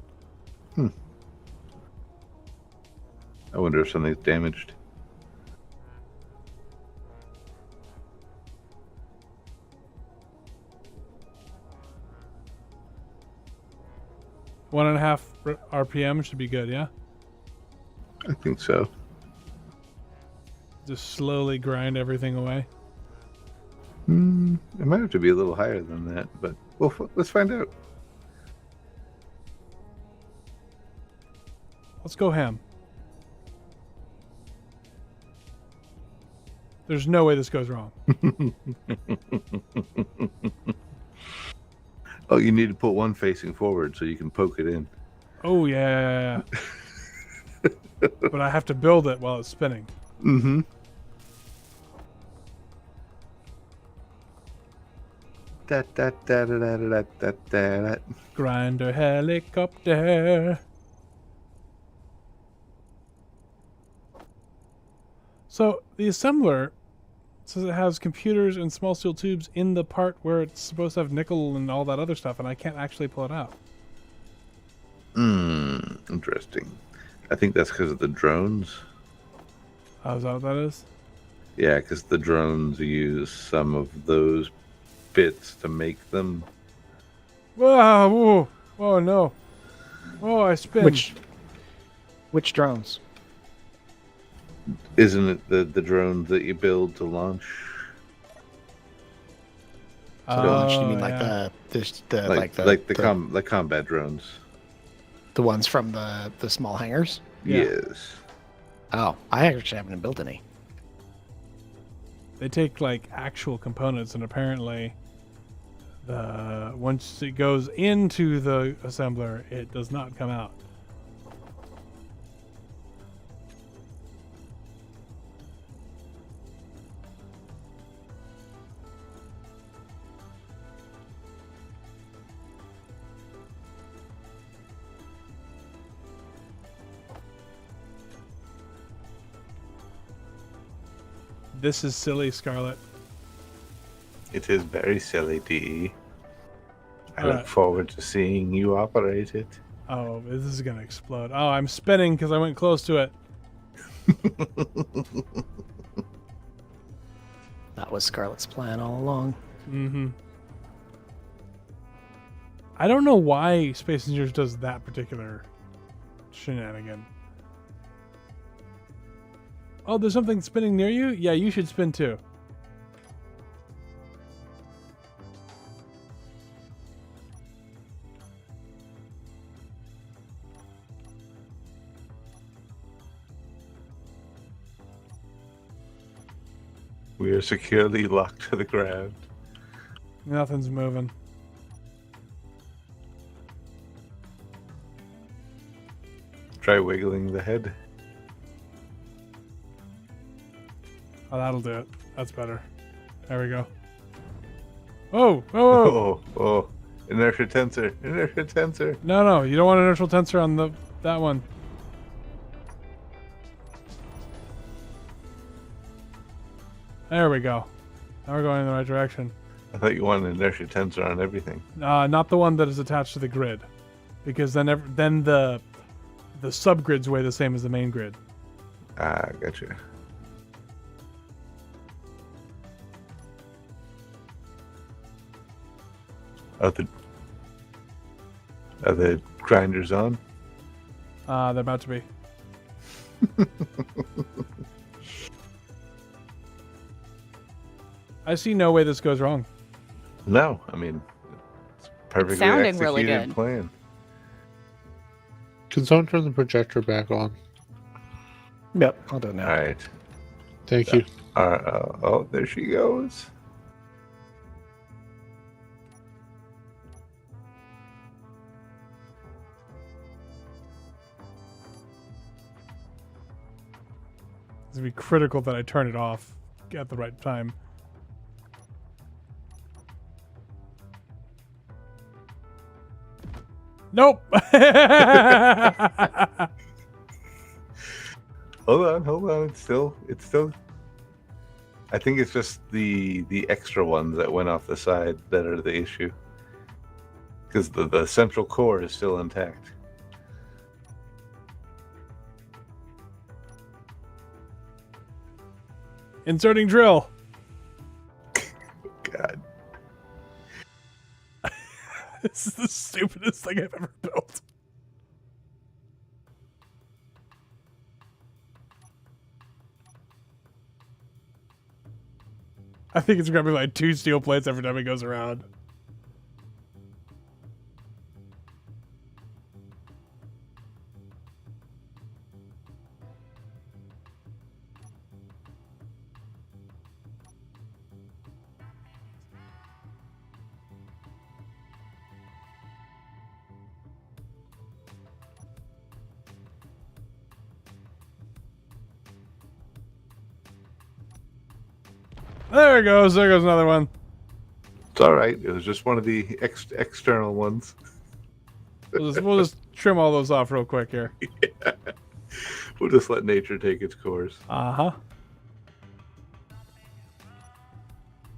I wonder if something's damaged. One and a half RPM should be good, yeah? I think so. Just slowly grind everything away. It might have to be a little higher than that, but let's find out. Let's go ham. There's no way this goes wrong. Oh, you need to put one facing forward so you can poke it in. Oh, yeah. But I have to build it while it's spinning. Mm-hmm. Da. Grinder helicopter. So the assembler says it has computers and small steel tubes in the part where it's supposed to have nickel and all that other stuff, and I can't actually pull it out. Interesting. I think that's because of the drones. Oh, is that what that is? Yeah, because the drones use some of those bits to make them. Whoa, whoa, whoa, no. Whoa, I spin. Which drones? Isn't it the drones that you build to launch? Launch, you mean Oh, yeah. like Like combat drones. the ones from the small hangars? Yeah. Yes. Oh, I actually haven't built any. They take like actual components, and apparently once it goes into the assembler, it does not come out. This is silly, Scarlet. It is very silly, DE. I Alright. look forward to seeing you operate it. Oh, this is gonna explode. Oh, I'm spinning because I went close to it. That was Scarlet's plan all along. Mm-hmm. I don't know why Space Engineers does that particular shenanigan. Oh, there's something spinning near you? Yeah, you should spin too. We are securely locked to the ground. Nothing's moving. Try wiggling the head. Oh, that'll do it. That's better. There we go. Oh, oh, Oh. Inertia tensor. Inertia tensor. no, you don't want an inertial tensor on that one. There we go. Now we're going in the right direction. I thought you wanted an inertia tensor on everything. Not the one that is attached to the grid, because then the subgrids weigh the same as the main grid. Ah, gotcha. Are the grinders on? They're about to be. I see no way this goes wrong. No, I mean, it's perfectly sounding really executed good. plan. Can someone turn the projector back on? Yep, I'll do it now. All right. Thank you. Oh, there she goes. It's gonna be critical that I turn it off at the right time. Nope. Hold on. It's still. I think it's just the extra ones that went off the side that are the issue. Because the central core is still intact. Inserting drill. God. This is the stupidest thing I've ever built. I think it's grabbing like 2 steel plates every time it goes around. There it goes. There goes another one. It's all right. It was just one of the external ones. We'll just trim all those off real quick here. Yeah. We'll just let nature take its course. Uh-huh.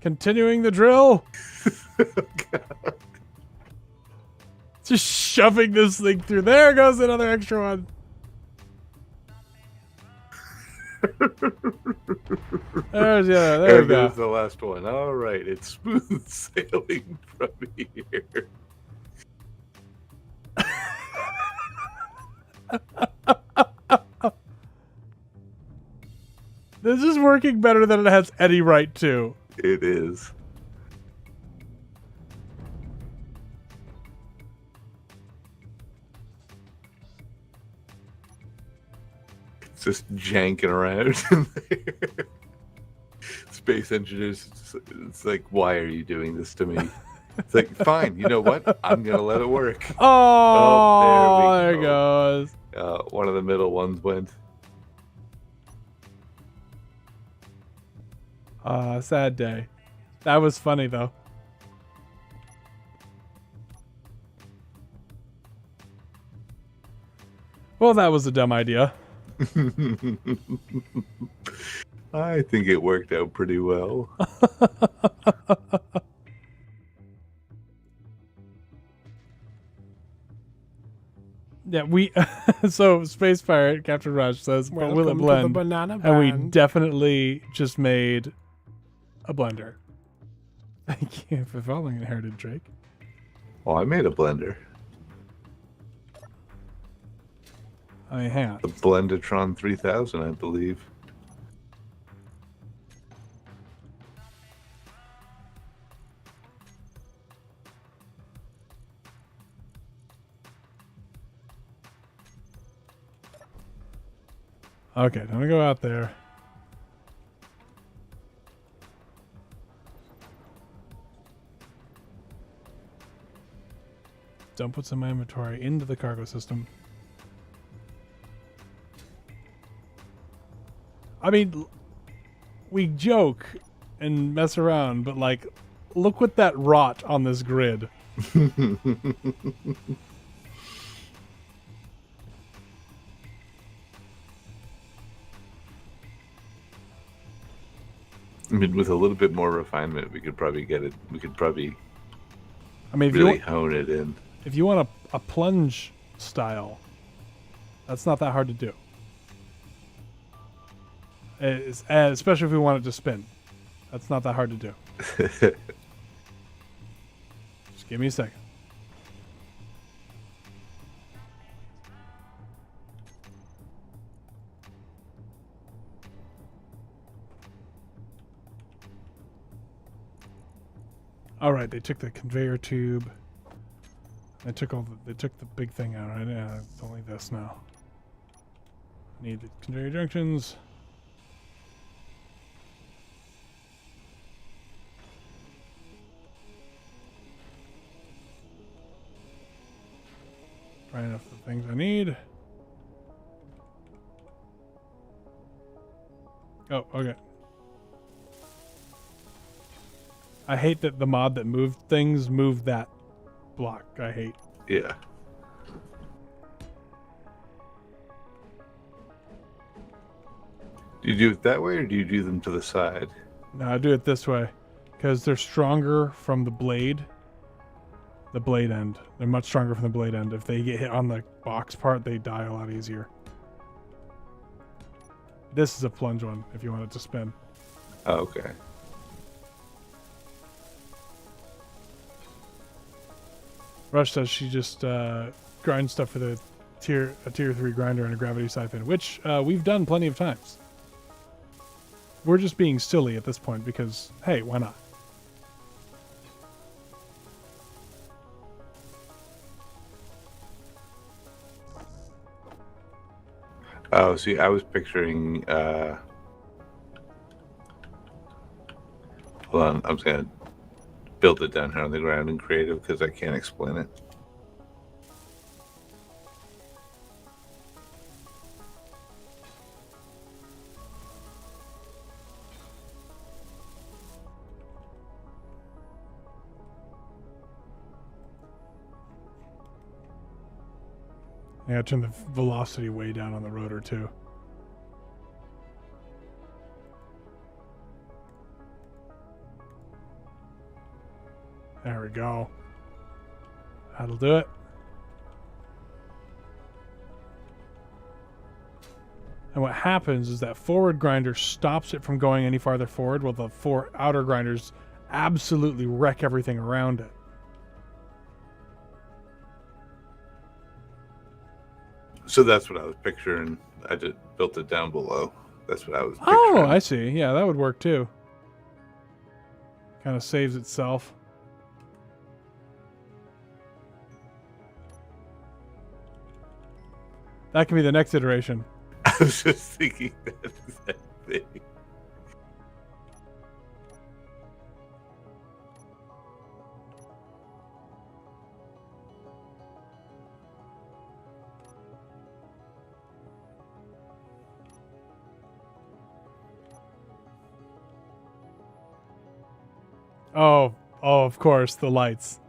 Continuing the drill. God. Just shoving this thing through. There goes another extra one. There's the other. There we go. There's the last one. All right. It's smooth sailing from here. This is working better than it has any right to. It is. It's just janking around in there. Space engineers, it's like, why are you doing this to me? It's like, fine, you know what? I'm going to let it work. Oh, there it goes. One of the middle ones went. Sad day. That was funny, though. Well, that was a dumb idea. I think it worked out pretty well. Yeah, we so Space Pirate Captain Rush says, but will it Welcome to the blend? banana And we band. definitely just made a blender. Thank you for following Inherited Drake. Oh, I made a blender. I mean, hang on. The Blendatron 3000, I believe. Okay, I'm gonna go out there. Dump what's in my inventory into the cargo system. I mean, we joke and mess around, but like, look what that rot on this grid. I mean, with a little bit more refinement, we could probably get it. We could probably I mean, if really you hone it in. if you want a plunge style, that's not that hard to do. Especially if we want it to spin. That's not that hard to do. Just give me a second. All right, they took the conveyor tube. They took the big thing out, right? Yeah, it's only this now. Need the conveyor junctions. Right enough the things I need. Oh, okay. I hate that the mod that moved things moved that block. I hate. Yeah. Do you do it that way, or do you do them to the side? No, I do it this way because they're stronger from the blade end. They're much stronger from the blade end. If they get hit on the box part, they die a lot easier. This is a plunge one if you want it to spin. Oh, okay. Rush says she just grinds stuff for a tier 3 grinder and a gravity siphon, which we've done plenty of times. We're just being silly at this point because, hey, why not? Oh, see, I was picturing. Hold on, I'm just gonna build it down here on the ground in creative because I can't explain it. I gotta turn the velocity way down on the rotor too. There we go. That'll do it. And what happens is that forward grinder stops it from going any farther forward, while the four outer grinders absolutely wreck everything around it. So that's what I was picturing. I just built it down below. That's what I was picturing. Oh, I see. Yeah, that would work too. Kind of saves itself. That can be the next iteration. I was just thinking that exact thing. Oh, of course, the lights.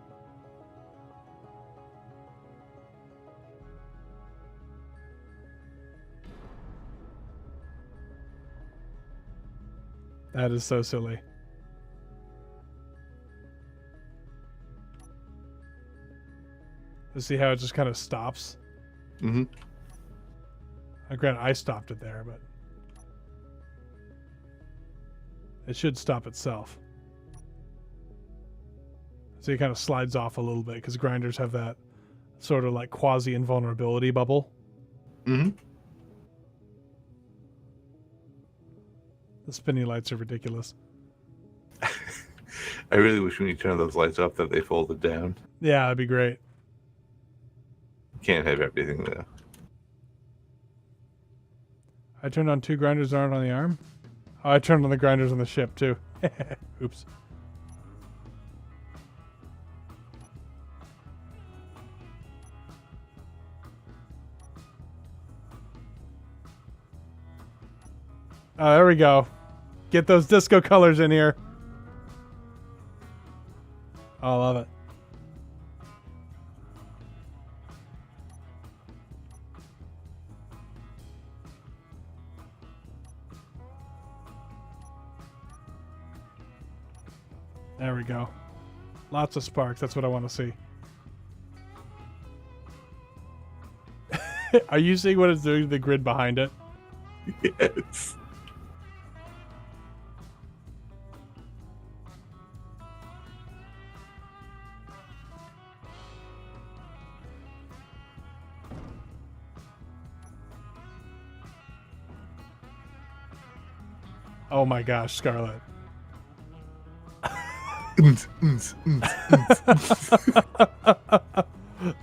That is so silly. Let's see how it just kind of stops. Mm-hmm. Granted, I stopped it there, but it should stop itself. So it kind of slides off a little bit because grinders have that sort of like quasi-invulnerability bubble. Mm-hmm. The spinny lights are ridiculous. I really wish when you turn those lights off that they folded down. Yeah, that'd be great. Can't have everything though. I turned on 2 grinders that aren't on the arm. Oh, I turned on the grinders on the ship too. Oops. Oh, there we go. Get those disco colors in here. Oh, I love it. There we go. Lots of sparks. That's what I want to see. Are you seeing what it's doing to the grid behind it? Yes. Oh my gosh, Scarlet.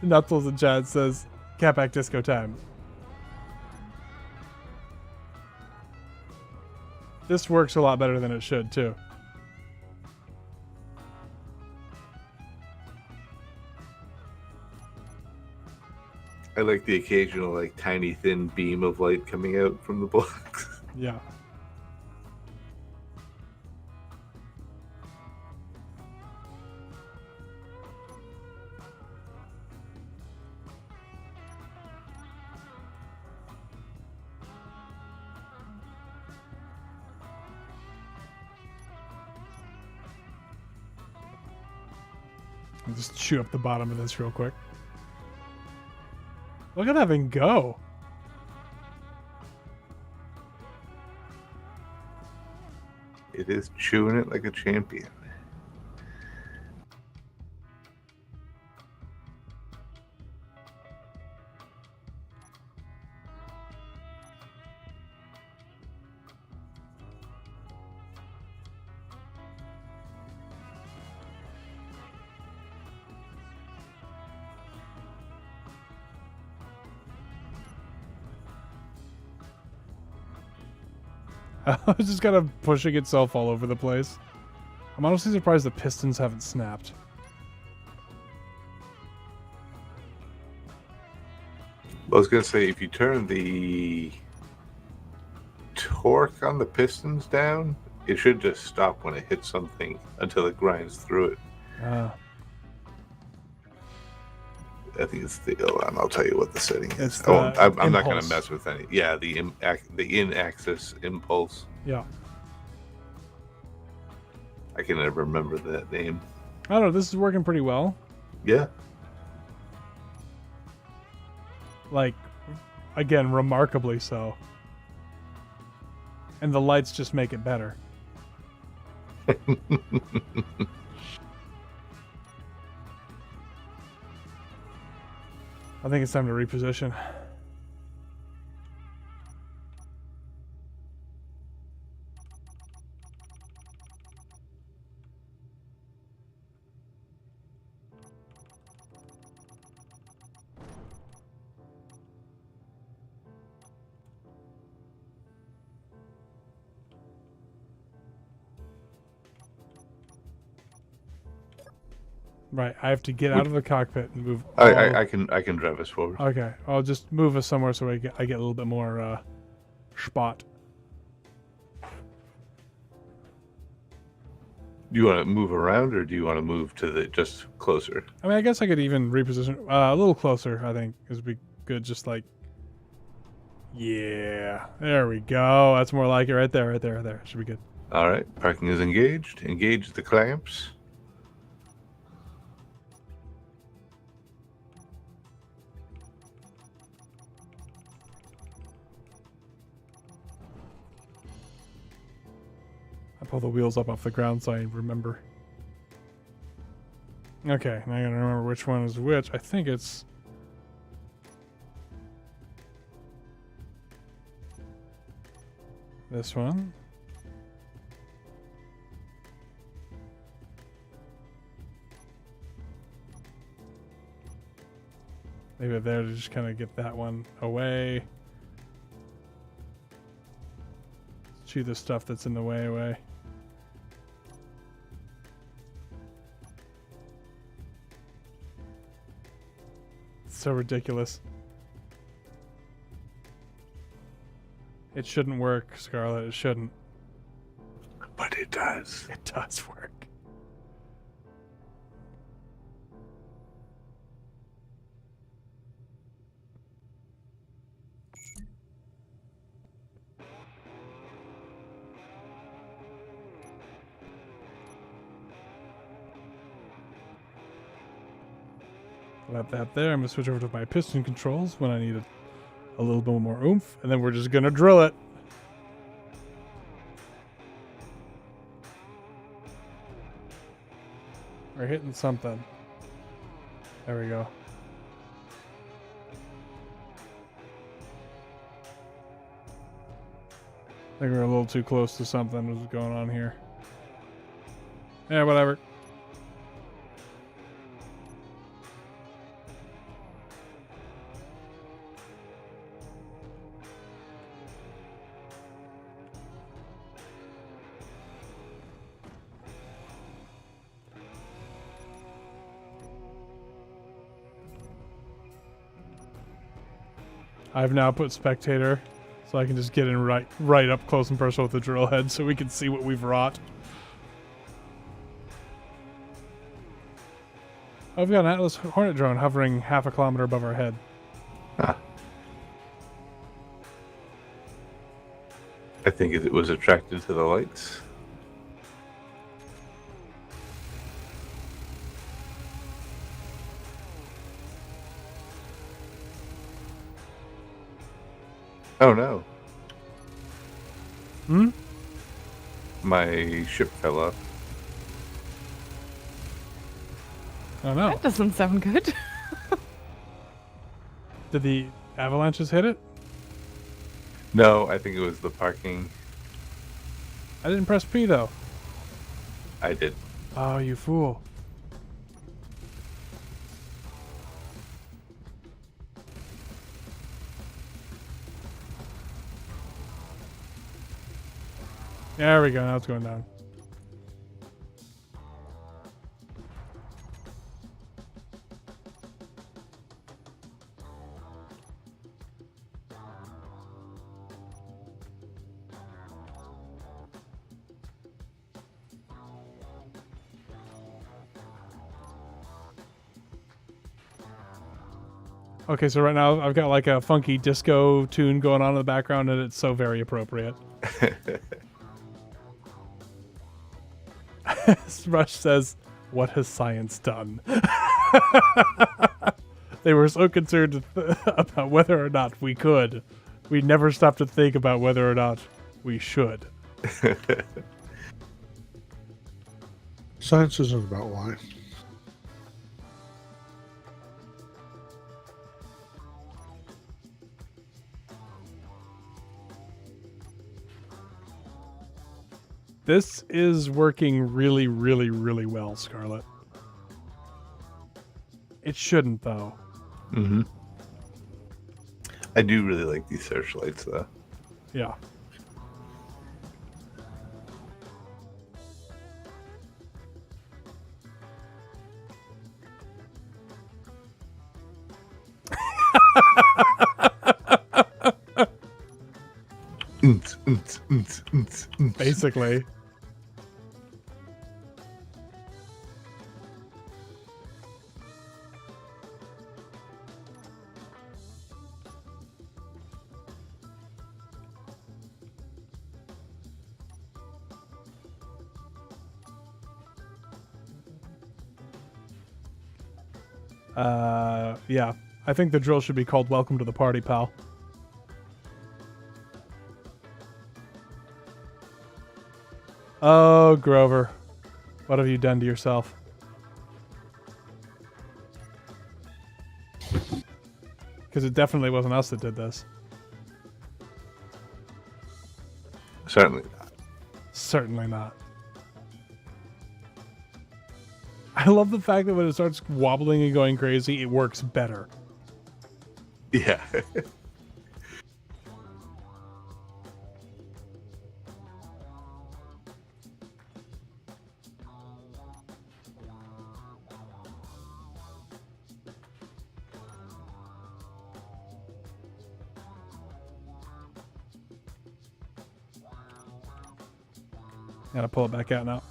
Knuckles in chat says, Catback disco time. This works a lot better than it should, too. I like the occasional, like, tiny, thin beam of light coming out from the blocks. Yeah. I'll just chew up the bottom of this real quick. Look at that thing go. It is chewing it like a champion. It's just kind of pushing itself all over the place. I'm honestly surprised the pistons haven't snapped. I was going to say, if you turn the torque on the pistons down, it should just stop when it hits something until it grinds through it. I think it's the. Hold on, I'll tell you what the setting is. It's I'm not going to mess with any. Yeah, the in-axis impulse. Yeah. I can never remember that name. I don't know. This is working pretty well. Yeah. Like, again, remarkably so. And the lights just make it better. I think it's time to reposition. Right, I have to get out of the cockpit and move. I can drive us forward. Okay, I'll just move us somewhere so I get a little bit more spot. Do you want to move around, or do you want to move to the just closer? I mean, I guess I could even reposition a little closer. I think would be good. Just like, yeah, there we go. That's more like it. Right there, right there, right there. Should be good. All right, parking is engaged. Engage the clamps. I pull the wheels up off the ground so I remember. Okay, now I gotta remember which one is which. I think it's... this one. Maybe there to just kind of get that one away. Chew the stuff that's in the way away. So ridiculous. It shouldn't work, Scarlet. It shouldn't. But it does. It does work. Let that there. I'm going to switch over to my piston controls when I need a little bit more oomph. And then we're just going to drill it. We're hitting something. There we go. I think we're a little too close to something that's going on here. Yeah, whatever. I've now put spectator, so I can just get in right up close and personal with the drill head, so we can see what we've wrought. Oh, we've got an Atlas Hornet drone hovering half a kilometer above our head. Huh. I think it was attracted to the lights. Oh no. Hmm? My ship fell off. Oh no. That doesn't sound good. Did the avalanches hit it? No, I think it was the parking. I didn't press P though. I did. Oh, you fool. There we go, now it's going down. Okay, so right now I've got like a funky disco tune going on in the background, and it's so very appropriate. Rush says, "What has science done?" They were so concerned about whether or not we could. We never stopped to think about whether or not we should. Science isn't about why. This is working really, really, really well, Scarlet. It shouldn't, though. Mm-hmm. I do really like these searchlights, though. Yeah. Basically. Yeah. I think the drill should be called Welcome to the Party, pal. Oh, Grover. What have you done to yourself? Because it definitely wasn't us that did this. Certainly not. Certainly not. I love the fact that when it starts wobbling and going crazy, it works better. Yeah. Gotta pull it back out now.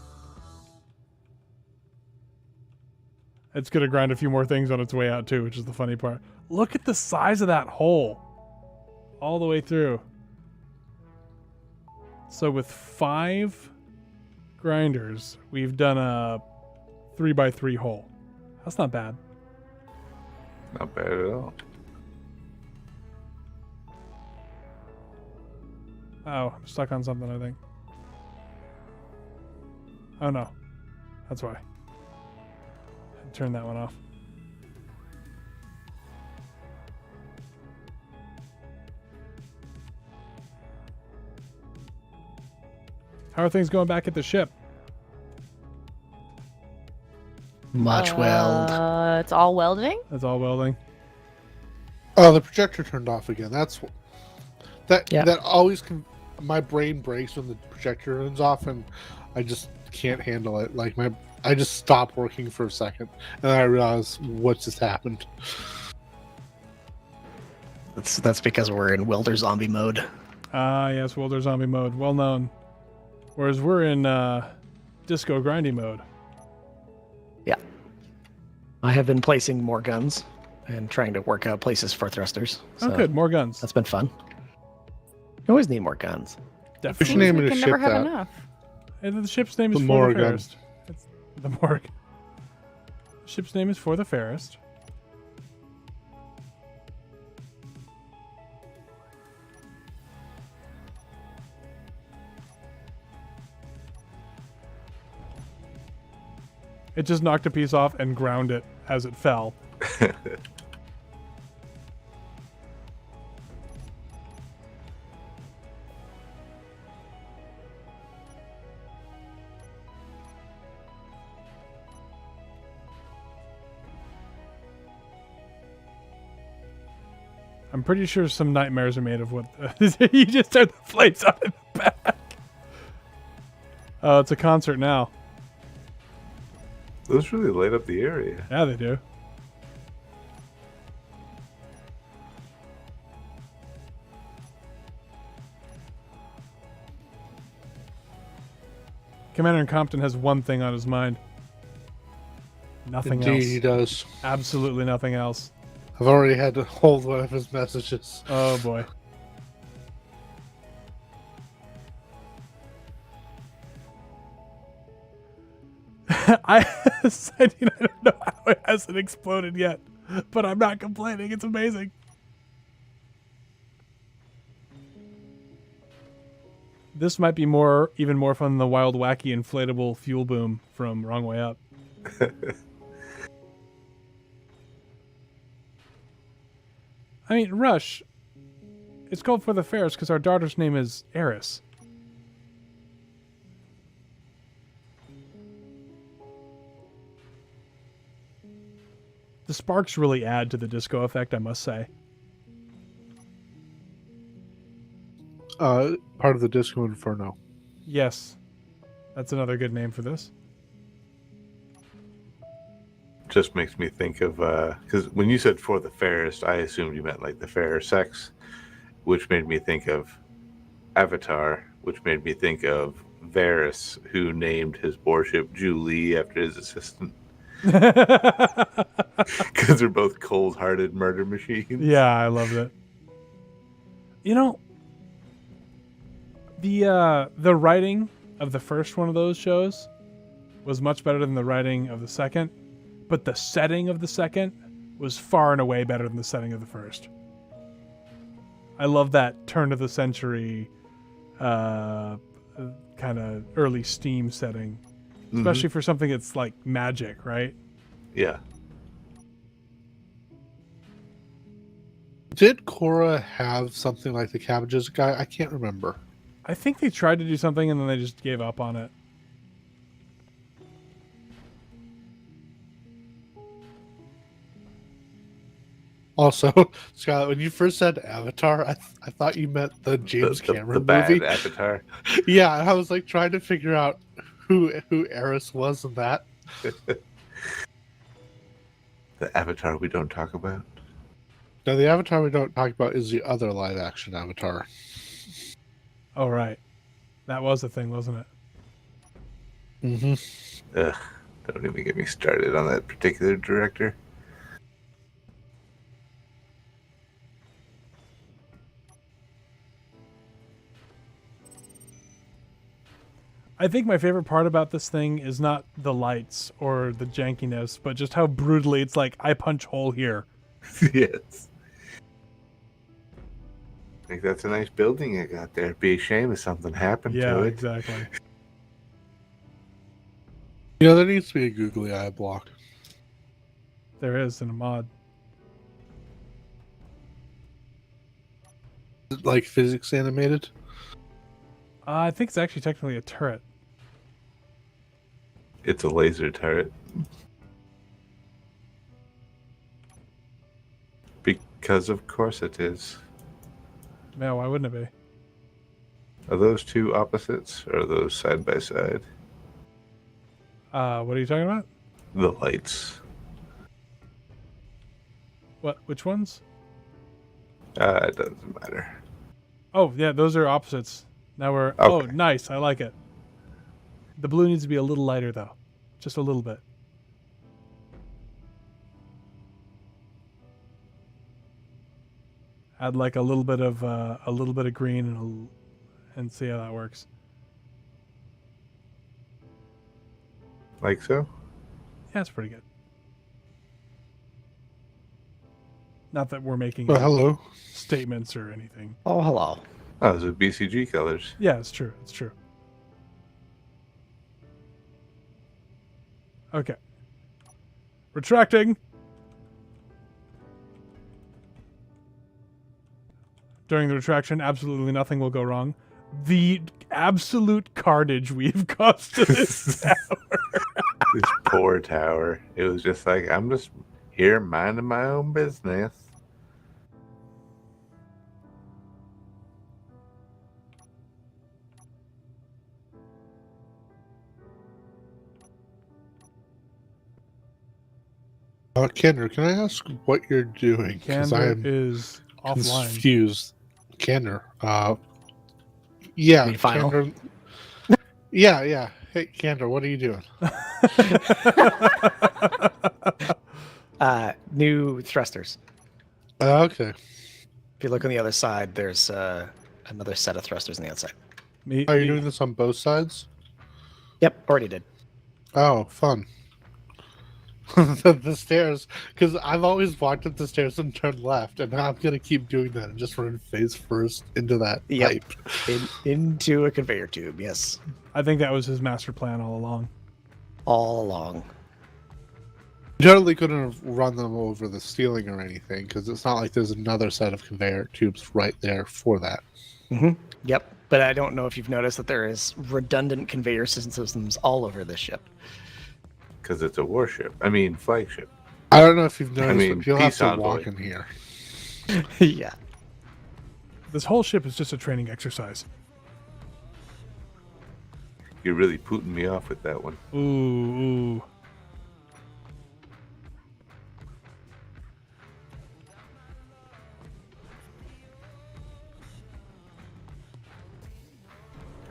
It's gonna grind a few more things on its way out too, which is the funny part. Look at the size of that hole. All the way through. So with 5 grinders, we've done a 3x3 hole. That's not bad. Not bad at all. Oh, I'm stuck on something, I think. Oh no. That's why. Turn that one off. How are things going back at the ship? Much weld. It's all welding? That's all welding. Oh, the projector turned off again. That Yeah. always my brain breaks when the projector turns off, and I just can't handle it. Like I just stop working for a second, and I realize what just happened. That's because we're in welder zombie mode. Ah, yes, welder zombie mode, well known. Whereas we're in disco grindy mode. Yeah. I have been placing more guns and trying to work out places for thrusters. So Oh, good, more guns. that's been fun. You always need more guns. Definitely. should name we it a can ship never have that. enough. And the ship's name The is For the Morgan. Fairest. It's the Morgue. The ship's name is For the Fairest. It just knocked a piece off and ground it as it fell. I'm pretty sure some nightmares are made of what you just turned the flames on in the back. Oh, it's a concert now. Those really light up the area. Yeah, they do. Commander in Compton has one thing on his mind. Nothing Indeed, he else. does. Absolutely nothing else. I've already had to hold one of his messages. Oh boy. I said, I don't know how it hasn't exploded yet, but I'm not complaining. It's amazing. This might be even more fun than the wild, wacky, inflatable fuel boom from Wrong Way Up. I mean, Rush, it's called For the Fairest because our daughter's name is Eris. The sparks really add to the disco effect, I must say. Part of the Disco Inferno. Yes. That's another good name for this. Just makes me think of because when you said For the Fairest, I assumed you meant like the fairer sex, which made me think of Avatar, which made me think of Varys, who named his warship Julie after his assistant. Because they're both cold-hearted murder machines. Yeah, I loved it. You know, the writing of the first one of those shows was much better than the writing of the second, but the setting of the second was far and away better than the setting of the first. I love that turn of the century kind of early Steam setting, especially for something that's like magic, right? Yeah. Did Korra have something like the Cabbages guy? I can't remember. I think they tried to do something and then they just gave up on it. Also, Scarlett, when you first said Avatar, I thought you meant the James Cameron the movie. bad Avatar. Yeah, and I was like trying to figure out who Eris was in that. The Avatar we don't talk about. Now, the Avatar we don't talk about is the other live-action Avatar. Oh, right. That was a thing, wasn't it? Mm-hmm. Ugh, don't even get me started on that particular director. I think my favorite part about this thing is not the lights or the jankiness, but just how brutally it's like, I punch hole here. Yes. I think that's a nice building I got there. Be a shame if something happened Yeah, to it. exactly. You know, there needs to be a googly eye block. There is in a mod. Like physics animated? I think it's actually technically a turret. It's a laser turret. Because of course it is. Man, why wouldn't it be? Are those two opposites or are those side by side? What are you talking about? The lights. What? Which ones? It doesn't matter. Oh, yeah, those are opposites. Now we're... Oh, Okay. nice. I like it. The blue needs to be a little lighter, though. Just a little bit. Add like a little bit of green and see how that works. Like so? Yeah, it's pretty good. Not that we're making Well, any hello. statements or anything. Oh, hello. Oh, those are BCG colors. Yeah, it's true. It's true. Okay. Retracting. During the retraction, absolutely nothing will go wrong. The absolute carnage we've caused to this tower. This poor tower. It was just like, I'm just here minding my own business. Kendra, can I ask what you're doing? Because I Candor am is offline. confused. Kendra. Yeah. Mean final? Kendra, yeah. Hey, Kendra, what are you doing? New thrusters. Okay. If you look on the other side, there's another set of thrusters on the outside. Are you doing this on both sides? Yep, already did. Oh, fun. The stairs, because I've always walked up the stairs and turned left, and now I'm going to keep doing that and just run face first into that Yep. pipe. Into a conveyor tube, yes. I think that was his master plan all along. All along. Totally couldn't have run them over the ceiling or anything, because it's not like there's another set of conveyor tubes right there for that. Mm-hmm. Yep. But I don't know if you've noticed that there is redundant conveyor systems all over this ship. Because it's a warship. I mean, flagship. I don't know if you've noticed, but you'll have peace to envoy. walk in here. Yeah. This whole ship is just a training exercise. You're really putting me off with that one. Ooh.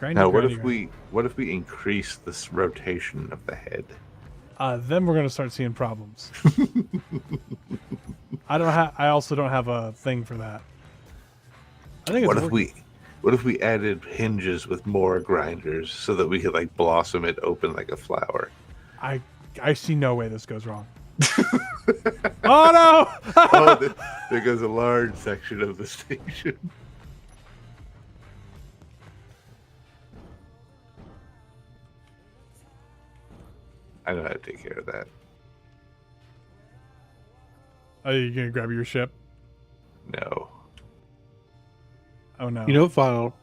Now, what if we increase this rotation of the head? Then we're gonna start seeing problems. I also don't have a thing for that. I think. What if we added hinges with more grinders so that we could like blossom it open like a flower? I see no way this goes wrong. Oh no! Oh, there goes a large section of the station. I know how to take care of that. Are you gonna grab your ship? No. Oh no. You know, Final,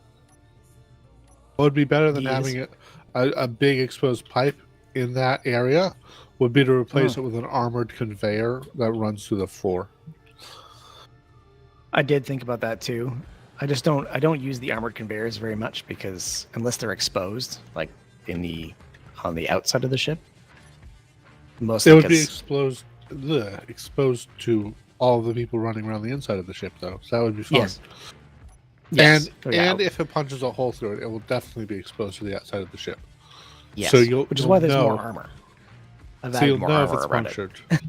what would be better than Yes. having a big exposed pipe in that area would be to replace it with an armored conveyor that runs through the floor. I did think about that too. I don't use the armored conveyors very much because unless they're exposed, like on the outside of the ship. Mostly It would be because- exposed to all the people running around the inside of the ship, though. So that would be fun. Yes. Yes. And if it punches a hole through it, it will definitely be exposed to the outside of the ship. Yes. So which is why there's know- more armor. I've So added you'll more know if armor it's around it. punctured.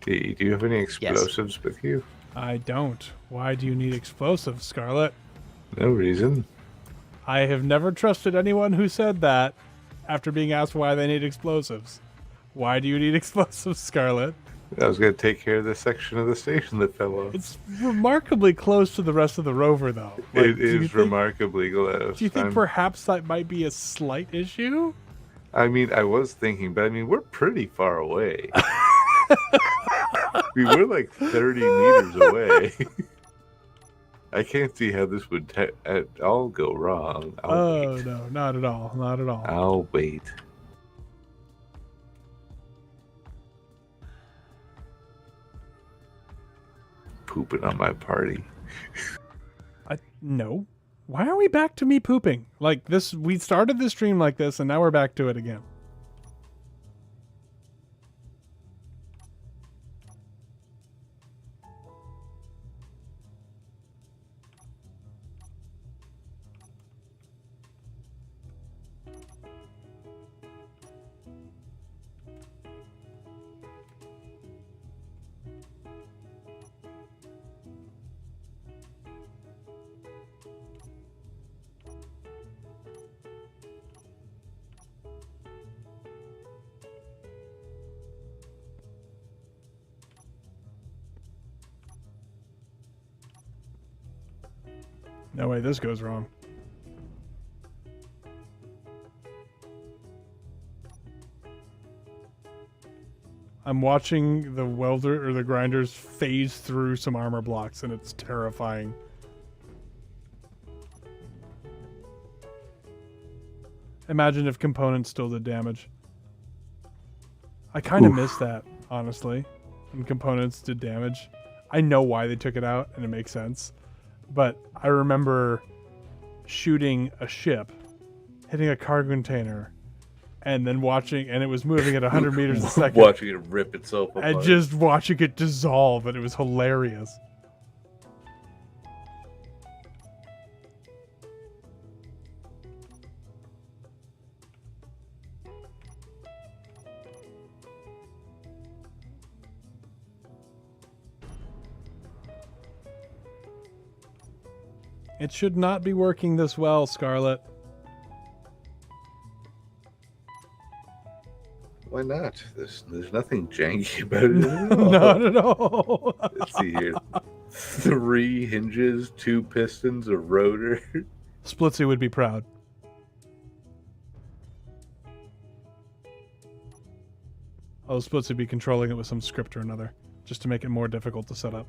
Do you have any explosives with you? I don't. Why do you need explosives, Scarlet? No reason. I have never trusted anyone who said that after being asked why they need explosives. Why do you need explosives, Scarlet? I was going to take care of this section of the station that fell off. It's remarkably close to the rest of the rover, though. Like, It do you is think- remarkably close. Do you think perhaps that might be a slight issue? I mean, I was thinking, but I mean, we're pretty far away. We were like 30 meters away. I can't see how this would at all go wrong. I'll wait. No, not at all. Not at all. I'll wait. Pooping on my party. No. Why are we back to me pooping? Like this, we started this stream like this, and now we're back to it again. No way this goes wrong. I'm watching the welder or the grinders phase through some armor blocks, and it's terrifying. Imagine if components still did damage. I kind of miss that, honestly, when components did damage. I know why they took it out, and it makes sense. But I remember shooting a ship, hitting a cargo container, and then watching, and it was moving at 100 meters a second. Watching it rip itself apart. And just watching it dissolve, and it was hilarious. It should not be working this well, Scarlet. Why not? There's nothing janky about it at all. Not at all. Let's see here. 3 hinges, 2 pistons, a rotor. Splitsy would be proud. Oh, Splitsy would be controlling it with some script or another, just to make it more difficult to set up.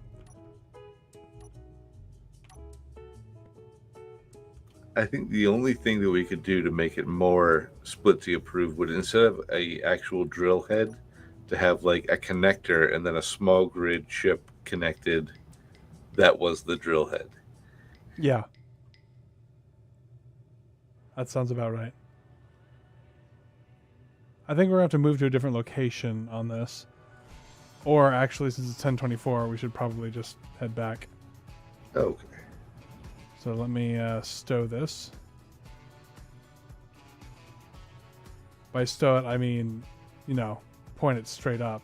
I think the only thing that we could do to make it more Splitsy approved would, instead of a actual drill head, to have like a connector and then a small grid ship connected that was the drill head. Yeah. That sounds about right. I think we're going to have to move to a different location on this. Or actually, since it's 10:24, we should probably just head back. Okay. So let me stow this. By stow it, I mean, you know, point it straight up.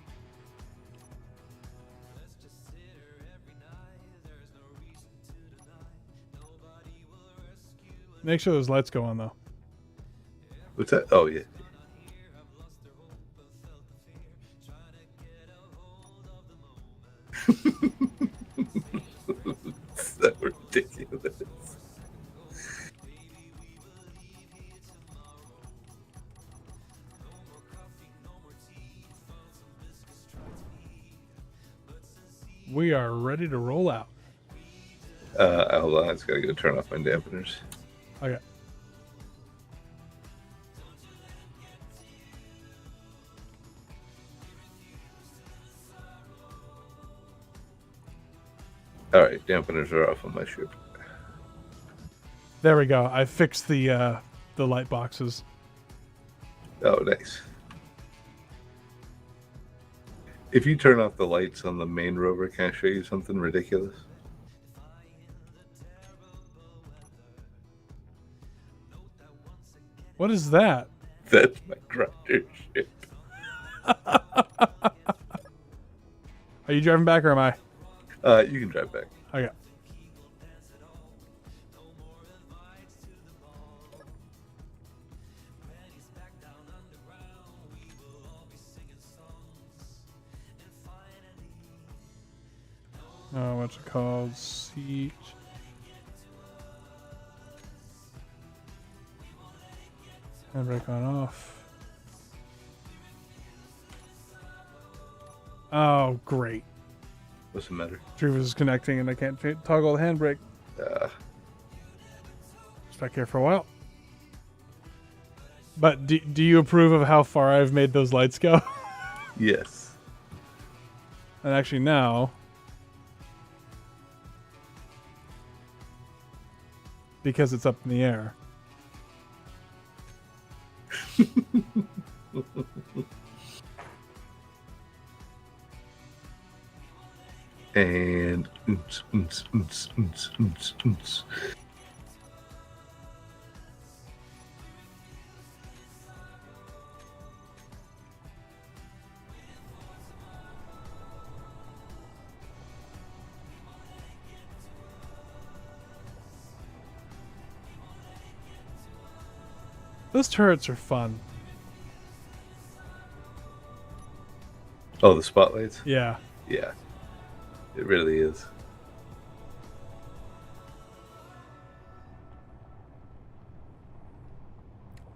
Make sure those lights go on, though. What's that? Oh, yeah. So ridiculous. We are ready to roll out. Hold on, I just gotta go turn off my dampeners. Okay. Alright, dampeners are off on my ship. There we go. I fixed the light boxes. Oh, nice. If you turn off the lights on the main rover, can I show you something ridiculous? What is that? That's my grinder ship. Are you driving back or am I? You can drive back. Okay. Oh, what's it called? Siege. Handbrake on off. Oh, great. What's the matter? Drew is connecting and I can't toggle the handbrake. Just back here for a while. But do you approve of how far I've made those lights go? Yes. And actually now, because it's up in the air. And those turrets are fun. oh, the spotlights? Yeah. Yeah. It really is.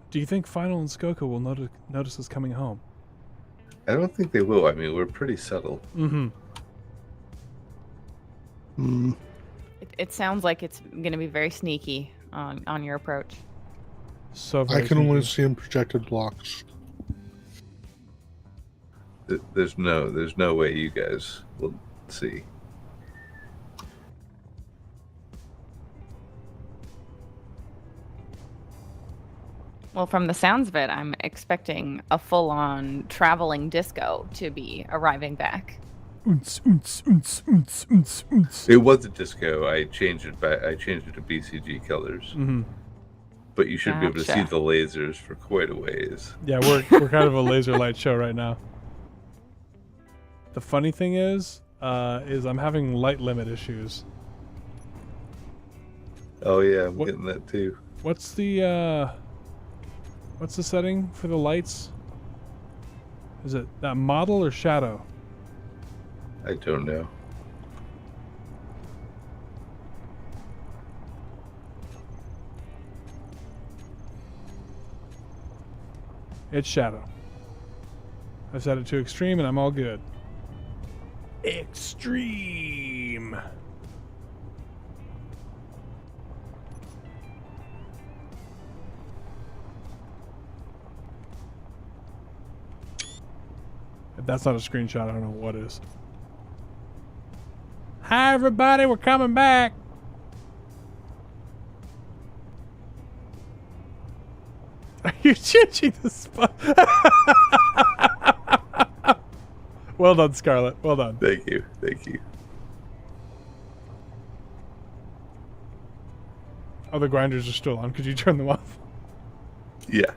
Do you think Final and Skoka will notice us coming home? I don't think they will. I mean, we're pretty subtle. Mm-hmm. It sounds like it's going to be very sneaky on your approach. So I can only see in projected blocks. There's no way you guys will see. Well, from the sounds of it, I'm expecting a full-on traveling disco to be arriving back. It was a disco. I changed it back. I changed it to BCG colors. Mm-hmm. But you should be able to see Gotcha. the lasers for quite a ways. Yeah, we're kind of a laser light show right now. The funny thing is I'm having light limit issues. Oh yeah, I'm getting that too. What's the setting for the lights? Is it that model or shadow? I don't know. It's shadow. I set it to extreme and I'm all good. Extreme. If that's not a screenshot, I don't know what is. Hi everybody, we're coming back. Are you changing the spot? Well done, Scarlett. Well done. Thank you. Thank you. Oh, the grinders are still on. Could you turn them off? Yeah.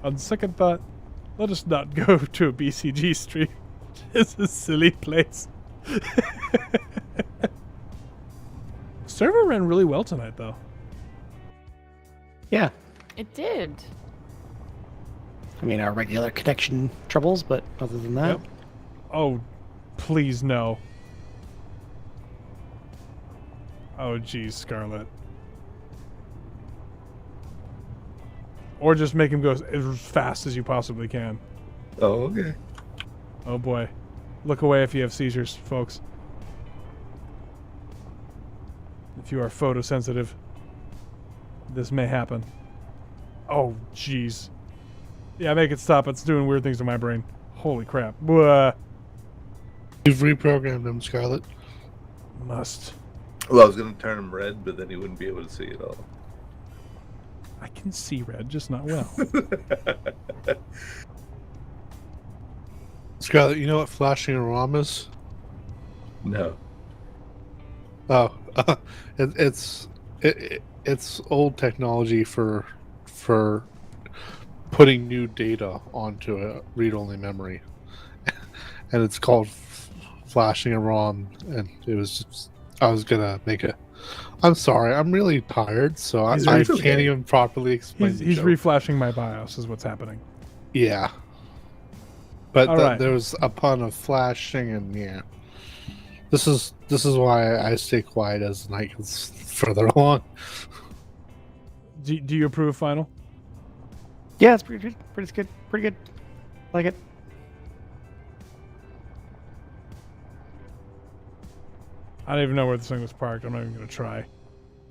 On second thought, let us not go to a BCG stream. It's a silly place. Server ran really well tonight, though. Yeah. It did. I mean, our regular connection troubles, but other than that, Yep. Oh, please no. Oh, geez, Scarlett. Or just make him go as fast as you possibly can. Oh, okay. Oh boy. Look away if you have seizures, folks. If you are photosensitive, this may happen. Oh, jeez. Yeah, make it stop. It's doing weird things to my brain. Holy crap. Blah. You've reprogrammed him, Scarlett. Must. Well, I was going to turn him red, but then he wouldn't be able to see it all. I can see red, just not well. Scarlett, you know what flashing a ROM is? No. Oh, it's old technology for putting new data onto a read-only memory, and it's called flashing a ROM. And it was just, I was gonna make a. I'm sorry, I'm really tired, so I can't even properly explain. He's reflashing my BIOS, is what's happening. Yeah, but right. there was a pun of flashing, and yeah. This is why I stay quiet as the night gets further along. Do you approve final? yeah, it's pretty good. Pretty good. Like it. I don't even know where this thing was parked. I'm not even going to try.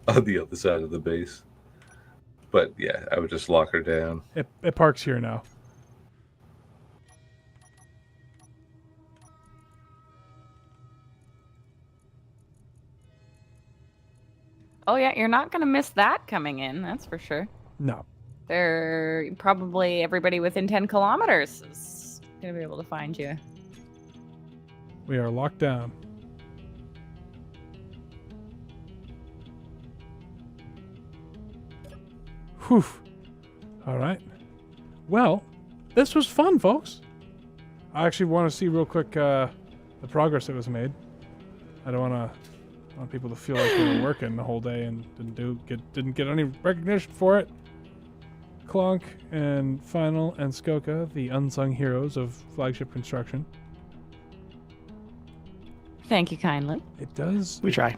On the other side of the base. But yeah, I would just lock her down. It parks here now. Oh yeah, you're not gonna miss that coming in. That's for sure. No. They're probably everybody within 10 kilometers is gonna be able to find you. We are locked down. Whew. All right. Well, this was fun, folks. I actually want to see real quick the progress that was made. I don't want people to feel like they were working the whole day and didn't get any recognition for it. Clonk and Final and Skoka, the unsung heroes of Flagship construction. Thank you kindly. It does. We try.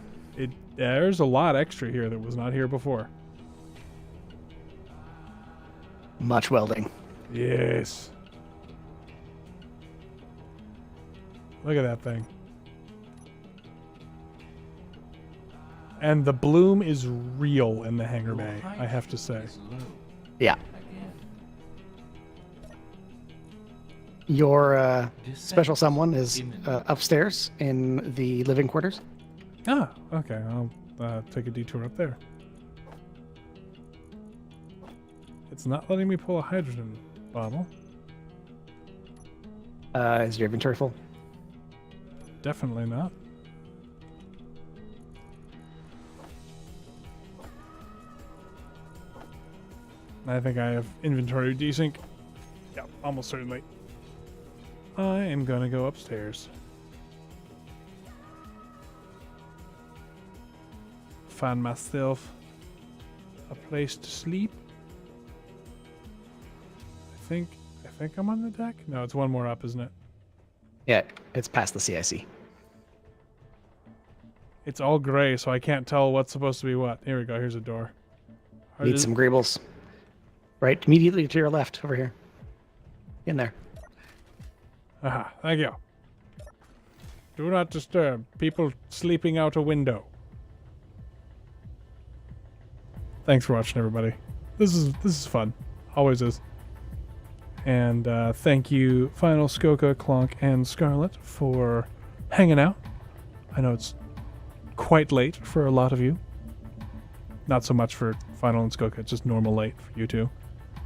There's a lot extra here that was not here before. Much welding. Yes. Look at that thing. And the bloom is real in the hangar bay, I have to say. Yeah. Your special someone is upstairs in the living quarters. Ah, okay. I'll take a detour up there. It's not letting me pull a hydrogen bottle. Is your inventory full? Definitely not. I think I have inventory desync. Yeah, almost certainly. I am gonna go upstairs. Find myself a place to sleep. I think I'm on the deck. No, it's one more up, isn't it? Yeah, it's past the CIC. It's all gray, so I can't tell what's supposed to be what. Here we go. Here's a door. Need some greebles. Right, immediately to your left, over here. In there. Aha, thank you. Do not disturb. People sleeping out a window. Thanks for watching, everybody. This is fun. Always is. And thank you, Final, Skoka, Clonk, and Scarlet for hanging out. I know it's quite late for a lot of you. Not so much for Final and Skoka, it's just normal late for you two.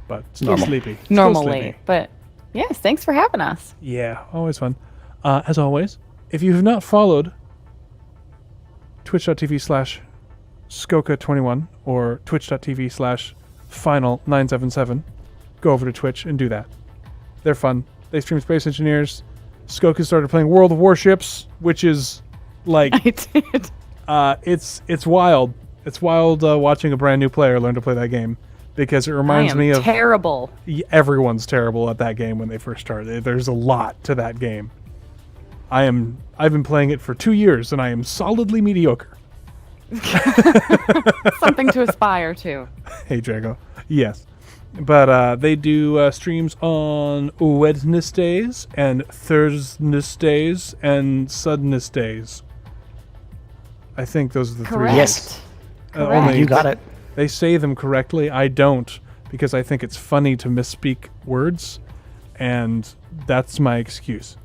But still sleepy. Normal Still late. sleepy. But yes, thanks for having us. Yeah, always fun. As always, if you have not followed twitch.tv/Skoka21 or twitch.tv/Final977, go over to Twitch and do that. They're fun. They stream Space Engineers. Skoka started playing World of Warships, which is like I did. It's wild. It's wild watching a brand new player learn to play that game because it reminds me of terrible. Everyone's terrible at that game when they first started. There's a lot to that game. I've been playing it for 2 years and I am solidly mediocre. Something to aspire to. Hey Drago. Yes. But they do streams on Wednesdays and Thursdays and Sudnesdays. I think those are the Correct. three. Yes. Correct. You got it. They say them correctly. I don't, because I think it's funny to misspeak words, and that's my excuse.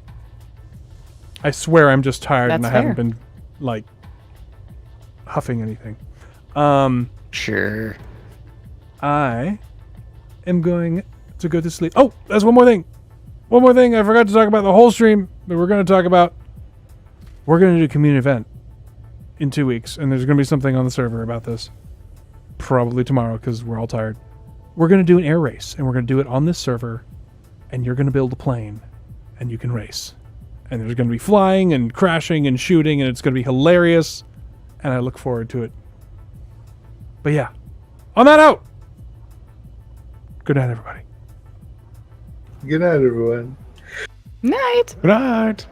I swear I'm just tired and I haven't been, like, huffing anything. Sure. I am going to go to sleep. Oh, there's one more thing. One more thing I forgot to talk about the whole stream that we're going to talk about. We're going to do a community event in 2 weeks, and there's going to be something on the server about this. Probably tomorrow, because we're all tired. We're going to do an air race, and we're going to do it on this server, and you're going to build a plane, and you can race. And there's going to be flying and crashing and shooting, and it's going to be hilarious, and I look forward to it. But yeah, on that note, good night, everybody. Good night, everyone. Night. Good night.